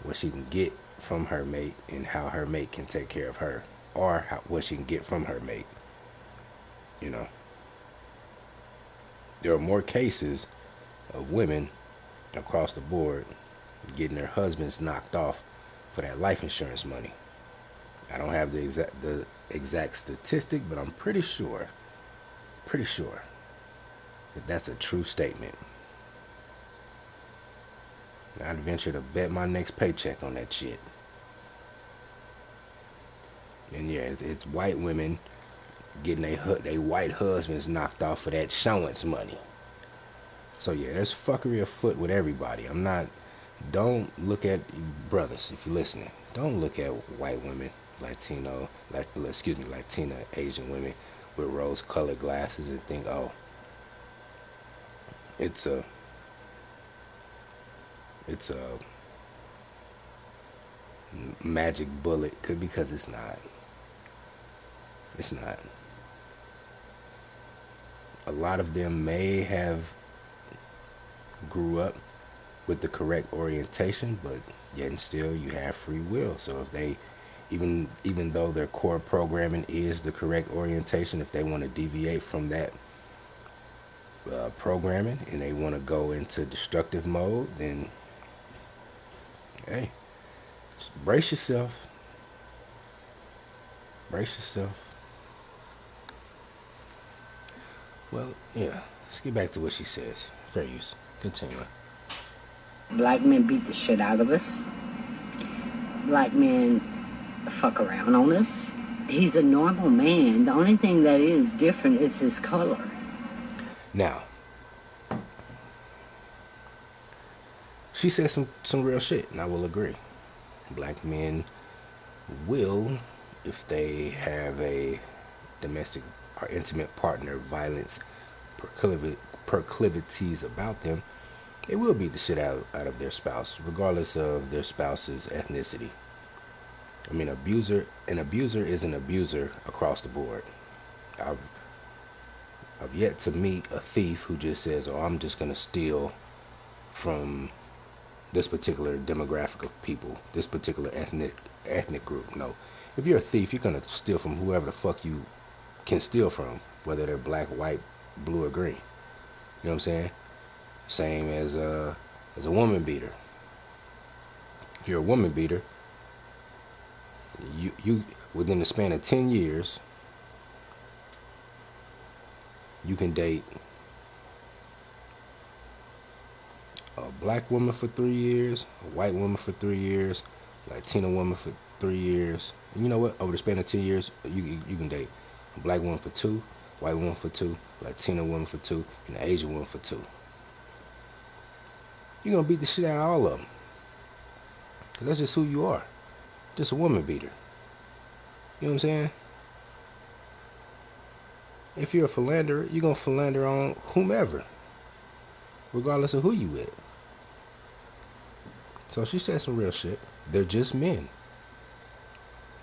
what she can get from her mate and how her mate can take care of her, or what she can get from her mate. You know, there are more cases of women across the board getting their husbands knocked off for that life insurance money. I don't have the exact statistic, but I'm pretty sure that that's a true statement. I'd venture to bet my next paycheck on that shit. And yeah, it's white women getting they white husbands knocked off for that insurance money. So yeah, there's fuckery afoot with everybody. Don't look at, brothers, if you're listening, don't look at white women, Latina, Asian women with rose-colored glasses and think, oh, it's a it's a magic bullet, because it's not. It's not. A lot of them may have grew up with the correct orientation, but yet and still you have free will. So if they, even though their core programming is the correct orientation, if they want to deviate from that programming and they want to go into destructive mode, then hey, just brace yourself. Brace yourself. Well, yeah, let's get back to what she says. Fair use. Continue. Black men beat the shit out of us. Black men fuck around on us. He's a normal man. The only thing that is different is his color. Now, she said some real shit, and I will agree. Black men will, if they have a domestic or intimate partner, violence proclivities about them, they will beat the shit out of their spouse, regardless of their spouse's ethnicity. I mean, an abuser is an abuser across the board. I've yet to meet a thief who just says, "Oh, I'm just gonna steal from this particular demographic of people, this particular ethnic group." No, if you're a thief, you're gonna steal from whoever the fuck you can steal from, whether they're black, white, blue, or green. You know what I'm saying? Same as a woman beater. If you're a woman beater, you within the span of 10 years, you can date a black woman for 3 years, a white woman for 3 years, Latina woman for 3 years. And you know what? Over the span of 10 years, you can date a black woman for 2, white woman for 2, Latina woman for 2, and an Asian woman for 2. You're gonna beat the shit out of all of them. 'Cause that's just who you are. Just a woman beater. You know what I'm saying? If you're a philanderer, you're gonna philander on whomever, regardless of who you with. So she said some real shit. They're just men.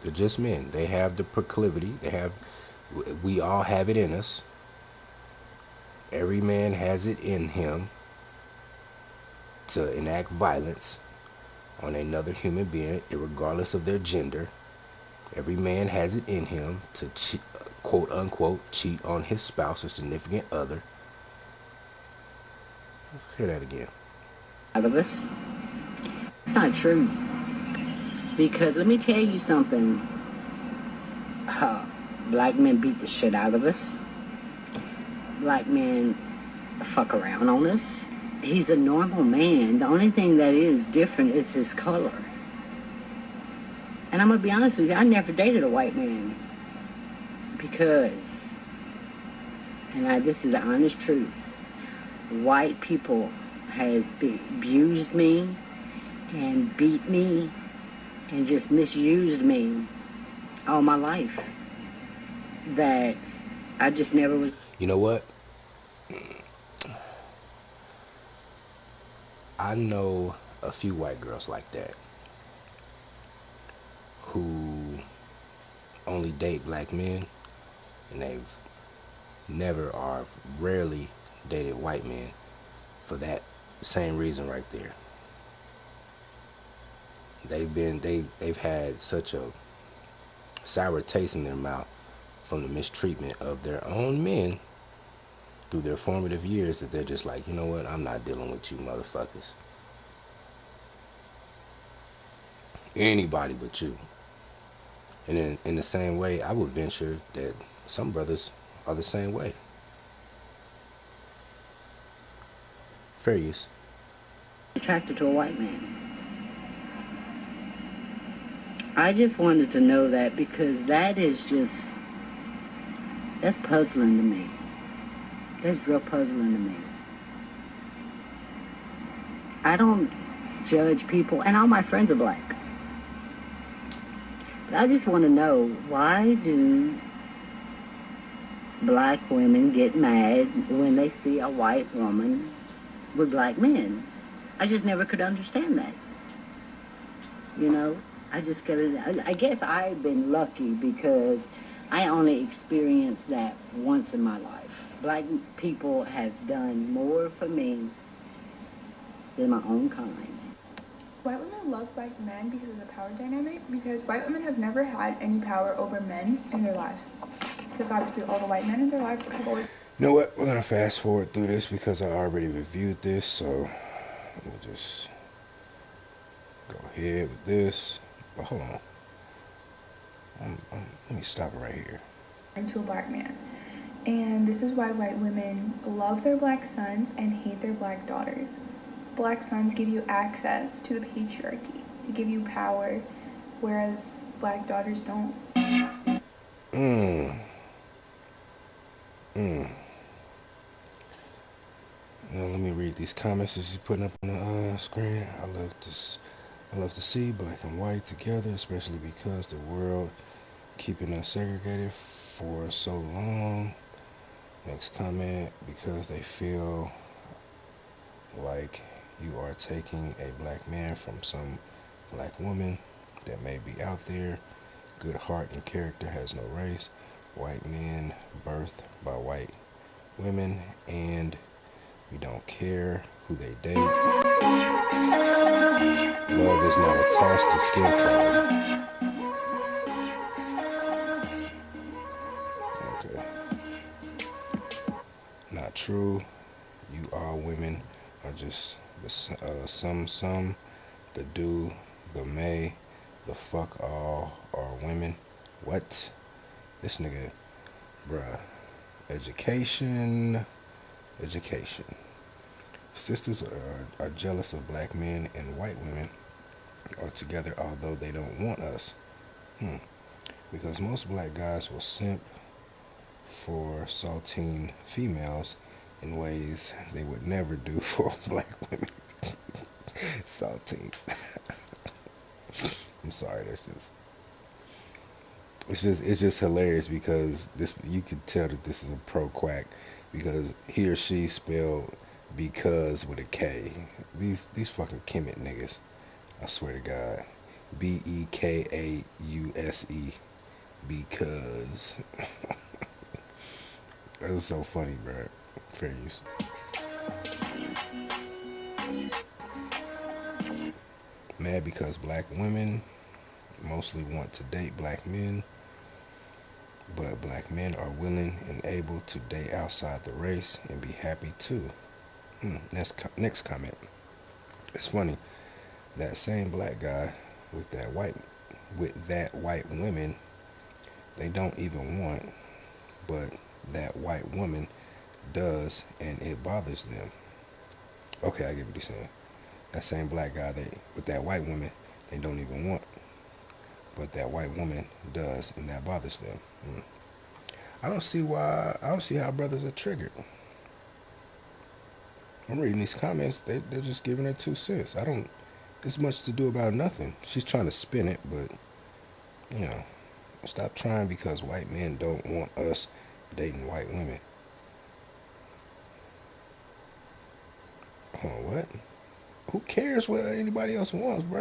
They're just men. They have the proclivity. We all have it in us. Every man has it in him to enact violence on another human being, regardless of their gender. Every man has it in him to cheat, quote unquote, cheat on his spouse or significant other. Hear that again. Out of us. It's not true. Because let me tell you something. Black men beat the shit out of us. Black men fuck around on us. He's a normal man. The only thing that is different is his color. And I'm going to be honest with you, I never dated a white man. Because, and this is the honest truth, white people has abused me and beat me and just misused me all my life. That I just never was. You know what? I know a few white girls like that who only date black men, and they've never or rarely dated white men for that same reason right there. They've had such a sour taste in their mouth from the mistreatment of their own men through their formative years that they're just like, you know what, I'm not dealing with you motherfuckers. Anybody but you. And in the same way, I would venture that some brothers are the same way. Fair use. Attracted to a white man. I just wanted to know that because that is just, that's puzzling to me. That's real puzzling to me. I don't judge people, and all my friends are black. But I just want to know, why do black women get mad when they see a white woman with black men? I just never could understand that. You know, I just get it. I guess I've been lucky because I only experienced that once in my life. Black people have done more for me than my own kind. White women love black men because of the power dynamic, because white women have never had any power over men in their lives. Because obviously all the white men in their lives have always... You know what? We're going to fast forward through this because I already reviewed this, so we'll just go ahead with this. But hold on. Let me stop right here. ...into a black man. And this is why white women love their black sons and hate their black daughters. Black sons give you access to the patriarchy. They give you power, whereas black daughters don't. Now let me read these comments that she's putting up on the screen. I love to see black and white together, especially because the world keeping us segregated for so long. Next comment, because they feel like you are taking a black man from some black woman that may be out there. Good heart and character has no race. White men birthed by white women, and we don't care who they date. Love is not attached to skin color. Okay. Not true. You all women are just the some, the do, the may, the fuck all are women. What? This nigga, bruh. Education. Sisters are jealous of black men, and white women are together although they don't want us. Because most black guys will simp for saltine females in ways they would never do for black women. Saltine. I'm sorry, it's just hilarious because this, you could tell that this is a pro quack because he or she spelled because with a K. These fucking Kemet niggas, I swear to God. Bekause, because. That was so funny, bro. Fair use. Mad because black women mostly want to date black men, but black men are willing and able to date outside the race and be happy too. Next comment. It's funny. That same black guy with that white women they don't even want, but that white woman does, and it bothers them. Okay, I get what he's saying. That same black guy with that white woman they don't even want, but that white woman does, and that bothers them. I don't see how brothers are triggered. I'm reading these comments, they're just giving it 2 cents. It's much to do about nothing. She's trying to spin it, but you know, stop trying because white men don't want us dating white women. Oh, what? Who cares what anybody else wants, bro?